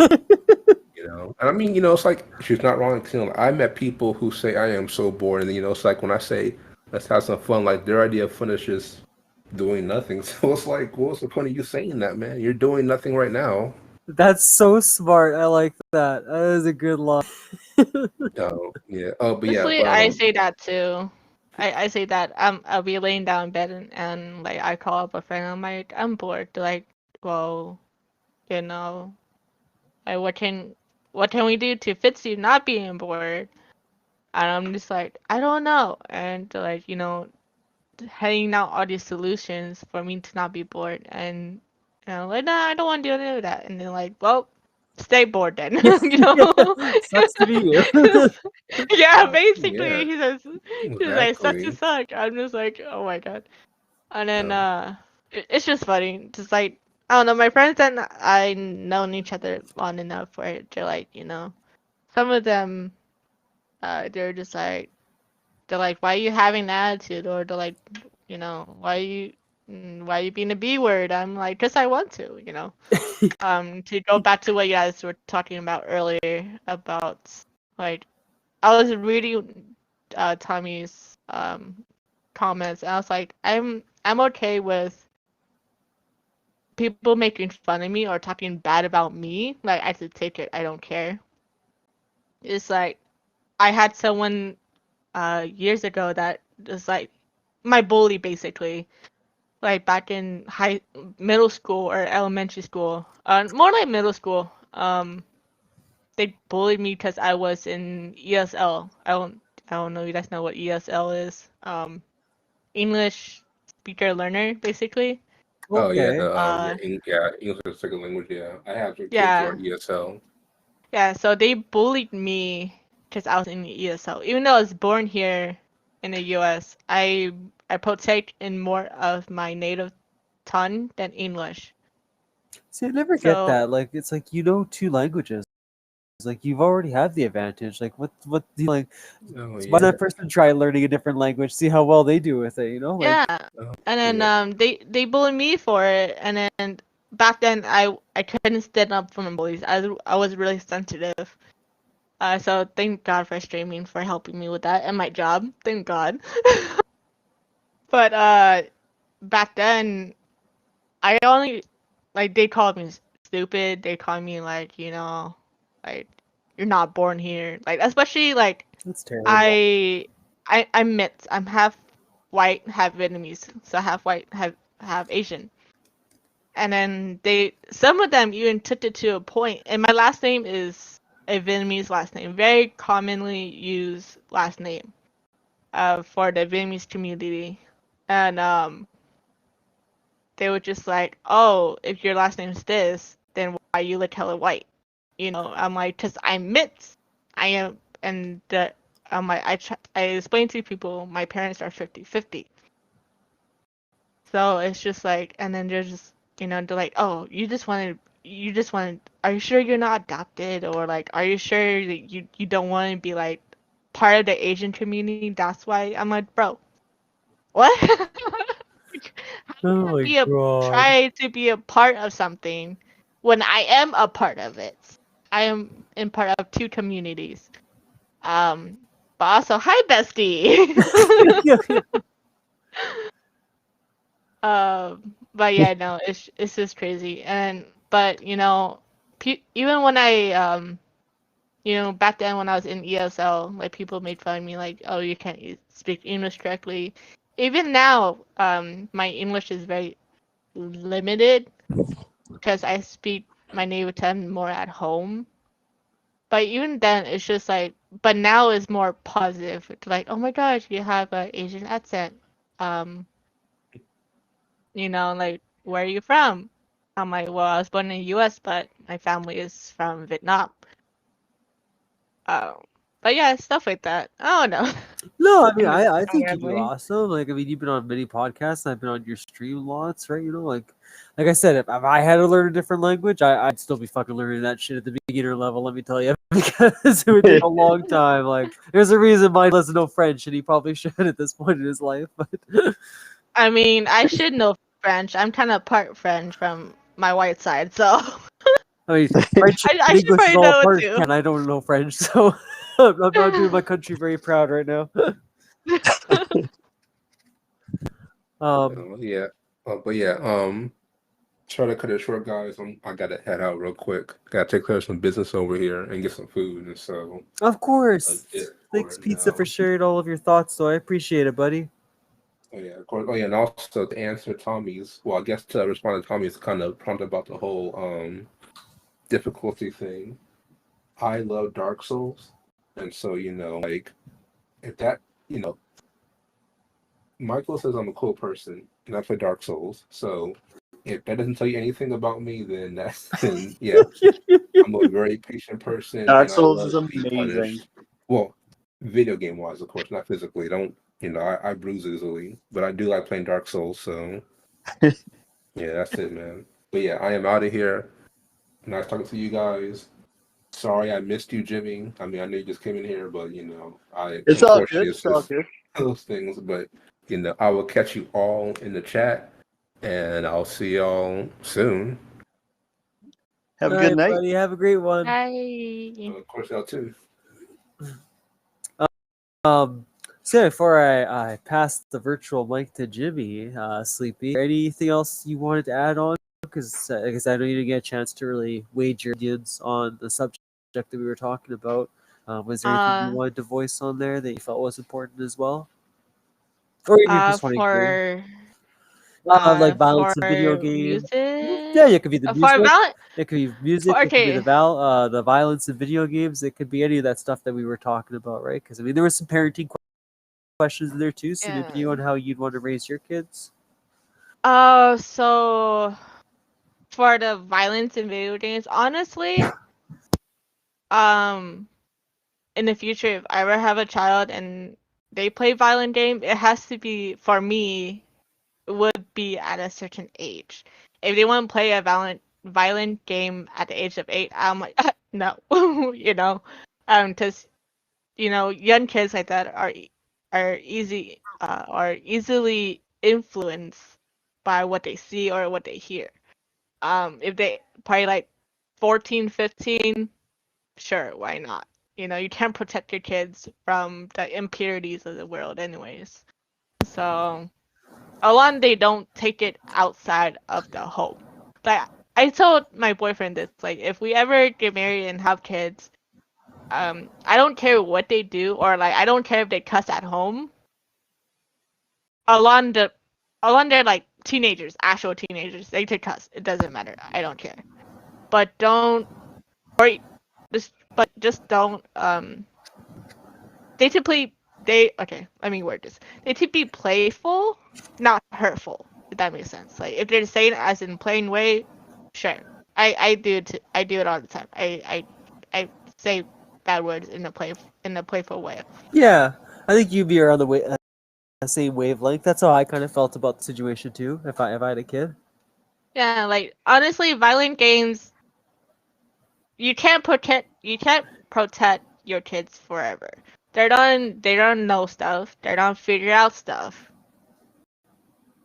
And I mean, it's like she's not wrong. 'Cause, I met people who say I am so bored, and it's like when I say let's have some fun, like their idea of fun is just doing nothing. So it's like, what's the point of you saying that, man? You're doing nothing right now. that's so smart. I like that. That is a good line. Oh yeah. Oh, but yeah. Honestly, I say that too. I say that I'll be laying down in bed and like I call up a friend. I'm like, I'm bored. They're like, well, you know, like what can we do to fix you not being bored? And I'm just like, I don't know. And they're like, heading out all these solutions for me to not be bored. And like, nah, I don't want to do any of that. And they're like, well, stay bored then. Yeah, yeah. Sucks to be you. Yeah, Yeah. basically, he's like, sucks to Exactly. suck. I'm just like, oh my god. And then Oh. it's just funny. Just like, I don't know, my friends and I known each other long enough where they're like, some of them, they're just like, they're like, why are you having an attitude? Or they're like, why are you being a B word? I'm like, because I want to, To go back to what you guys were talking about earlier about, like, I was reading Tommy's comments, and I was like, I'm okay with people making fun of me or talking bad about me. Like, I should take it. I don't care. It's like I had someone years ago that was like my bully basically, like back in middle school or elementary school, more like middle school. They bullied me because I was in ESL. I don't know if you guys know what ESL is. English speaker learner basically. Oh yeah, Okay. English is a second language. Yeah, I have some kids who are Yeah, ESL. yeah. So they bullied me because I was in ESL, even though I was born here in the U.S. I partake in more of my native tongue than English. See, I never get So that. Like, it's like you know two languages. Like, you've already have the advantage. Like, what do you like? Oh Why yeah. that person try learning a different language? See how well they do with it. Like, yeah, Oh, and then yeah. they bullied me for it, and then back then I couldn't stand up for my bullies. I was really sensitive. So thank God for streaming for helping me with that and my job. Thank God. But back then I only like they called me stupid. They called me like like you're not born here. Like especially like that's terrible. I'm mixed. I'm half white, half Vietnamese. So half white, half Asian. And then some of them even took it to a point. And my last name is a Vietnamese last name, very commonly used last name, for the Vietnamese community. And they were just like, oh, if your last name is this, then why you look hella white? I'm like, cause I'm mixed. I am, and I'm like, I explain to people my parents are 50-50. So it's just like, and then they're just, they're like, oh, are you sure you're not adopted? Or like, are you sure that you don't want to be like part of the Asian community? That's why I'm like, bro, what? How Oh can I my god. try to be a part of something when I am a part of it? I am in part of two communities. Um, but also, hi, bestie. But yeah, no, it's just crazy. But even when I back then when I was in ESL, like people made fun of me, like, oh, you can't speak English correctly. Even now, my English is very limited because I speak my native tongue more at home. But even then, it's just like, but now it's more positive. It's like, oh my gosh, you have an Asian accent. Um, like, where are you from? I'm like, well, I was born in the U.S., but my family is from Vietnam. Um, but yeah, stuff like that. I don't know. No, I mean, I'm I think you do rambling. awesome. Like, I mean, you've been on many podcasts, and I've been on your stream lots, right? Like I said, if I had to learn a different language, I'd still be fucking learning that shit at the beginner level. Let me tell you, because it would take a long time. Like, there's a reason mine doesn't know French, and he probably should at this point in his life. But I mean, I should know French. I'm kind of part French from my white side, so I mean, French I and should English is probably all know it part, too. and I don't know French, so I'm not doing my country very proud right now. Yeah. But yeah. Try to cut it short, guys. I gotta head out real quick. Gotta take care of some business over here and get some food, and so Of that's course. it for Thanks, it Pizza, for now. sharing all of your thoughts. So I appreciate it, buddy. Oh yeah, of course. Oh yeah, and also to answer Tommy's, well, I guess to respond to Tommy's kind of prompt about the whole difficulty thing. I love Dark Souls, and so like if that, you know, Michael says I'm a cool person, and I play Dark Souls. So if that doesn't tell you anything about me, then then yeah, I'm a very patient person, Dark and I Souls is love being amazing. punished. Well, video game wise, of course, not physically. Don't I bruise easily, but I do like playing Dark Souls. So yeah, that's it, man. But yeah, I am out of here. Nice talking to you guys. Sorry, I missed you, Jimmy. I mean, I know you just came in here, but It's all unfortunately, good. it's It's all just good. those things. But I will catch you all in the chat, and I'll see y'all soon. Have a All good right, night. buddy. Have a great one. Bye. Of course, y'all too. Um, so before I pass the virtual mic to Jimmy, Sleepy, anything else you wanted to add on? Because I know you didn't get a chance to really wager dudes on the subject that we were talking about. Was there anything you wanted to voice on there that you felt was important as well, or you just want to agree? Like For violence in video games. music. Yeah, it could be the For music. val- It could be music. It could be okay. the violence in video games. It could be any of that stuff that we were talking about, right? Because I mean, there was some parenting questions in there too. So Yeah. depending on how you'd want to raise your kids. So for the violence in video games, honestly, in the future, if I ever have a child and they play violent game, it has to be, for me, it would be at a certain age. If they want to play a violent game at the age of 8, I'm like, no, because young kids like that are easily influenced by what they see or what they hear. If they probably like 14, 15, sure, why not? You can't protect your kids from the impurities of the world anyways. So a lot they don't take it outside of the home. Like I told my boyfriend this, like if we ever get married and have kids, I don't care what they do, or like I don't care if they cuss at home. Along they're like teenagers, actual teenagers, they could cuss. It doesn't matter. I don't care. But don't or just don't they typically they okay, let me word this. They typically playful, not hurtful, if that makes sense. Like if they're saying it as in plain way, sure. I do it I do it all the time. I say bad words in a playful way. Yeah, I think you'd be around the same wavelength. That's how I kind of felt about the situation too. If I had a kid. Yeah, like honestly, violent games you can't protect your kids forever. They don't know stuff. They don't figure out stuff.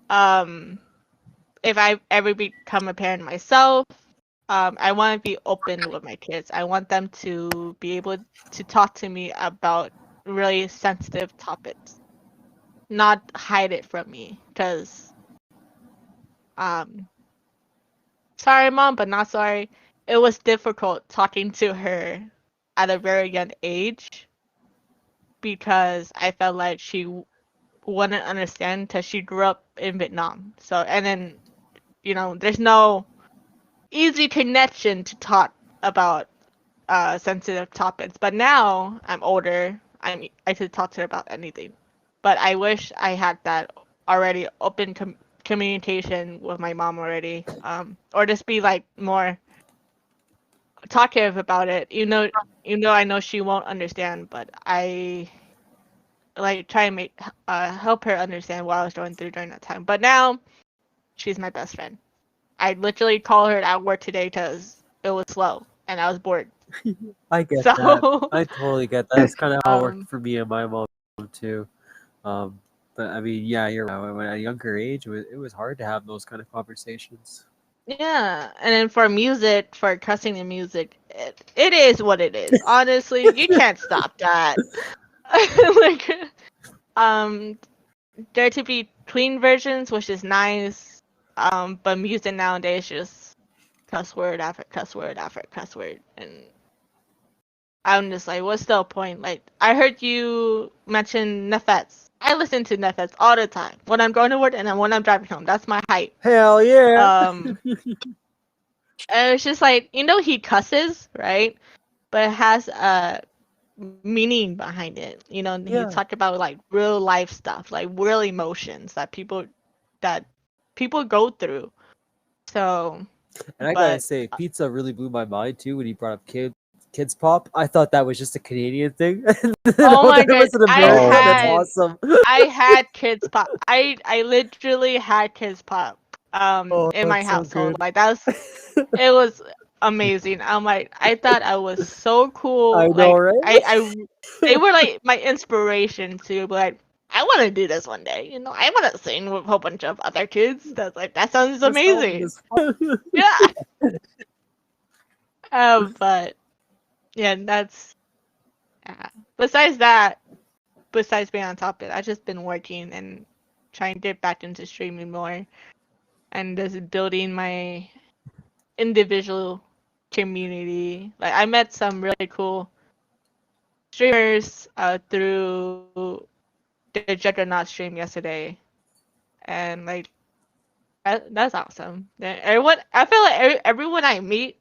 If I ever become a parent myself, I want to be open with my kids. I want them to be able to talk to me about really sensitive topics, not hide it from me. Because, sorry, mom, but not sorry. It was difficult talking to her at a very young age because I felt like she wouldn't understand because she grew up in Vietnam. So, and then, there's no easy connection to talk about sensitive topics. But now I'm older, I could talk to her about anything. But I wish I had that already open communication with my mom already, or just be like more talkative about it. I know she won't understand, but I like try and make help her understand what I was going through during that time. But now she's my best friend. I literally call her at work today because it was slow and I was bored. I get So, that. I totally get that. That's kind of how it worked um, for me and my mom too. Um, but I mean, yeah, you're right. When at a younger age, it was hard to have those kind of conversations. yeah, and then for music, for cussing in music, it is what it is. Honestly, you can't stop that. Like, um, there to be clean versions, which is nice. But music nowadays just cuss word after cuss word after cuss word, and I'm just like, what's the point? Like, I heard you mention Nefets. I listen to Nefets all the time when I'm going to work and then when I'm driving home. That's my hype. Hell yeah! And it's just like, he cusses, right? But it has a meaning behind it. He Yeah. talked about like real life stuff, like real emotions that people go through. So, And I gotta but say, pizza really blew my mind too when he brought up kids pop. I thought that was just a Canadian thing. oh my That it god, was an American one. That's awesome. I had kids pop. I literally had kids pop Oh, in my that's so household. good. Like it was amazing. I'm like, I thought I was so cool. I know, right? They were like my inspiration to be like, I want to do this one day. You know, I want to sing with a whole bunch of other kids. That's like, that sounds amazing. Yeah. But yeah, that's besides that. Besides being on top of it, I've just been working and trying to get back into streaming more, and just building my individual community. Like I met some really cool streamers through the Juggernaut stream yesterday, and like that's awesome. Everyone, I feel like everyone I meet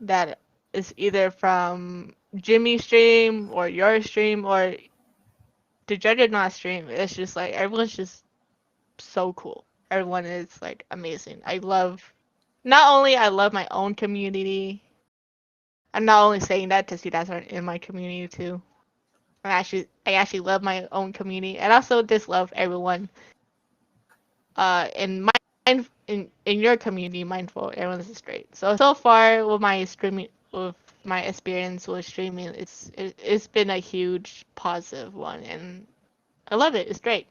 that is either from Jimmy's stream or your stream or the Juggernaut stream, it's just like everyone's just so cool. Everyone is like amazing. Not only I love my own community. I'm not only saying that because you guys are in my community too. I actually love my own community, and also just love everyone. In your community, mindful, everyone's is great. So far with my streaming, with my experience with streaming, it's been a huge positive one, and I love it. It's great.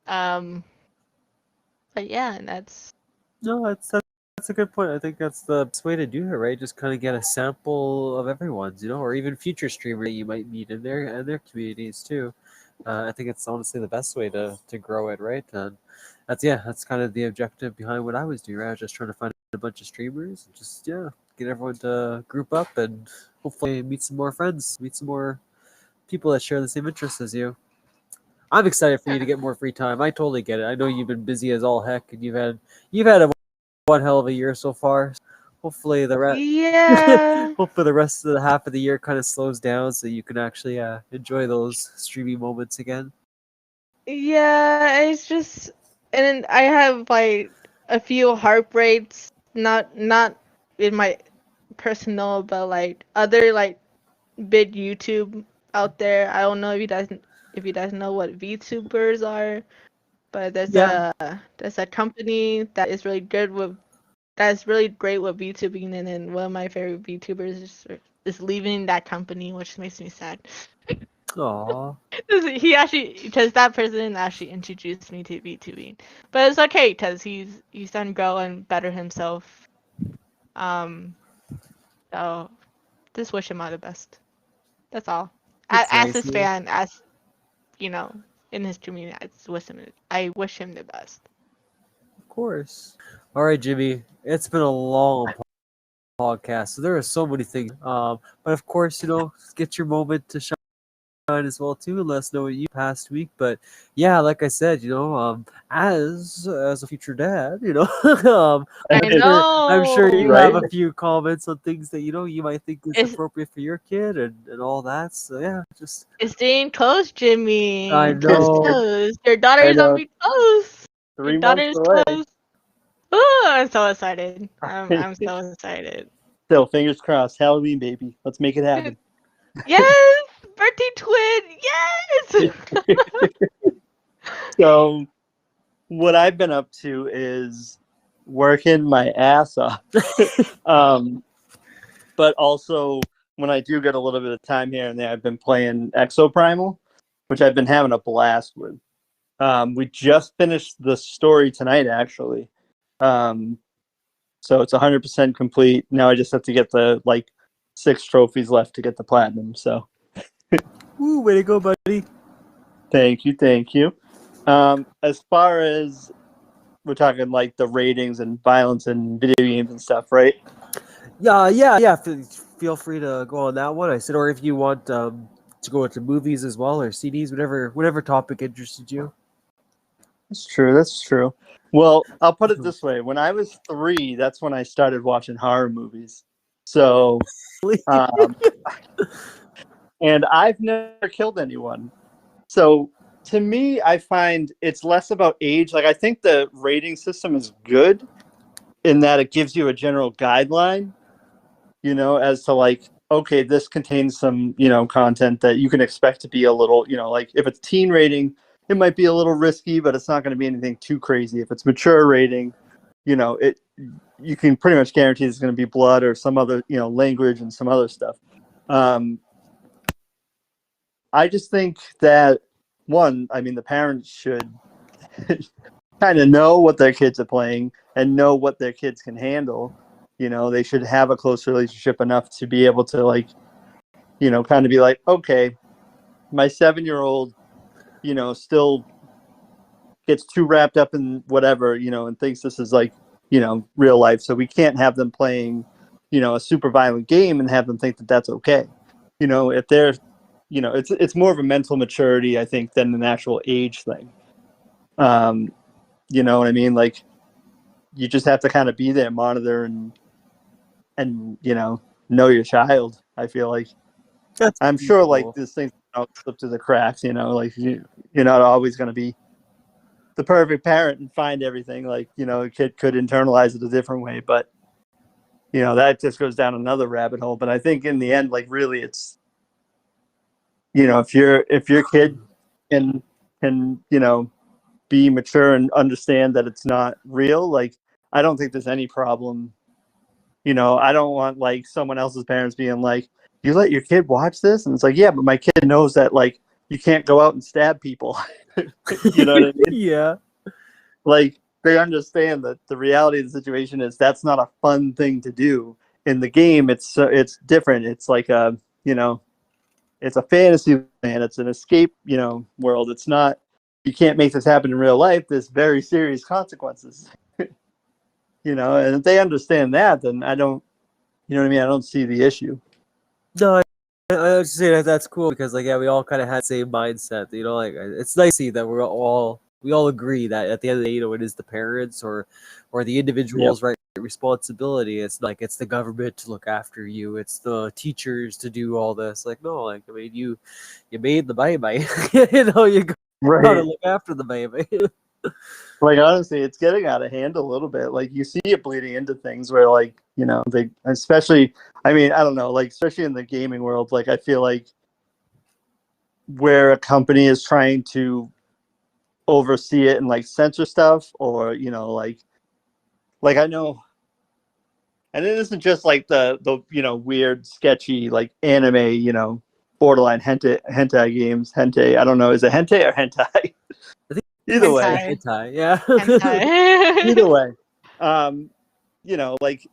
But yeah, and that's No, that's a good point. I think that's the best way to do it, right? Just kind of get a sample of everyone's, or even future streamers that you might meet in their communities too. I think it's honestly the best way to grow it, right? And that's kind of the objective behind what I was doing. Right? I was just trying to find a bunch of streamers, and just get everyone to group up and hopefully meet some more friends, meet some more people that share the same interests as you. I'm excited for you to get more free time. I totally get it. I know you've been busy as all heck, and you've had one hell of a year so far. Hopefully the rest. yeah. Hopefully the rest of the half of the year kind of slows down so you can actually enjoy those streaming moments again. Yeah, it's just, and then I have like a few heartbreaks, not in my personal, but like other like big YouTube out there. I don't know if you guys know what VTubers are, but there's a company that's really great with VTubing, and then one of my favorite VTubers is leaving that company, which makes me sad. Aww. Because that person actually introduced me to VTubing, but it's okay because he's done grow and better himself. So just wish him all the best. That's all. That's As nice, his yeah. fan, as you know, in his community, I wish him the best. Of course. All right, Jimmy. It's been a long podcast, so there are so many things. But of course, get your moment to shine as well too, and let us know what you past week. But yeah, like I said, as a future dad, I know. I'm sure you Right. have a few comments on things that you might think is It's- appropriate for your kid and all that. So yeah, just It's getting close, Jimmy. I Close, know. close. Your daughter's know. gonna be close. 3 Your months daughter's away. close. Oh, I'm so excited. I'm so excited. Still, fingers crossed. Halloween, baby. Let's make it happen. Yes, birthday twin. Yes. So, what I've been up to is working my ass off. But also, when I do get a little bit of time here and there, I've been playing Exoprimal, which I've been having a blast with. We just finished the story tonight, actually. So it's 100% complete. Now I just have to get the 6 trophies left to get the platinum. So Woo, way to go, buddy. thank you. As far as we're talking the ratings and violence and video games and stuff, right? Yeah. Feel free to go on that one. I said, or if you want to go into movies as well or CDs, whatever topic interested you. That's true. Well, I'll put it this way. When I was 3, that's when I started watching horror movies. So, and I've never killed anyone. So, to me, I find it's less about age. I think the rating system is good in that it gives you a general guideline, as to okay, this contains some, content that you can expect to be a little, if it's teen rating, it might be a little risky, but it's not going to be anything too crazy. If it's mature rating, you can pretty much guarantee there's going to be blood or some other, language and some other stuff. I just think that the parents should kind of know what their kids are playing and know what their kids can handle. They should have a close relationship enough to be able to kind of be like, okay, my 7-year-old, still gets too wrapped up in whatever, and thinks this is like, real life. So we can't have them playing, a super violent game and have them think that that's okay. If they're, it's more of a mental maturity, I think, than an actual age thing. You know what I mean? Like, you just have to kind of be there, monitor and know your child. I feel like I'm sure like this thing slip through the cracks. Like you're not always going to be the perfect parent and find everything. Like a kid could internalize it a different way, but that just goes down another rabbit hole. But I think in the end, like really, it's if your kid can be mature and understand that it's not real, like I don't think there's any problem. I don't want like someone else's parents being like, you let your kid watch this? And it's like, yeah, but my kid knows that like you can't go out and stab people. You know what I mean? Yeah. Like they understand that the reality of the situation is that's not a fun thing to do. In the game, it's different. It's like it's a fantasy land. It's an escape, world. It's not, you can't make this happen in real life. There's very serious consequences. And if they understand that, then I don't, I don't see the issue. No, I was just saying that's cool because like we all kind of had the same mindset. Like it's nice to see that we all agree that at the end of the day, it is the parents or the individual's right responsibility. It's like it's the government to look after you. It's the teachers to do all this. Like no, like I mean you made the baby. You gotta look after the baby. Like honestly, it's getting out of hand a little bit. Like you see it bleeding into things where like, they especially, I mean, I don't know, like especially in the gaming world, like I feel like where a company is trying to oversee it and like censor stuff or, like I know, and it isn't just like the weird, sketchy like anime, borderline hentai games. Hentai, I don't know, is it hentai or hentai? I think Either way. Hentai, yeah. Hentai. Either way. Like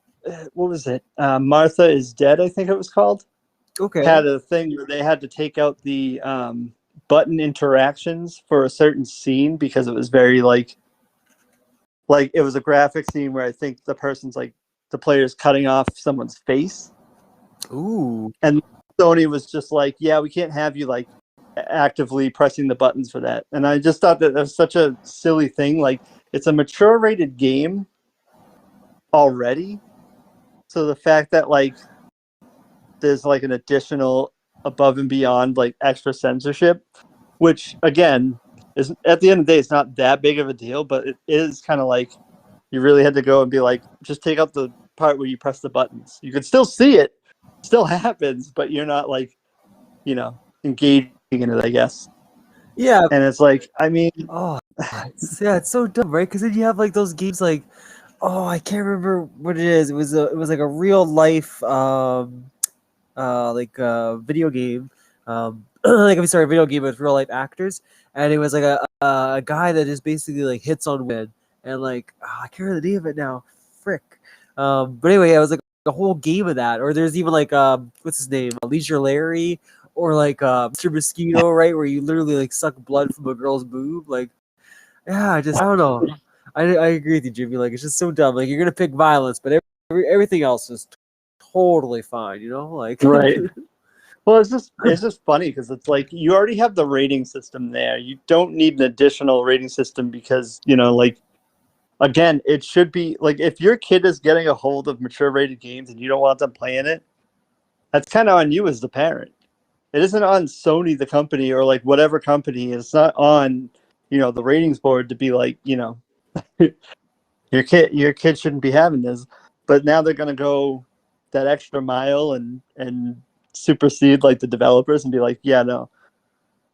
what was it? Martha is Dead, I think it was called. Okay. Had a thing where they had to take out the button interactions for a certain scene because it was very like it was a graphic scene where I think the person's like the player's cutting off someone's face. Ooh. And Sony was just like, yeah, we can't have you like actively pressing the buttons for that. And I just thought that was such a silly thing. Like it's a mature rated game already. So the fact that like there's like an additional above and beyond like extra censorship, which again is at the end of the day, it's not that big of a deal, but it is kind of like you really had to go and be like, just take out the part where you press the buttons. You can still see it, still happens, but you're not like, engaging in it, I guess. Yeah. And it's like, I mean, it's so dumb, right? Because then you have like those games like, I can't remember what it is. It was like a real life video game. A video game with real life actors, and it was like a guy that just basically like hits on women, and like I can't remember the name of it now. Frick. But anyway, it was like a whole game of that. Or there's even like what's his name, Leisure Larry, or like Mr. Mosquito, right, where you literally like suck blood from a girl's boob. Like, yeah, I don't know. I agree with you, Jimmy. Like it's just so dumb. Like you're gonna pick violence, but everything else is totally fine. Like right. Well, it's just funny because it's like you already have the rating system there. You don't need an additional rating system because, like, again, it should be like if your kid is getting a hold of mature rated games and you don't want them playing it, that's kind of on you as the parent. It isn't on Sony, the company, or like whatever company. It's not on, the ratings board to be like, your kid shouldn't be having this. But now they're going to go that extra mile and supersede like the developers and be like, yeah, no,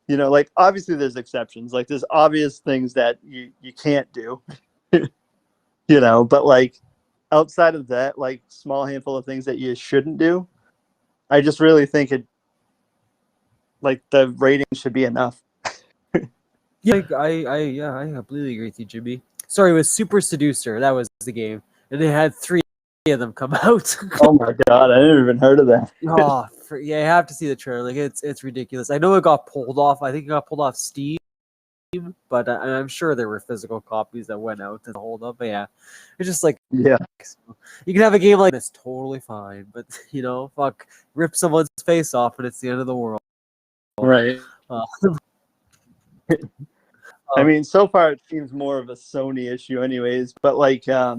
like obviously there's exceptions. Like there's obvious things that you can't do. But like outside of that, like small handful of things that you shouldn't do, I just really think like the rating should be enough. Yeah, I completely agree with you, Jimmy. Sorry, it was Super Seducer. That was the game, and they had 3 of them come out. Oh my god, I never even heard of that. Oh, yeah, you have to see the trailer. Like it's ridiculous. I know it got pulled off. I think it got pulled off Steam, but I'm sure there were physical copies that went out to hold up. But yeah, it's just like Yeah. you can have a game like this totally fine, but fuck, rip someone's face off, and it's the end of the world. Right. Uh, I mean, so far it seems more of a Sony issue anyways, but like I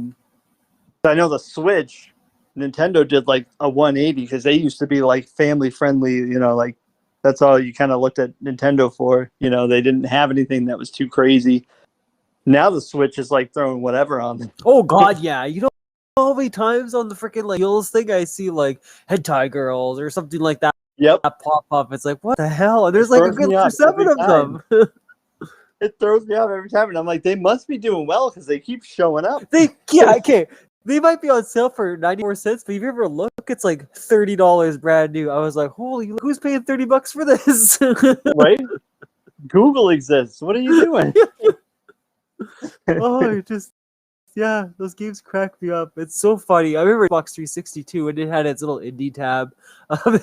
know the Switch, Nintendo did like a 180 because they used to be like family friendly, like that's all you kind of looked at Nintendo for. They didn't have anything that was too crazy. Now the Switch is like throwing whatever on them. Oh god, yeah. You know how many times on the freaking like Heels thing I see like hentai girls or something like that Yep. pop up. It's like, what the hell? And there's like a throws me good off 7 of every them. It throws me off every time, and I'm like, they must be doing well because they keep showing up. Okay. They might be on sale for 94 cents, but if you ever look, it's like $30 brand new. I was like, holy, who's paying $30 for this? Right? Google exists. What are you doing? Oh, yeah, those games crack me up. It's so funny. I remember Xbox 360 too, and it had its little indie tab.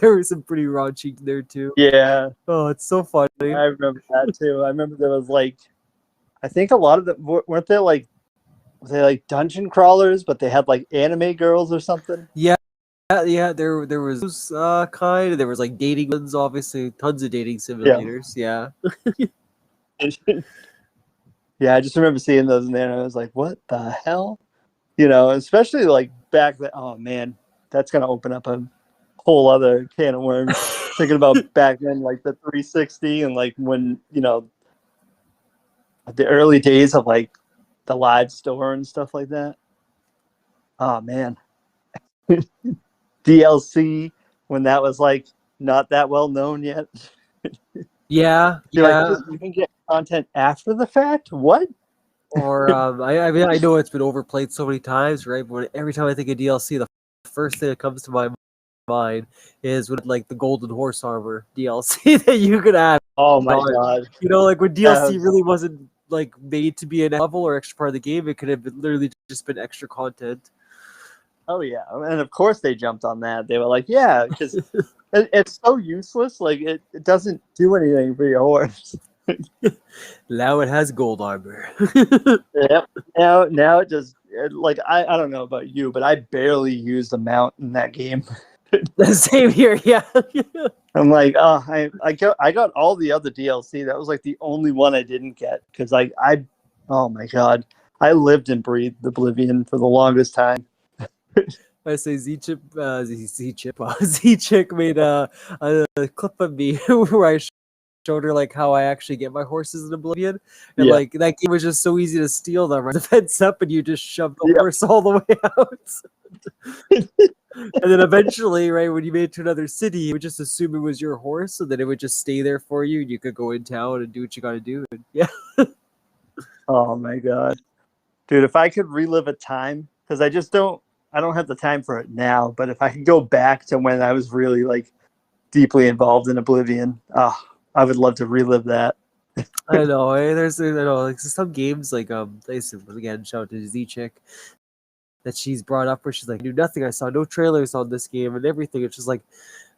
There was some pretty raunchy there too. Yeah. Oh, it's so funny. I remember that too. I remember there was like, I think a lot of them weren't there like, were they like dungeon crawlers, but they had like anime girls or something? Yeah, there was those kind. There was like dating ones, obviously, tons of dating simulators. Yeah. Yeah, I just remember seeing those in there, and I was like, what the hell? Especially like back then. Oh man, that's gonna open up a whole other can of worms. Thinking about back then, like the 360, and like when the early days of like the live store and stuff like that. Oh man, DLC when that was like not that well known yet. Yeah, You're yeah. like, you can get content after the fact. What? Or I mean, I know it's been overplayed so many times, right? But every time I think of DLC, the first thing that comes to my mind is with like the Golden Horse Armor DLC that you could add. Oh my god! Like when DLC really wasn't like made to be a level or extra part of the game, it could have literally just been extra content. Oh yeah, and of course they jumped on that. They were like, yeah, because it's so useless. Like it doesn't do anything for your horse. Now it has gold armor. Yep. Now it just like I don't know about you, but I barely use the mount in that game. The same here, yeah. I'm like, oh, I got all the other DLC. That was like the only one I didn't get because oh my god, I lived and breathed Oblivion for the longest time. I say Z-Chick made a clip of me where I showed her like how I actually get my horses in Oblivion, and Yeah. like that game was just so easy to steal them. Right? The fence up, and you just shove the horse all the way out. And then eventually, right when you made it to another city, you would just assume it was your horse, and then it would just stay there for you, and you could go in town and do what you got to do. And yeah. Oh my god, dude! If I could relive a time, because I don't have the time for it now. But if I could go back to when I was really like deeply involved in Oblivion, I would love to relive that. I know. I know. Like some games, like again, shout out to Z-Chick, that she's brought up where she's like, I knew nothing. I saw no trailers on this game and everything. It's just like,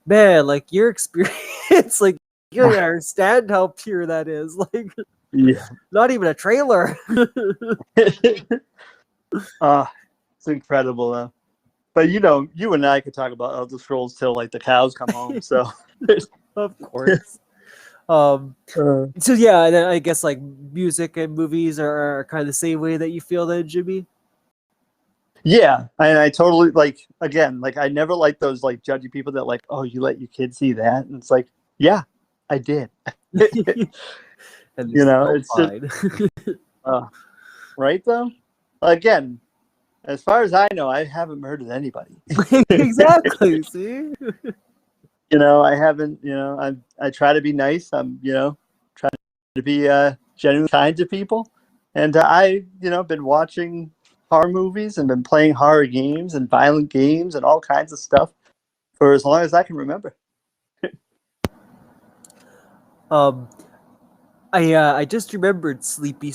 man, like your experience, like you don't understand how pure that is. Like, yeah, not even a trailer. It's incredible though. But you and I could talk about Elder Scrolls till like the cows come home. So of course. So yeah, and then I guess like music and movies are kind of the same way that you feel that, Jimmy. Yeah, and I totally like. Again, like I never like those like judgy people that like, oh, you let your kids see that, and it's like, yeah, I did. And it's just right though. Again, as far as I know, I haven't murdered anybody. Exactly. See. I haven't. I try to be nice. I'm trying to be genuinely kind to people, and I been watching horror movies and been playing horror games and violent games and all kinds of stuff for as long as I can remember. I just remembered, Sleepy.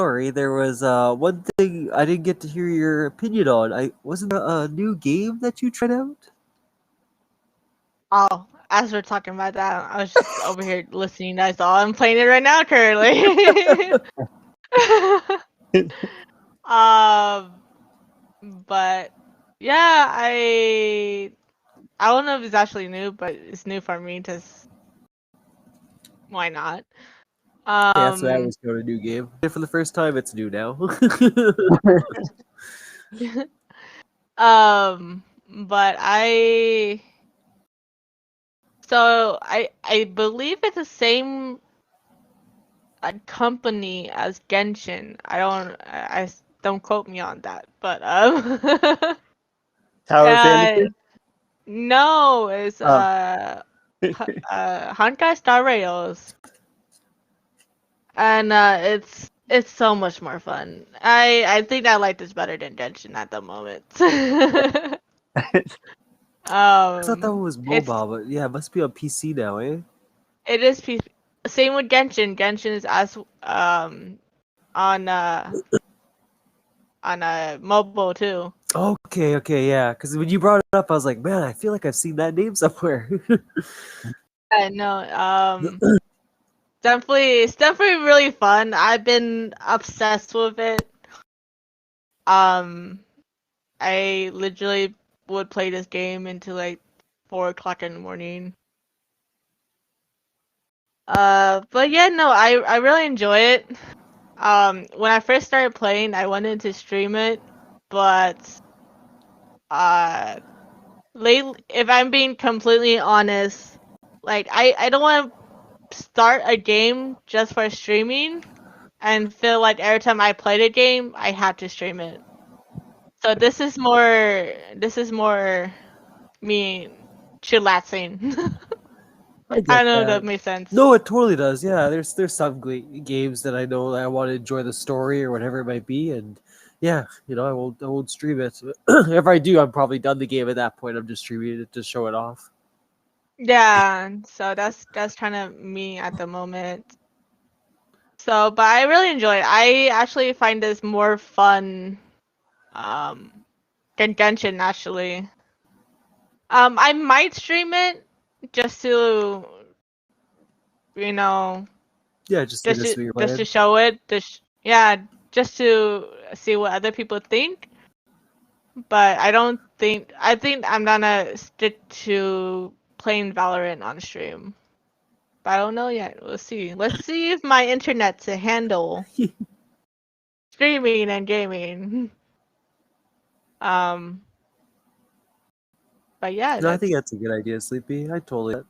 Sorry, there was one thing I didn't get to hear your opinion on. I wasn't there a new game that you tried out. Oh, as we're talking about that, I was just over here listening. That's all. I'm playing it right now currently. um, but yeah, I don't know if it's actually new, but it's new for me. Just why not? Yeah, so that was a new game. For the first time, it's new now. But I believe it's the same company as Genshin. I don't quote me on that, but Tower of Fantasy? no, it's Oh. Honkai Star Rails, and it's so much more fun. I think I like this better than Genshin at the moment. I thought that one was It's mobile, but yeah, it must be on PC now, eh? it is same with Genshin. Genshin is as on mobile too. Okay, yeah. Because when you brought it up, I was like, man, I feel like I've seen that name somewhere. I know. It's definitely really fun. I've been obsessed with it. I literally would play this game until like 4 o'clock in the morning. But yeah, no, I really enjoy it. When I first started playing, I wanted to stream it, but lately, if I'm being completely honest, like I don't want to start a game just for streaming and feel like every time I play the game, I have to stream it. So this is more me chillaxing. I I get don't know if that. that makes sense. No, it totally does. Yeah, there's some games that I know that I want to enjoy the story or whatever it might be, and yeah, I won't stream it. If I do, I'm probably done the game at that point. I'm just streaming it to show it off. Yeah, so that's kind of me at the moment. So, but I really enjoy it. I actually find this more fun than Genshin actually. I might stream it just to, you know, Yeah, just to see what you're just to playing. show it. Yeah, just to see what other people think. But I think I'm gonna stick to playing Valorant on stream. But I don't know yet. We'll see. Let's see if my internet to handle streaming and gaming. Um, but yeah, No, I think that's a good idea, Sleepy. I totally. And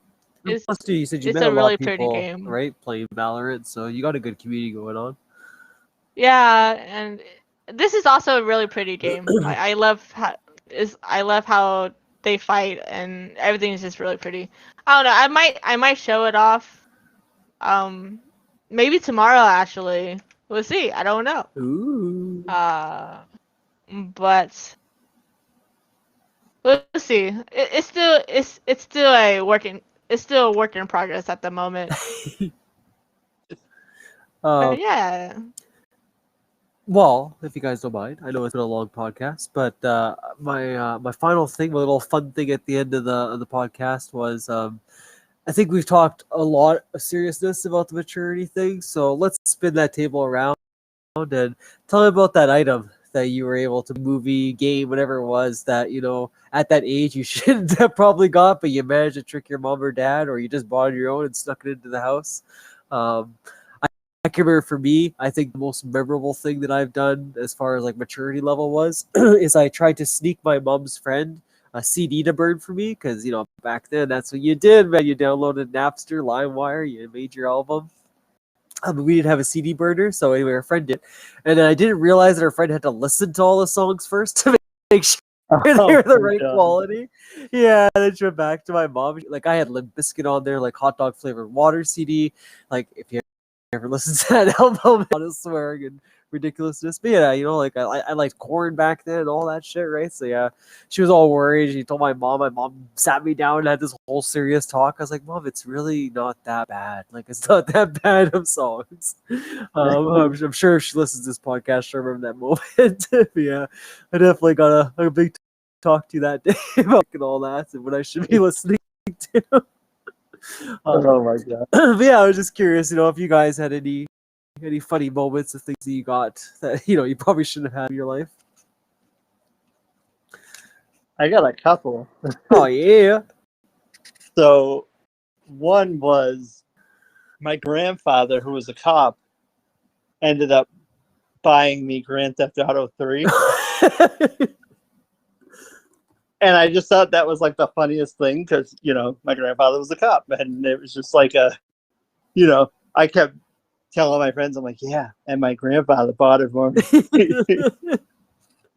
it's plus, too, you said you it's met a a lot really of pretty people, game. right, playing Valorant, so you got a good community going on. Yeah, and this is also a really pretty game. I love I love how they fight and everything is just really pretty. I don't know. I might show it off. Um, maybe tomorrow actually. We'll see. I don't know. Ooh. But we'll see. It's still a work in progress at the moment. Um, But yeah. Well, if you guys don't mind, I know it's been a long podcast, but my final thing, my little fun thing at the end of the podcast was I think we've talked a lot of seriousness about the maturity thing, so let's spin that table around and tell me about that item that you were able to movie, game, whatever it was that at that age you shouldn't have probably got, but you managed to trick your mom or dad, or you just bought it on your own and snuck it into the house. Um, I can remember for me, I think the most memorable thing that I've done as far as like maturity level was is I tried to sneak my mom's friend a CD to burn for me because back then that's what you did, man. You downloaded Napster, LimeWire, you made your album. We didn't have a CD burner, so anyway, our friend did, and then I didn't realize that our friend had to listen to all the songs first to make sure they were the right quality. Yeah, and then she went back to my mom. Like I had Limp Bizkit on there, like hot dog flavored water CD. Like if you ever listen to that album, I was swearing and ridiculousness. But yeah, like I liked corn back then and all that shit, right? So yeah, she was all worried. She told my mom. My mom sat me down and had this whole serious talk. I was like, Mom, it's really not that bad. Like, it's not that bad of songs. I'm sure if she listens to this podcast, she'll remember that moment. But yeah, I definitely got a big talk to you that day about and all that and what I should be listening to. Oh my god. But yeah, I was just curious, if you guys had any funny moments of things that you got that you probably shouldn't have had in your life. I got a couple. Oh yeah. So one was my grandfather, who was a cop, ended up buying me Grand Theft Auto 3. And I just thought that was like the funniest thing because, my grandfather was a cop. And it was just like I kept telling my friends, I'm like, yeah, and my grandfather bought it for me.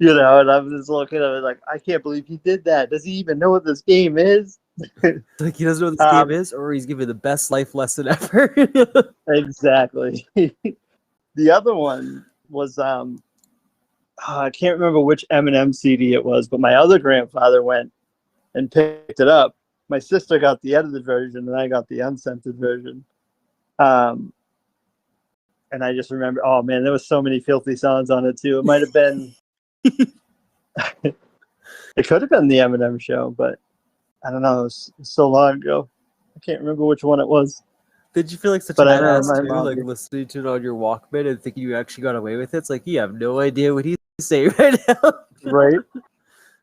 And I'm just looking at it like, I can't believe he did that. Does he even know what this game is? Like he doesn't know what this game is, or he's giving the best life lesson ever. Exactly. The other one was I can't remember which Eminem CD it was, but my other grandfather went and picked it up. My sister got the edited version, and I got the uncensored version. And I just remember, oh man, there was so many filthy songs on it too. It might have been, it could have been the Eminem show, but I don't know. It was so long ago. I can't remember which one it was. Did you feel like such But a I know badass my too, mom like did. listening to it on your Walkman and thinking you actually got away with it? It's like you have no idea what he's saying right now. Right?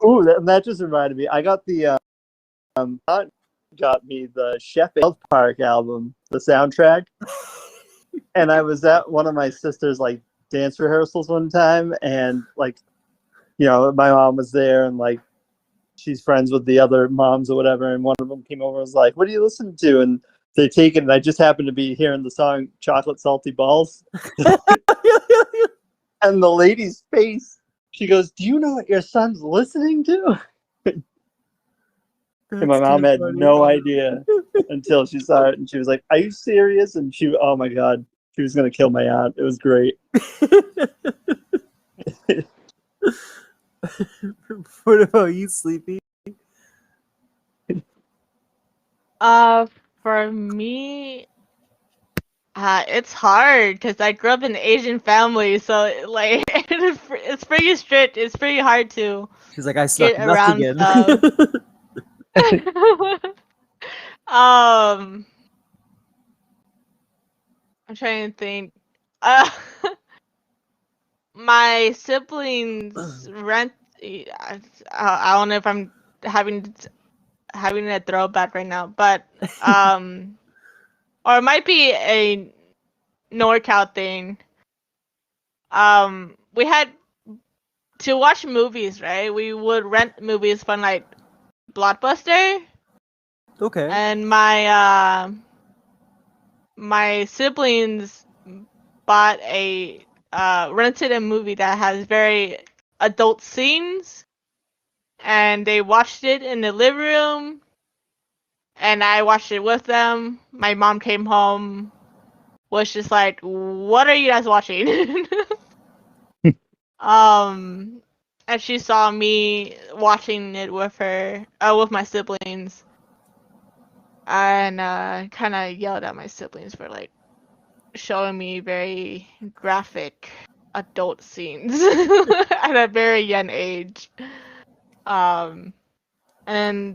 Ooh, that just reminded me. I got the aunt got me the Chef South Park album, the soundtrack, and I was at one of my sister's like dance rehearsals one time, and like, my mom was there, and like she's friends with the other moms or whatever, and one of them came over and was like, "What are you listening to?" And they take it, and I just happened to be hearing the song "Chocolate Salty Balls," and the lady's face. She goes, "Do you know what your son's listening to?" And my mom had no idea until she saw it, and she was like, "Are you serious?" And oh my god, she was gonna kill my aunt. It was great. What about you, Sleepy? For me, it's hard because I grew up in an Asian family, so like it's pretty strict. It's pretty hard to She's like, I snuck get nuts around again. stuff. I'm trying to think. My siblings rent. I don't know if I'm having a throwback right now, but or it might be a NorCal thing. We had to watch movies, right? We would rent movies from like Blockbuster, Okay. and my siblings bought rented a movie that has very adult scenes, and they watched it in the living room, and I watched it with them. My mom came home, was just like, "What are you guys watching?" And she saw me watching it with her, with my siblings, and kind of yelled at my siblings for like showing me very graphic adult scenes at a very young age. And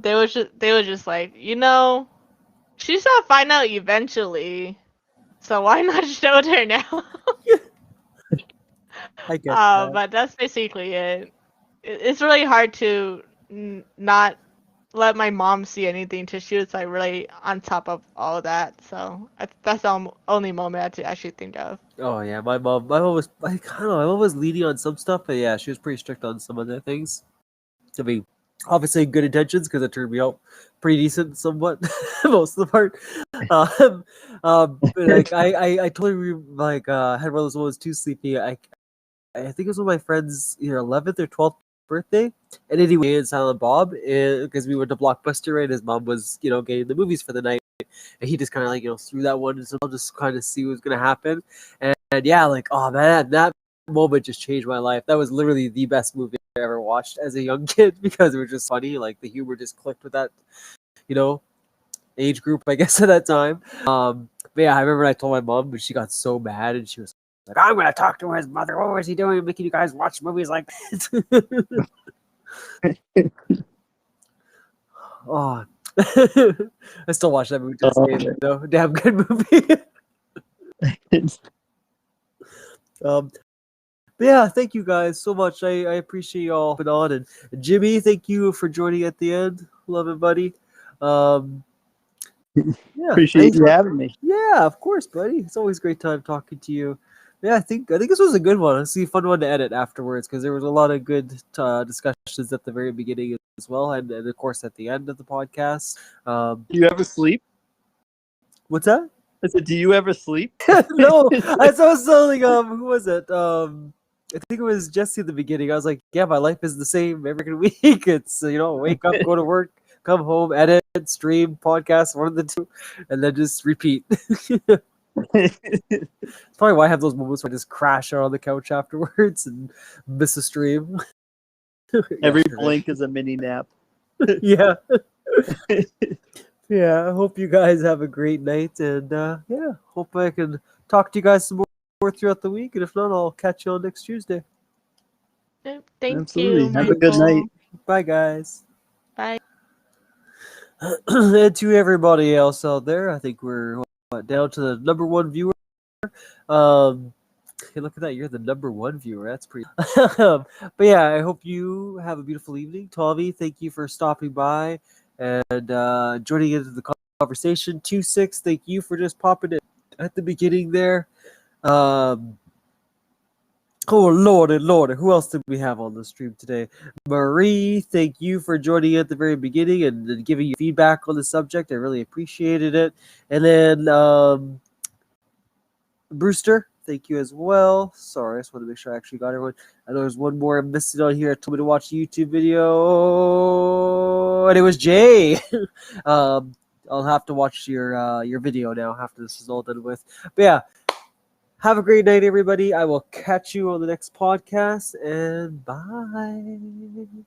they were just like, she's gonna find out eventually, so why not show it her now? I get that. But that's basically it. It's really hard to not let my mom see anything till she was like really on top of all of that. So that's the only moment I had to actually think of. Oh yeah, my mom was like, I don't know, my mom was lenient on some stuff, but yeah, she was pretty strict on some other things. I mean, obviously good intentions because it turned me out pretty decent, somewhat most of the part. But like I totally had one of those moments too sleepy. I think it was one of my friends' either 11th or 12th birthday, and anyway, in Silent Bob, because we went to Blockbuster, and his mom was getting the movies for the night. And he just kind of like threw that one, so I'll just kind of see what's gonna happen. And yeah, like, oh man, that moment just changed my life. That was literally the best movie I ever watched as a young kid because it was just funny. Like the humor just clicked with that, age group, I guess, at that time. But yeah, I remember I told my mom, but she got so mad and she was like, "I'm gonna talk to his mother. What was he doing, making you guys watch movies like that?" Oh, I still watch that movie to this day, though. Damn good movie. But yeah, thank you guys so much. I appreciate you all hopping on, and Jimmy, thank you for joining at the end. Love it, buddy. Yeah, Appreciate you having me. Yeah, of course, buddy. It's always a great time talking to you. Yeah, I think this was a good one. It's a fun one to edit afterwards because there was a lot of good discussions at the very beginning as well, and of course at the end of the podcast. Do you ever sleep? What's that? I said, do you ever sleep? No, I saw something. Who was it? I think it was Jesse at the beginning. I was like, yeah, my life is the same every week. It's wake up, go to work, come home, edit, stream, podcast, one of the two, and then just repeat. It's probably why I have those moments where I just crash out on the couch afterwards and miss a stream. Every blink is a mini nap. Yeah. Yeah, I hope you guys have a great night, and yeah, hope I can talk to you guys some more throughout the week, and if not, I'll catch you on next Tuesday. Thank Absolutely. you. Have a good night. Bye, guys. Bye. And to everybody else out there, I think we're down to the number one viewer. Hey, look at that, you're the number one viewer. That's pretty. But yeah, I hope you have a beautiful evening. Tommy, thank you for stopping by and joining into the conversation. 26, thank you for just popping it at the beginning there. Oh, Lordy, who else did we have on the stream today? Marie, thank you for joining at the very beginning and giving you feedback on the subject. I really appreciated it. And then Brewster, thank you as well. Sorry, I just want to make sure I actually got everyone. I know there's one more I'm missing on here. I told me to watch a YouTube video, and it was Jay. I'll have to watch your video now after this is all done with. But yeah, have a great night, everybody. I will catch you on the next podcast, and bye.